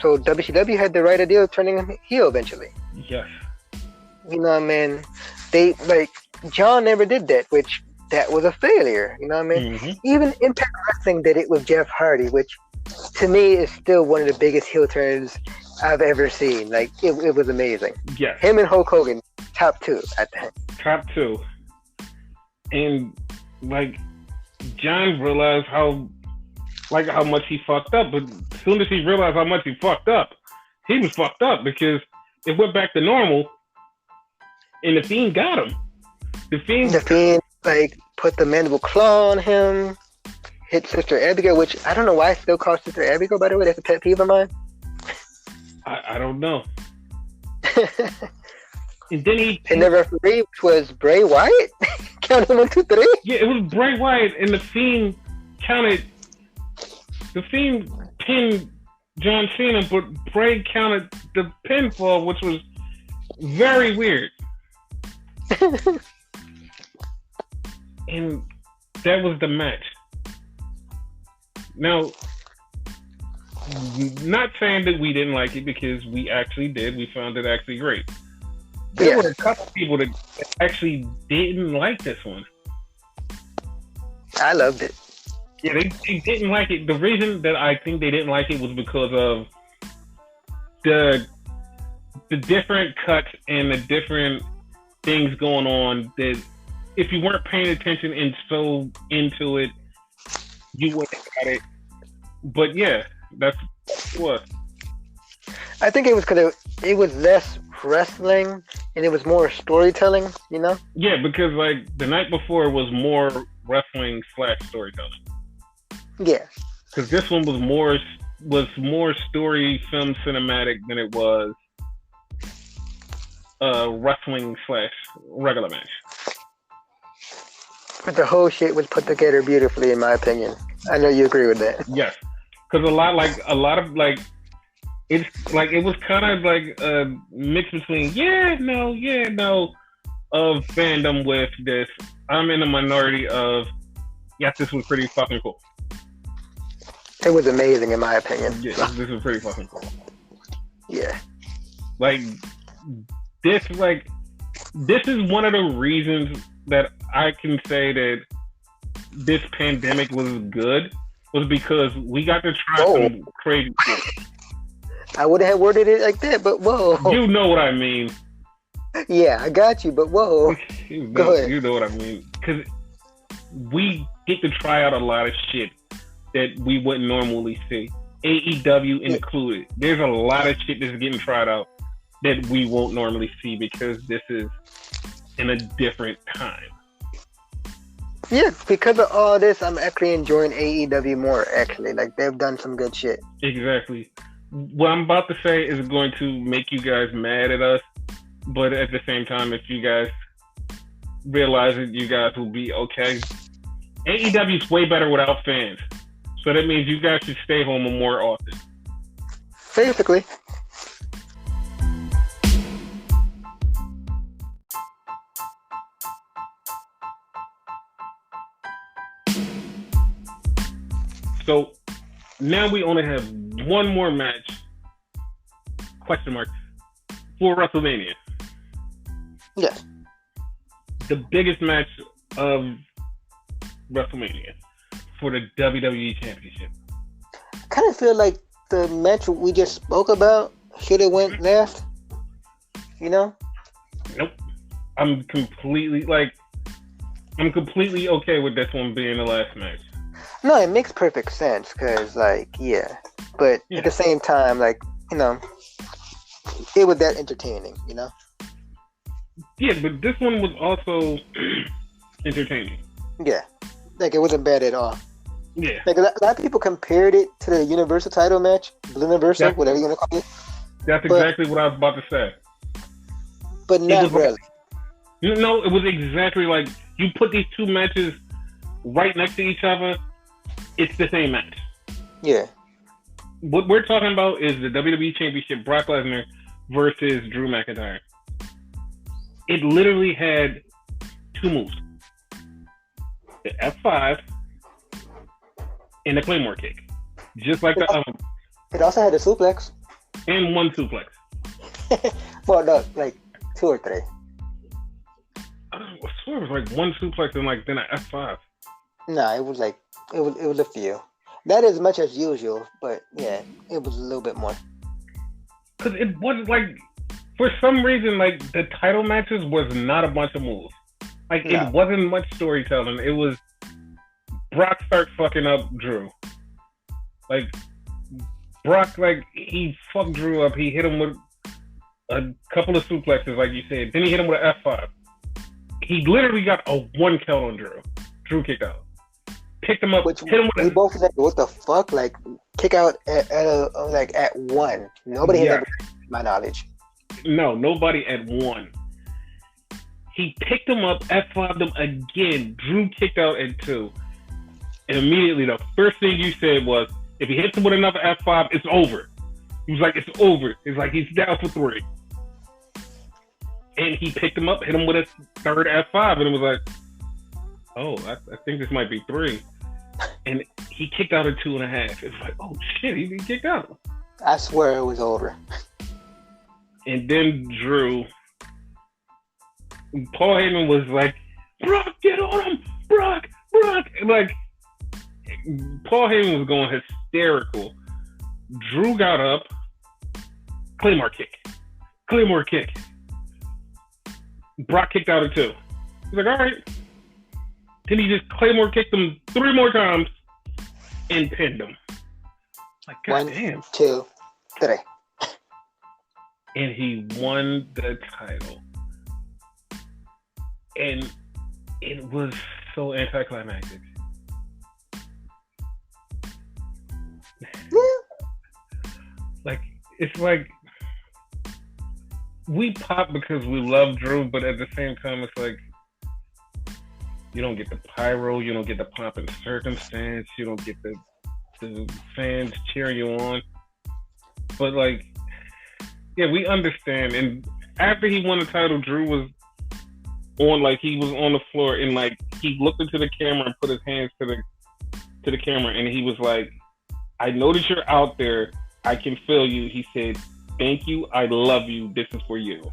So WCW had the right idea of turning him heel eventually. Yes. You know what I mean? They, like, John never did that, which that was a failure. You know what I mean? Mm-hmm. Even Impact Wrestling did it with Jeff Hardy, which to me is still one of the biggest heel turns I've ever seen. Like, it was amazing. Yes. Him and Hulk Hogan, top two, I think. Top two. And, like, John realized how much he fucked up, but as soon as he realized how much he fucked up, he was fucked up because it went back to normal, and the Fiend got him. The Fiend, like, put the mandible claw on him, hit Sister Abigail, which I don't know why I still call Sister Abigail, by the way. That's a pet peeve of mine. I don't know. And then and the referee was Bray Wyatt. Count him 1, 2, 3. Yeah, it was Bray Wyatt, and the Fiend counted. The Fiend pinned John Cena, but Bray counted the pinfall, which was very weird. And that was the match. Now, not saying that we didn't like it, because we actually did. We found it actually great. There were a couple people that actually didn't like this one. I loved it. Yeah, they didn't like it. The reason that I think they didn't like it was because of the different cuts and the different things going on that if you weren't paying attention and so into it, you wouldn't have got it. But yeah, that's what. I think it was because it was less wrestling and it was more storytelling, you know? Yeah, because like the night before was more wrestling / storytelling. Yeah. Because this one was more story, film, cinematic than it was wrestling / regular match. But the whole shit was put together beautifully, in my opinion. I know you agree with that. Yes, because a lot of it's like it was kind of like a mix between yeah, no of fandom with this. I'm in the minority of yes, this was pretty fucking cool. It was amazing, in my opinion. Yeah, this was pretty fucking cool. Yeah. Like this is one of the reasons that I can say that this pandemic was good, was because we got to try some crazy shit. I wouldn't have worded it like that, but whoa. You know what I mean. Yeah, I got you, but whoa. Go ahead. You know what I mean. Because we get to try out a lot of shit that we wouldn't normally see. AEW included. There's a lot of shit that's getting tried out that we won't normally see because this is in a different time. Yeah, because of all this, I'm actually enjoying AEW more, actually. Like, they've done some good shit. Exactly. What I'm about to say is going to make you guys mad at us, but at the same time, if you guys realize it, you guys will be okay. AEW is way better without fans. So that means you guys should stay home more often. Basically. So now we only have one more match, question mark, for WrestleMania. Yeah. The biggest match of WrestleMania for the WWE Championship. I kind of feel like the match we just spoke about should have went last. You know? Nope. I'm completely okay with this one being the last match. No, it makes perfect sense because, like, yeah. But at the same time, like, you know, it was that entertaining, you know? Yeah, but this one was also entertaining. Yeah. Like, it wasn't bad at all. Yeah. Like, a lot of people compared it to the Universal title match, Blue Universal, whatever you want to call it. That's exactly what I was about to say. But not really. You know, it was exactly like, you put these two matches right next to each other, it's the same match. Yeah. What we're talking about is the WWE Championship, Brock Lesnar versus Drew McIntyre. It literally had two moves: the F5 and the Claymore kick, just like the It also had a suplex. and one suplex. Well, no, like 2 or 3. I swear it was like one suplex and like then an F5. No, it was like it was a few. Not as much as usual, but yeah, it was a little bit more. Because it wasn't like, for some reason, like the title matches was not a bunch of moves. Like it wasn't much storytelling. It was Brock start fucking up Drew. Like Brock, like he fucked Drew up. He hit him with a couple of suplexes, like you said. Then he hit him with an F5. He literally got a 1 count on Drew. Drew kicked out. Picked him up. Which hit him with we both like, what the fuck? Like kick out at 1. Nobody has ever, to my knowledge. No, nobody at 1. He picked him up, F5'd him again. Drew kicked out at 2. And immediately the first thing you said was, if he hits him with another F5, it's over. He was like, it's over. It's like he's down for 3. And he picked him up, hit him with a third F5, and it was like, oh, I think this might be 3. And he kicked out at 2.5. It's like, oh shit, he kicked out. I swear it was over. And then Paul Heyman was like, Brock, get on him! Brock! And like, Paul Heyman was going hysterical. Drew got up, Claymore kick. Brock kicked out at 2. He's like, all right. Then he just Claymore kicked him 3 more times and pinned him. Like, goddamn. 1, 2, 3. And he won the title. And it was so anticlimactic. Like, it's like we pop because we love Drew, but at the same time, it's like you don't get the pyro, you don't get the pomp and circumstance, you don't get the fans cheering you on. But like, yeah, we understand. And after he won the title, Drew was on, like, he was on the floor and like he looked into the camera and put his hands to the camera and he was like, I know that you're out there. I can feel you. He said, thank you. I love you. This is for you.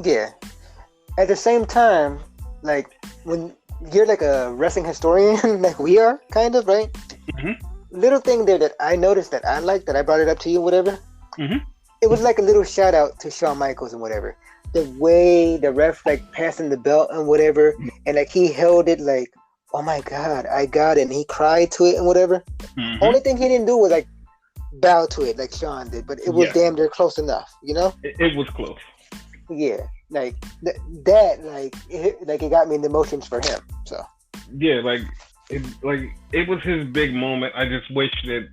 Yeah. At the same time, like, when you're like a wrestling historian, like we are, kind of, right? Mm-hmm. Little thing there that I noticed that I liked, that I brought it up to you, whatever. Mm-hmm. It was like a little shout out to Shawn Michaels and whatever. The way the ref like passing the belt and whatever, and like he held it like, oh my God, I got it. And he cried to it and whatever. Mm-hmm. Only thing he didn't do was like bow to it like Shawn did, but it was damn near close enough, you know? It was close. Yeah, like it got me in the emotions for him. So yeah, it was his big moment. I just wish that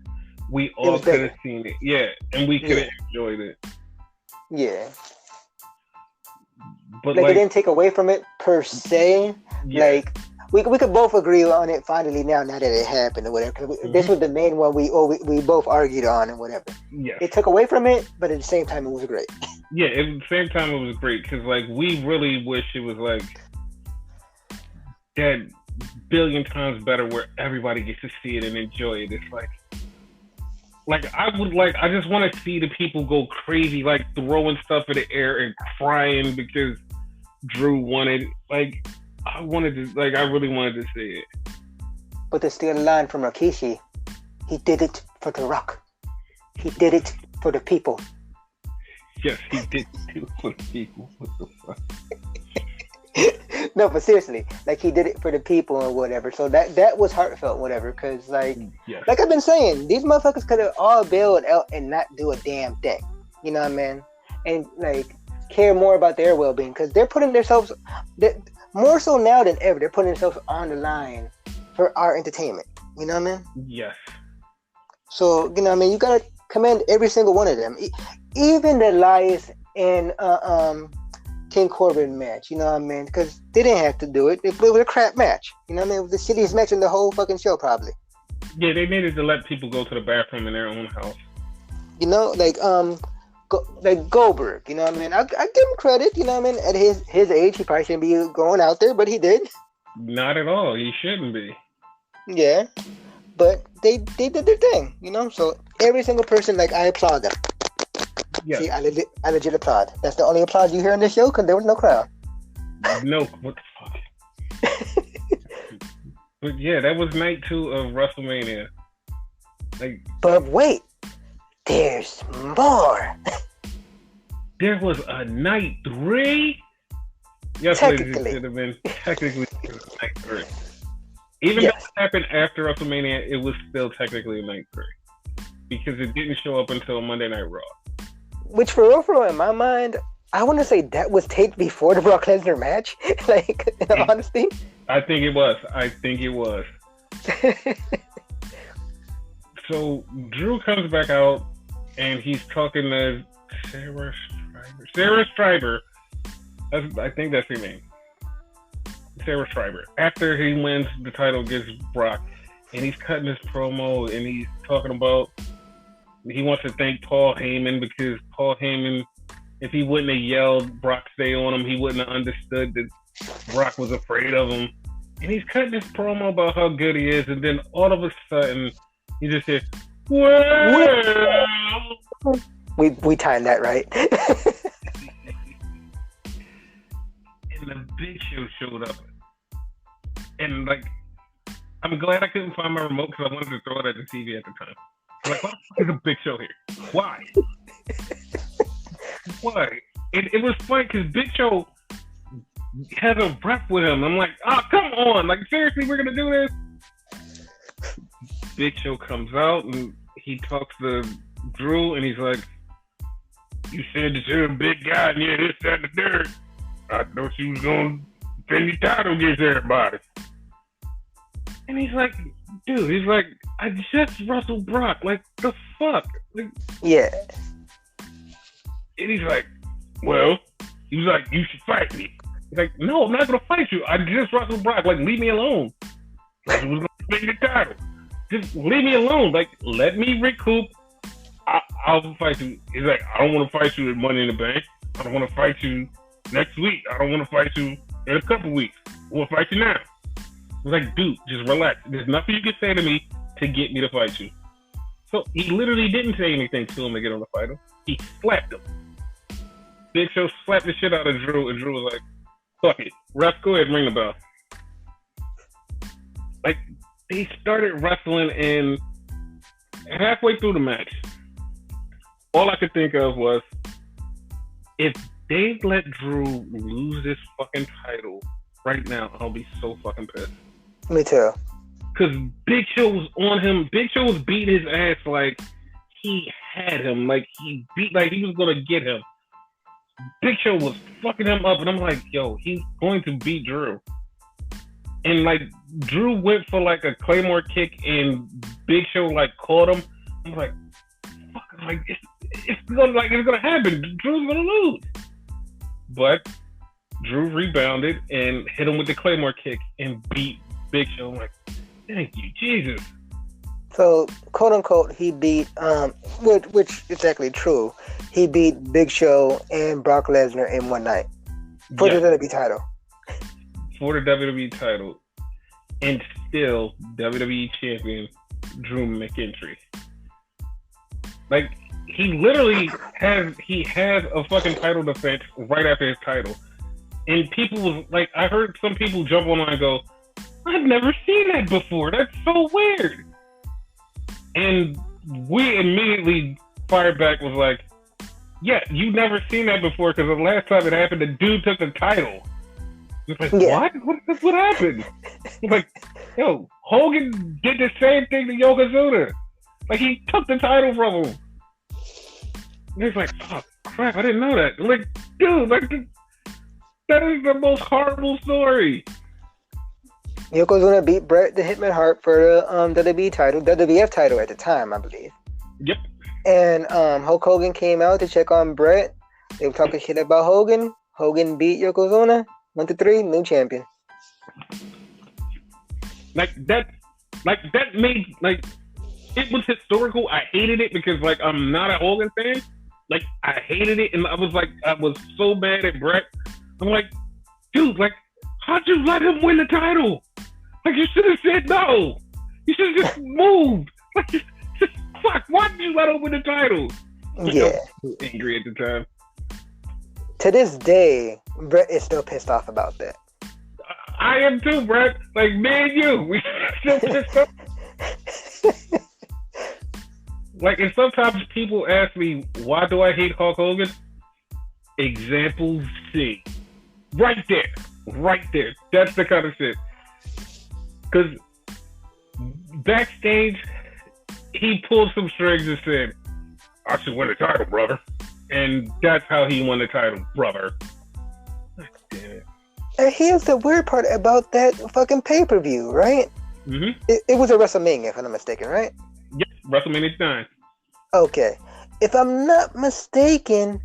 we all could have seen it. Yeah, and we could have enjoyed it. Yeah. But like it didn't take away from it per se. Yeah. Like we could both agree on it finally now that it happened or whatever. Mm-hmm. This was the main one we both argued on and whatever. Yeah. It took away from it, but at the same time it was great. Yeah, at the same time it was great because like we really wish it was like that billion times better where everybody gets to see it and enjoy it. It's like I just want to see the people go crazy, like throwing stuff in the air and crying because Drew wanted. Like I really wanted to see it. But there's still a line from Rikishi. He did it for The Rock. He did it for the people. Yes, he did do it for the people. What the fuck? No, but seriously, like he did it for the people and whatever. So that was heartfelt, whatever. Because like I've been saying, these motherfuckers could have all bailed out and not do a damn thing. You know what I mean? And like care more about their well-being because they're putting themselves more so now than ever. They're putting themselves on the line for our entertainment. You know what I mean? Yes. So you know what I mean? You gotta commend every single one of them, even the Elias and King Corbin match, you know what I mean? Because they didn't have to do it. It was a crap match. You know what I mean? It was the shittiest match in the whole fucking show, probably. Yeah, they needed to let people go to the bathroom in their own house. You know, like Goldberg. You know what I mean? I give him credit. You know what I mean? At his age, he probably shouldn't be going out there, but he did. Not at all. He shouldn't be. Yeah, but they did their thing. You know, so every single person, like, I applaud them. Yeah. See, I legit applaud. That's the only applause you hear in this show because there was no crowd. No, what the fuck? But yeah, that was night 2 of WrestleMania. Like, but wait, there's more. There was a night 3. Yes, Technically. it should have been technically night 3. Even though it happened after WrestleMania, it was still technically night 3 because it didn't show up until Monday Night Raw. Which, for real, in my mind, I want to say that was taped before the Brock Lesnar match. Like, in all honesty, I think it was. So Drew comes back out and he's talking to Sarah Schreiber. I think that's her name. Sarah Schreiber. After he wins the title against Brock, and he's cutting his promo and he's talking about he wants to thank Paul Heyman because Paul Heyman, if he wouldn't have yelled Brock stay on him, he wouldn't have understood that Brock was afraid of him. And he's cutting his promo about how good he is, and then all of a sudden he just says, "Well." We timed that right. And the Big Show showed up, and like, I'm glad I couldn't find my remote because I wanted to throw it at the TV at the time. I'm like, why the fuck is a Big Show here? Why? Why? It was funny because Big Show has a rep with him. I'm like, oh, come on. Like, seriously, we're going to do this? Big Show comes out and he talks to Drew and he's like, you said that you're a big guy and you're this, that, and the dirt. I thought you was going to defend your title against everybody. And he's like, dude, he's like, I just wrestled Brock. Like, the fuck? Like, yeah. And he's like, well, he was like, you should fight me. He's like, no, I'm not going to fight you. I just wrestled Brock. Like, leave me alone. I was going to defend the title. Just leave me alone. Like, let me recoup. I'll fight you. He's like, I don't want to fight you at Money in the Bank. I don't want to fight you next week. I don't want to fight you in a couple weeks. I want to fight you now. I was like, dude, just relax. There's nothing you can say to me to get me to fight you. So he literally didn't say anything to him to get him to fight him. He slapped him. Big Show slapped the shit out of Drew, and Drew was like, fuck it. Ref, go ahead and ring the bell. Like, they started wrestling, and halfway through the match, all I could think of was, if they let Drew lose this fucking title right now, I'll be so fucking pissed. Me too. Because Big Show was on him. Big Show was beating his ass like he had him. Like he was going to get him. Big Show was fucking him up. And I'm like, yo, he's going to beat Drew. And like, Drew went for like a Claymore kick and Big Show like caught him. I'm like, fuck, like, it's gonna happen. Drew's gonna lose. But Drew rebounded and hit him with the Claymore kick and beat Big Show. I'm like, thank you, Jesus. So, quote unquote, he beat, which is actually true. He beat Big Show and Brock Lesnar in one night for the WWE title. For the WWE title, and still WWE champion Drew McIntyre. Like, he literally has a fucking title defense right after his title. And people was like, I heard some people jump online and go, I've never seen that before. That's so weird. And we immediately fired back, was like, yeah, you've never seen that before because the last time it happened, the dude took the title. It's like, what? What happened? It's like, yo, Hogan did the same thing to Yokozuna. Like, he took the title from him. And it's like, oh, crap, I didn't know that. Like, dude, like, that is the most horrible story. Yokozuna beat Bret the Hitman Hart for the WWE title, WWF title at the time, I believe. Yep. And Hulk Hogan came out to check on Bret. They were talking shit about Hogan. Hogan beat Yokozuna. 1-3, new champion. Like, that Like that made like it was historical. I hated it because like I'm not a Hogan fan. Like I hated it, and I was so mad at Brett. I'm like, dude, like how'd you let him win the title? Like you should have said no. You should have just moved. Like just fuck. Why did you let him win the title? Yeah. I was so angry at the time. To this day, Brett is still pissed off about that. I am too, Brett. Like me and you, we still pissed off. Like, and sometimes people ask me, why do I hate Hulk Hogan? Example C. Right there. Right there. That's the kind of shit. Because backstage, he pulled some strings and said, I should win the title, brother. And that's how he won the title, brother. Damn it. And here's the weird part about that fucking pay-per-view, right? Mm-hmm. It was a WrestleMania, if I'm not mistaken, right? Yep, WrestleMania 9. Okay. If I'm not mistaken,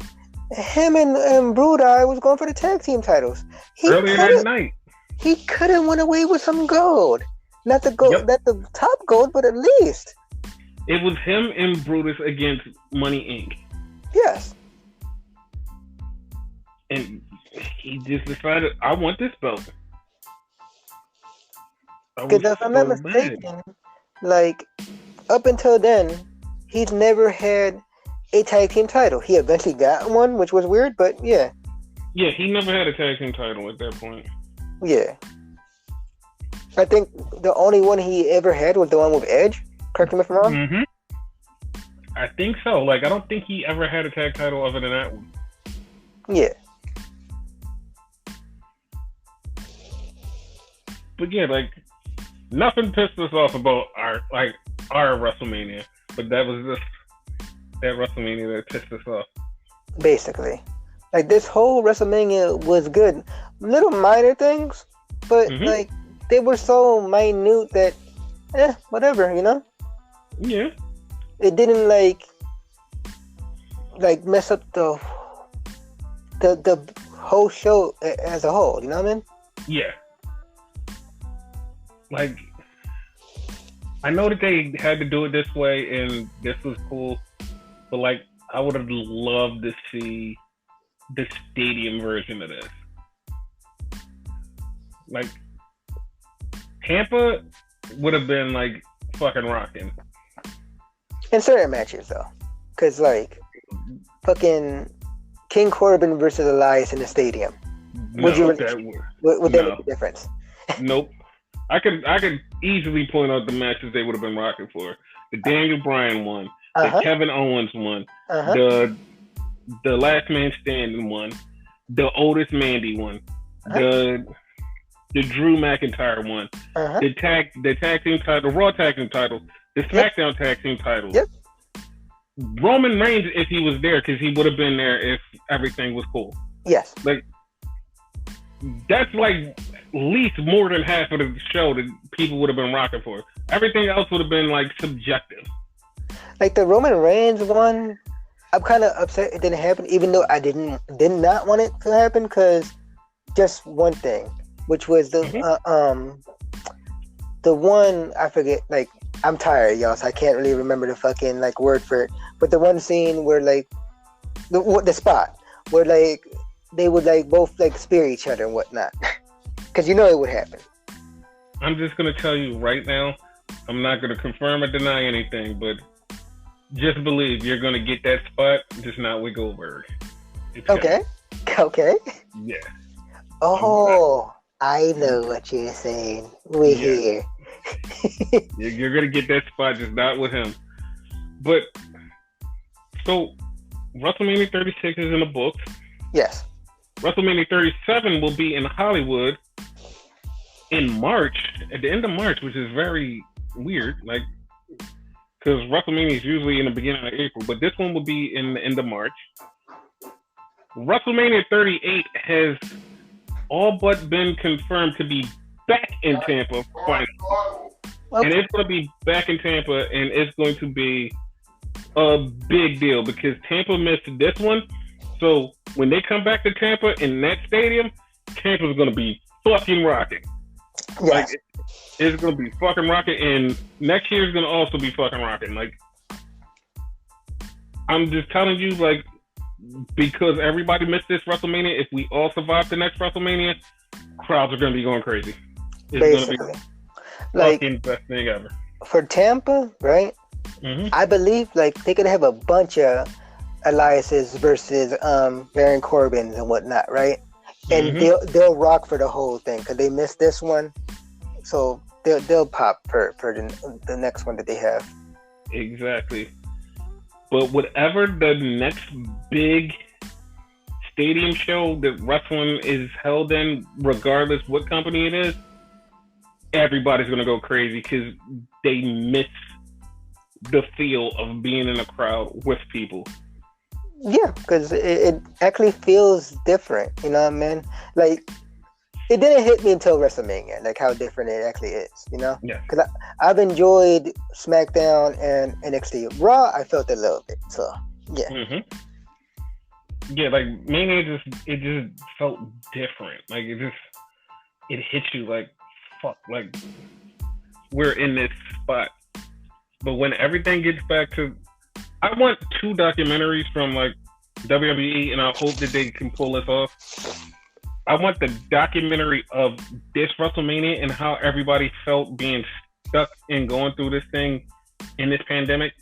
him and Brudai was going for the tag team titles. Earlier that night. He could have went away with some gold. Not the gold, not the top gold, but at least. It was him and Brutus against Money Inc. Yes. And he just decided, I want this belt. Because if I'm not mistaken, like, up until then, he's never had a tag team title. He eventually got one, which was weird, but yeah. Yeah, he never had a tag team title at that point. Yeah. I think the only one he ever had was the one with Edge. Correct me if I'm wrong? Mm-hmm. I think so. Like, I don't think he ever had a tag title other than that one. Yeah. But yeah, like, nothing pissed us off about our WrestleMania. But that was just that WrestleMania that pissed us off. Basically. Like, this whole WrestleMania was good. Little minor things, but, like, they were so minute that, whatever, you know? Yeah. It didn't, like mess up the whole show as a whole, you know what I mean? Yeah. Like, I know that they had to do it this way, and this was cool, but, like, I would have loved to see the stadium version of this. Like, Tampa would have been, like, fucking rocking. In certain matches, though. Because, like, fucking King Corbin versus Elias in the stadium. Would that make a difference? Nope. I could easily point out the matches they would have been rocking for. The Daniel Bryan one, the Kevin Owens one, the Last Man Standing one, the Otis Mandy one, the Drew McIntyre one, the tag team title, the Raw tag team title, the SmackDown tag team title. Yep. Roman Reigns, if he was there, because he would have been there if everything was cool. Yes. Like, that's like at least more than half of the show that people would have been rocking for. Everything else would have been like subjective. Like the Roman Reigns one, I'm kind of upset it didn't happen, even though I did not want it to happen, because just one thing, which was the one, I forget, like, I'm tired, y'all, so I can't really remember the fucking, like, word for it, but the one scene where, like, the spot where, like, they would, like, both, like, spear each other and whatnot, because you know it would happen. I'm just going to tell you right now, I'm not going to confirm or deny anything, but just believe you're going to get that spot, just not with Goldberg. Okay. Yeah. Oh, I know what you're saying. We're here. You're going to get that spot, just not with him. But, so, WrestleMania 36 is in the books. Yes. WrestleMania 37 will be in Hollywood in March, at the end of March, which is very weird, like, because WrestleMania is usually in the beginning of April, but this one will be in the end of March. WrestleMania 38 has all but been confirmed to be back in Tampa finally. Okay. And it's going to be back in Tampa, and it's going to be a big deal because Tampa missed this one. So when they come back to Tampa in that stadium, Tampa's going to be fucking rocking. Yes. It's gonna be fucking rocking, and next year is gonna also be fucking rocking. Like, I'm just telling you, like, because everybody missed this WrestleMania. If we all survive the next WrestleMania, crowds are gonna be going crazy. It's Basically, gonna be like fucking best thing ever. for Tampa, right? Mm-hmm. I believe like they could have a bunch of Eliases versus Baron Corbins and whatnot, right? And they'll rock for the whole thing because they missed this one, so they'll pop for the next one that they have. Exactly. But whatever the next big stadium show that wrestling is held in, regardless what company it is, everybody's gonna go crazy because they miss the feel of being in a crowd with people. Yeah, because it actually feels different. You know what I mean? Like, it didn't hit me until WrestleMania, like how different it actually is. You know? Yeah. Because I've enjoyed SmackDown and NXT. Raw, I felt a little bit. So yeah. Mm-hmm. Yeah, like Mania it just felt different. Like it hit you like fuck. Like we're in this spot. But when everything gets back to, I want 2 documentaries from like WWE, and I hope that they can pull this off. I want the documentary of this WrestleMania and how everybody felt being stuck and going through this thing in this pandemic.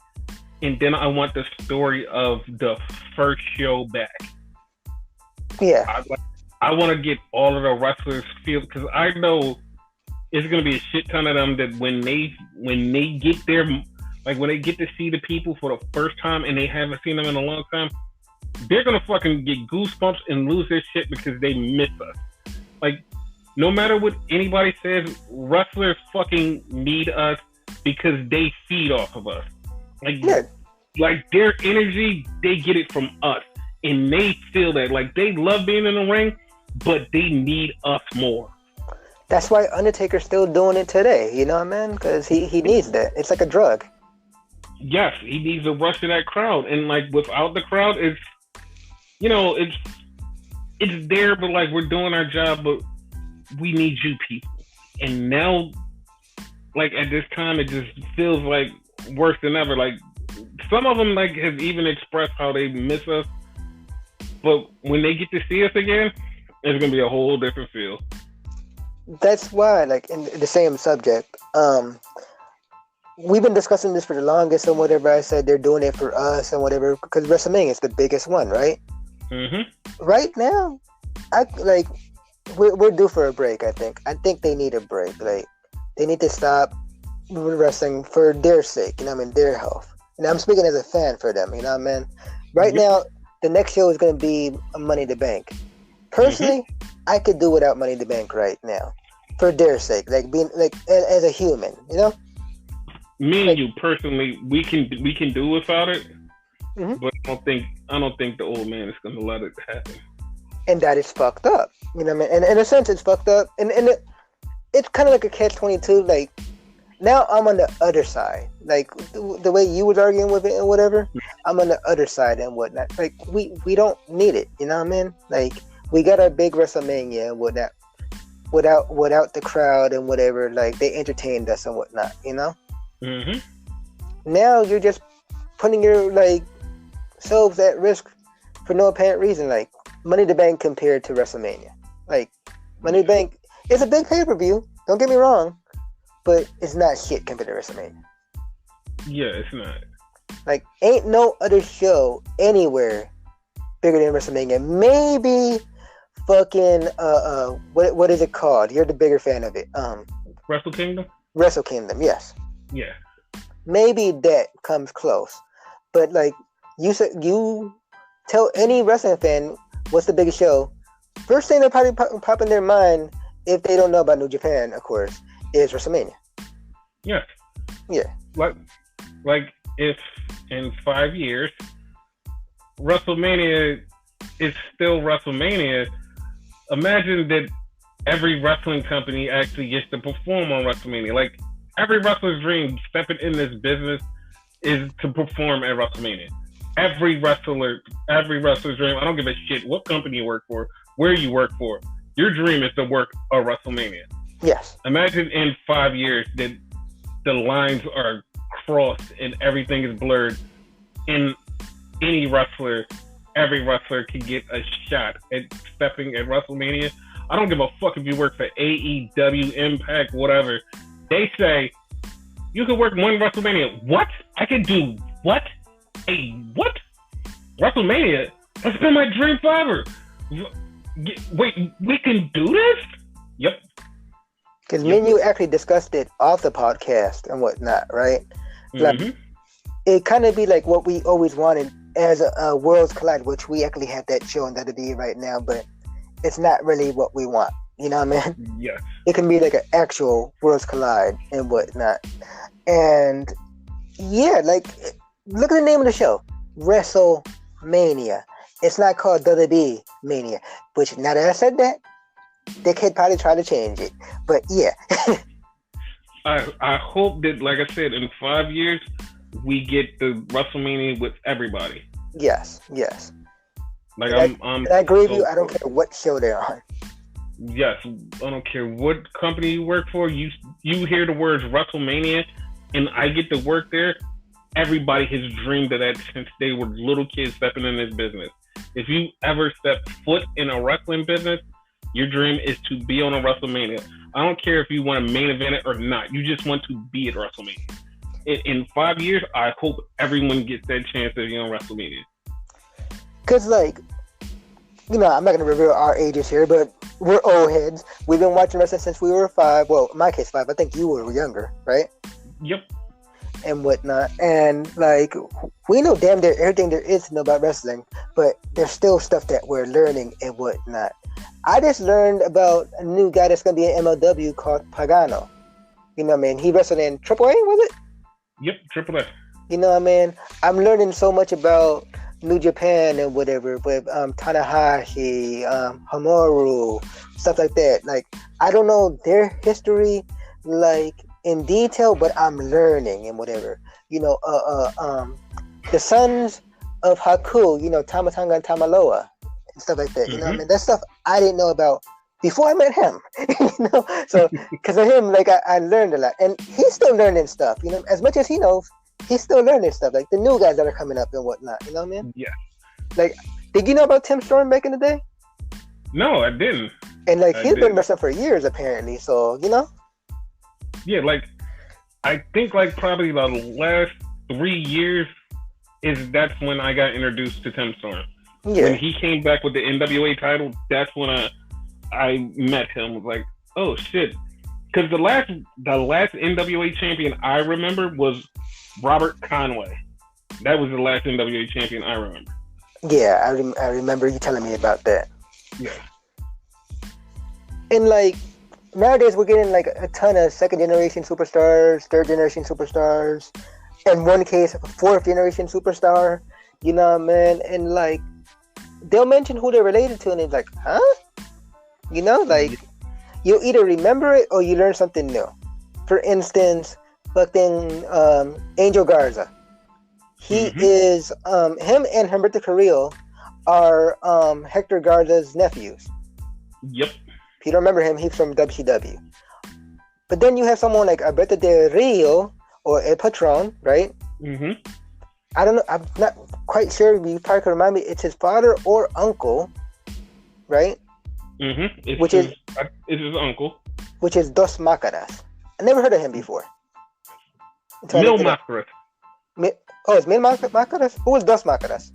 And then I want the story of the first show back. Yeah. I want to get all of the wrestlers feel, because I know it's going to be a shit ton of them that when they get there, like when they get to see the people for the first time and they haven't seen them in a long time, they're going to fucking get goosebumps and lose their shit because they miss us. Like, no matter what anybody says, wrestlers fucking need us because they feed off of us. Like their energy, they get it from us. And they feel that. Like, they love being in the ring, but they need us more. That's why Undertaker's still doing it today. You know what I mean? Because he needs that. It's like a drug. Yes, he needs a rush of that crowd. And, like, without the crowd, it's there, but, like, we're doing our job, but we need you people. And now, like, at this time, it just feels, like, worse than ever. Like, some of them, like, have even expressed how they miss us. But when they get to see us again, it's going to be a whole different feel. That's why, like, in the same subject, we've been discussing this for the longest and whatever. I said they're doing it for us and whatever, because WrestleMania is the biggest one, right? Mm-hmm. Right now, we're due for a break, I think they need a break. Like, they need to stop wrestling for their sake, you know what I mean, their health. And I'm speaking as a fan for them, you know what I mean? Right now, the next show is going to be Money in the Bank. Personally, I could do without Money in the Bank right now, for their sake, like being like as a human, you know. Me and you personally, we can do without it, but I don't think the old man is going to let it happen. And that is fucked up, you know what I mean? And in a sense, it's fucked up, and it's kind of like a catch-22. Like, now I'm on the other side, like the way you was arguing with it and whatever. I'm on the other side and whatnot. Like, we don't need it, you know what I mean? Like, we got our big WrestleMania and whatnot, without the crowd and whatever. Like, they entertained us and whatnot, you know. Now you're just putting your like selves at risk for no apparent reason. Like, Money in the Bank compared to WrestleMania. Like, Money in the Bank is a big pay-per-view. Don't get me wrong, but it's not shit compared to WrestleMania. Yeah, it's not. Like, ain't no other show anywhere bigger than WrestleMania. Maybe fucking what is it called? You're the bigger fan of it. Wrestle Kingdom? Wrestle Kingdom, yes. Yeah. Maybe that comes close. But like you said, you tell any wrestling fan what's the biggest show, first thing that probably pop in their mind, if they don't know about New Japan, of course, is WrestleMania. Yeah. Yeah. Like if in 5 years WrestleMania is still WrestleMania, imagine that every wrestling company actually gets to perform on WrestleMania. Like, every wrestler's dream stepping in this business is to perform at WrestleMania. Every wrestler's dream, I don't give a shit what company you work for, where you work for, your dream is to work at WrestleMania. Yes. Imagine in 5 years that the lines are crossed and everything is blurred. And any wrestler, every wrestler can get a shot at stepping at WrestleMania. I don't give a fuck if you work for AEW, Impact, whatever. They say you can work one WrestleMania. What? I can do what? What? WrestleMania? That's been my dream forever. Wait, we can do this? Yep. Because me and you actually discussed it off the podcast and whatnot, right? Like, it kind of be like what we always wanted as a Worlds Collide, which we actually have that show in WWE right now, but it's not really what we want. You know what I mean? Yes. It can be like an actual Worlds Collide and whatnot. And yeah, like, look at the name of the show, WrestleMania. It's not called WWE Mania, which now that I said that, they could probably try to change it. But yeah. I hope that, like I said, in 5 years, we get the WrestleMania with everybody. Yes. Like I agree with you. I don't care what show they're on. Yes, I don't care what company you work for. You hear the words WrestleMania, and I get to work there. Everybody has dreamed of that since they were little kids stepping in this business. If you ever step foot in a wrestling business, your dream is to be on a WrestleMania. I don't care if you want to main event it or not. You just want to be at WrestleMania. In 5 years, I hope everyone gets that chance to be on WrestleMania. Because, like, you know, I'm not going to reveal our ages here, but we're old heads. We've been watching wrestling since we were 5. Well, in my case, 5. I think you were younger, right? Yep. And whatnot. And, like, we know damn near everything there is to know about wrestling, but there's still stuff that we're learning and whatnot. I just learned about a new guy that's going to be in MLW called Pagano. You know what I mean? He wrestled in AAA, was it? Yep, AAA. You know what I mean? I'm learning so much about New Japan and whatever, with Tanahashi, Hamaru, stuff like that. Like, I don't know their history, like, in detail, but I'm learning and whatever. You know, the sons of Haku, you know, Tamatanga and Tamaloa, and stuff like that. You know what I mean? That's stuff I didn't know about before I met him. You know, so because of him, like, I learned a lot, and he's still learning stuff. You know, as much as he knows, he's still learning stuff. Like the new guys that are coming up and whatnot. You know what I mean? Yeah. Like, did you know about Tim Storm back in the day? No, I didn't. And like he's been wrestling for years apparently. So you know. Yeah, like I think like probably the last 3 years that's when I got introduced to Tim Storm. Yeah. When he came back with the NWA title, that's when I met him. Was like, oh shit, because the last NWA champion I remember was Robert Conway. That was the last NWA champion I remember. Yeah, I remember you telling me about that. Yeah. And like nowadays we're getting like a ton of second generation superstars, third generation superstars, in one case, fourth generation superstar. You know what I mean? And like they'll mention who they're related to, and it's like, huh? You know, like you either remember it or you learn something new. For instance, fucking Angel Garza. He is him and Humberto Carrillo are Hector Garza's nephews. Yep. If you don't remember him, he's from WCW. But then you have someone like Alberto Del Rio or El Patron, right? I don't know. I'm not quite sure. You probably could remind me. It's his father or uncle, right? It's his uncle. Which is Dos Máscaras. I never heard of him before. Mil Máscaras. It's Mil Máscaras? Who was Dos Máscaras?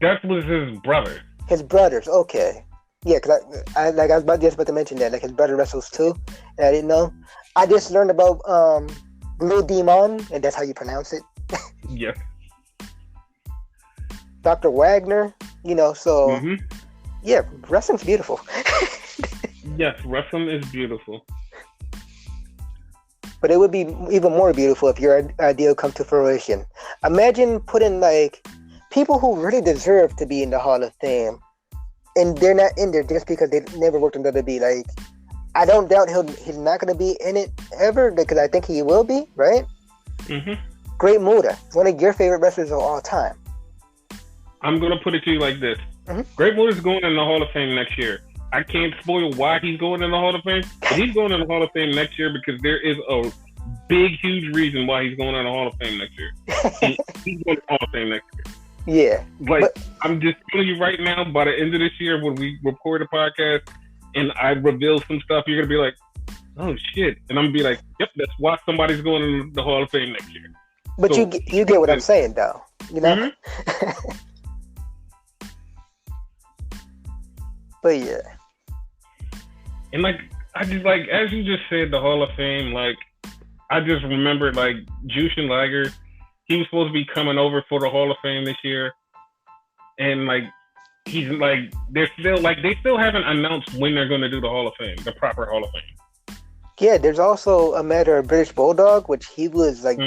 That was his brother. His brothers, okay. Yeah, because I was about to mention that. Like, his brother wrestles too, and I didn't know. I just learned about Blue Demon, and that's how you pronounce it. Yeah. Dr. Wagner, you know, so... Yeah, wrestling's beautiful. Yes, wrestling is beautiful. But it would be even more beautiful if your ideal comes to fruition. Imagine putting, like, people who really deserve to be in the Hall of Fame, and they're not in there just because they never worked in WWE. Like, I don't doubt he's not going to be in it ever, because I think he will be, right? Great Muta, one of your favorite wrestlers of all time. I'm going to put it to you like this. Great Muta is going in the Hall of Fame next year. I can't spoil why he's going in the Hall of Fame, but he's going in the Hall of Fame next year because there is a big, huge reason why he's going in the Hall of Fame next year. He's going to the Hall of Fame next year. Yeah. Like, I'm just telling you right now, by the end of this year, when we record a podcast and I reveal some stuff, you're going to be like, oh, shit. And I'm going to be like, yep, that's why somebody's going in the Hall of Fame next year. But so, you get what I'm saying, though. You know? Mm-hmm. But, yeah. And, like, I just, like, as you just said, the Hall of Fame, like, I just remembered, like, Jushin Liger, he was supposed to be coming over for the Hall of Fame this year. And, like, he's, like, they still haven't announced when they're going to do the Hall of Fame, the proper Hall of Fame. Yeah, there's also a matter of British Bulldog, which he was, like,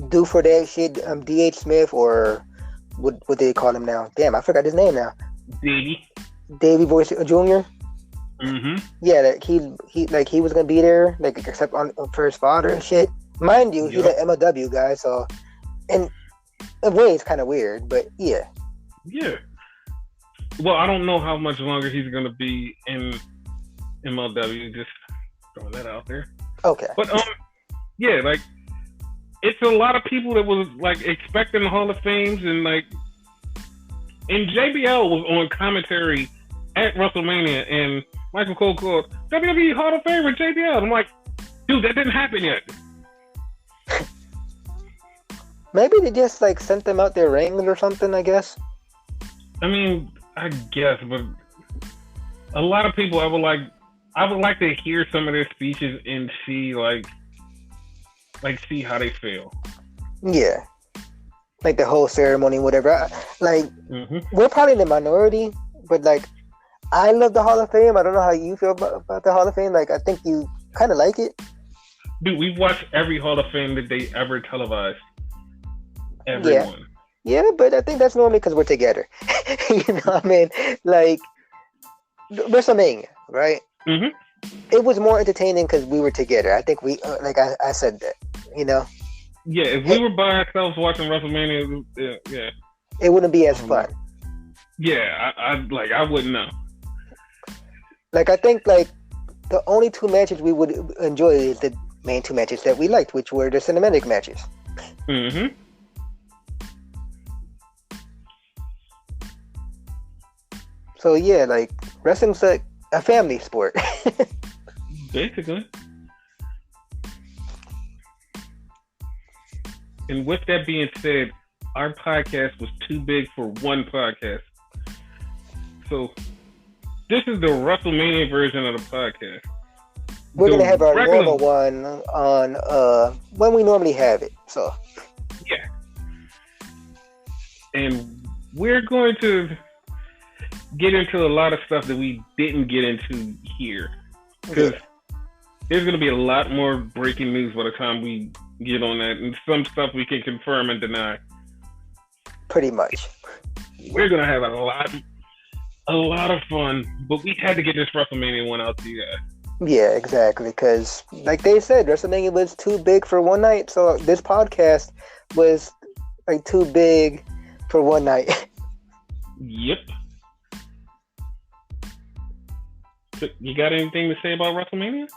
due for that shit, D.H. Smith, or what they call him now? Damn, I forgot his name now. Davey Boy Jr.? Mm-hmm. Yeah, that he was gonna be there, like, except for his father and shit. Mind you, he's an MLW guy, so in a way it's kind of weird, but yeah. Yeah. Well, I don't know how much longer he's gonna be in MLW. Just throwing that out there. Okay. But yeah, like, it's a lot of people that was, like, expecting the Hall of Fames, and, like, and JBL was on commentary at WrestleMania, and Michael Cole called WWE Hall of Famer JBL. I'm like, dude, that didn't happen yet. Maybe they just, like, sent them out their rings or something, I guess. I mean, I guess, but a lot of people, I would like to hear some of their speeches and see, like see how they feel. Yeah. Like the whole ceremony, whatever. We're probably in the minority, but, like, I love the Hall of Fame. I don't know how you feel about the Hall of Fame. Like, I think you kind of like it. Dude, we've watched every Hall of Fame that they ever televised. Everyone. Yeah, but I think that's normally because we're together. You know what I mean? Like, WrestleMania, right? Mm-hmm. It was more entertaining because we were together. I think I said that, you know? Yeah, if we were by ourselves watching WrestleMania, yeah. It wouldn't be as fun. Yeah, I wouldn't know. Like, I think, like, the only two matches we would enjoy is the main two matches that we liked, which were the cinematic matches. Mm-hmm. So, yeah, like, wrestling's like a family sport. Basically. And with that being said, our podcast was too big for one podcast. So, this is the WrestleMania version of the podcast. We're going to have our normal one on when we normally have it. So, yeah. And we're going to get into a lot of stuff that we didn't get into here. Because there's going to be a lot more breaking news by the time we get on that. And some stuff we can confirm and deny. Pretty much. We're going to have a lot of fun, but we had to get this WrestleMania one out to you guys. Yeah, exactly. Because, like they said, WrestleMania was too big for one night. So this podcast was, like, too big for one night. Yep. So, you got anything to say about WrestleMania?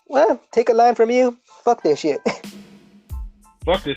Well, take a line from you. Fuck this shit. Fuck this.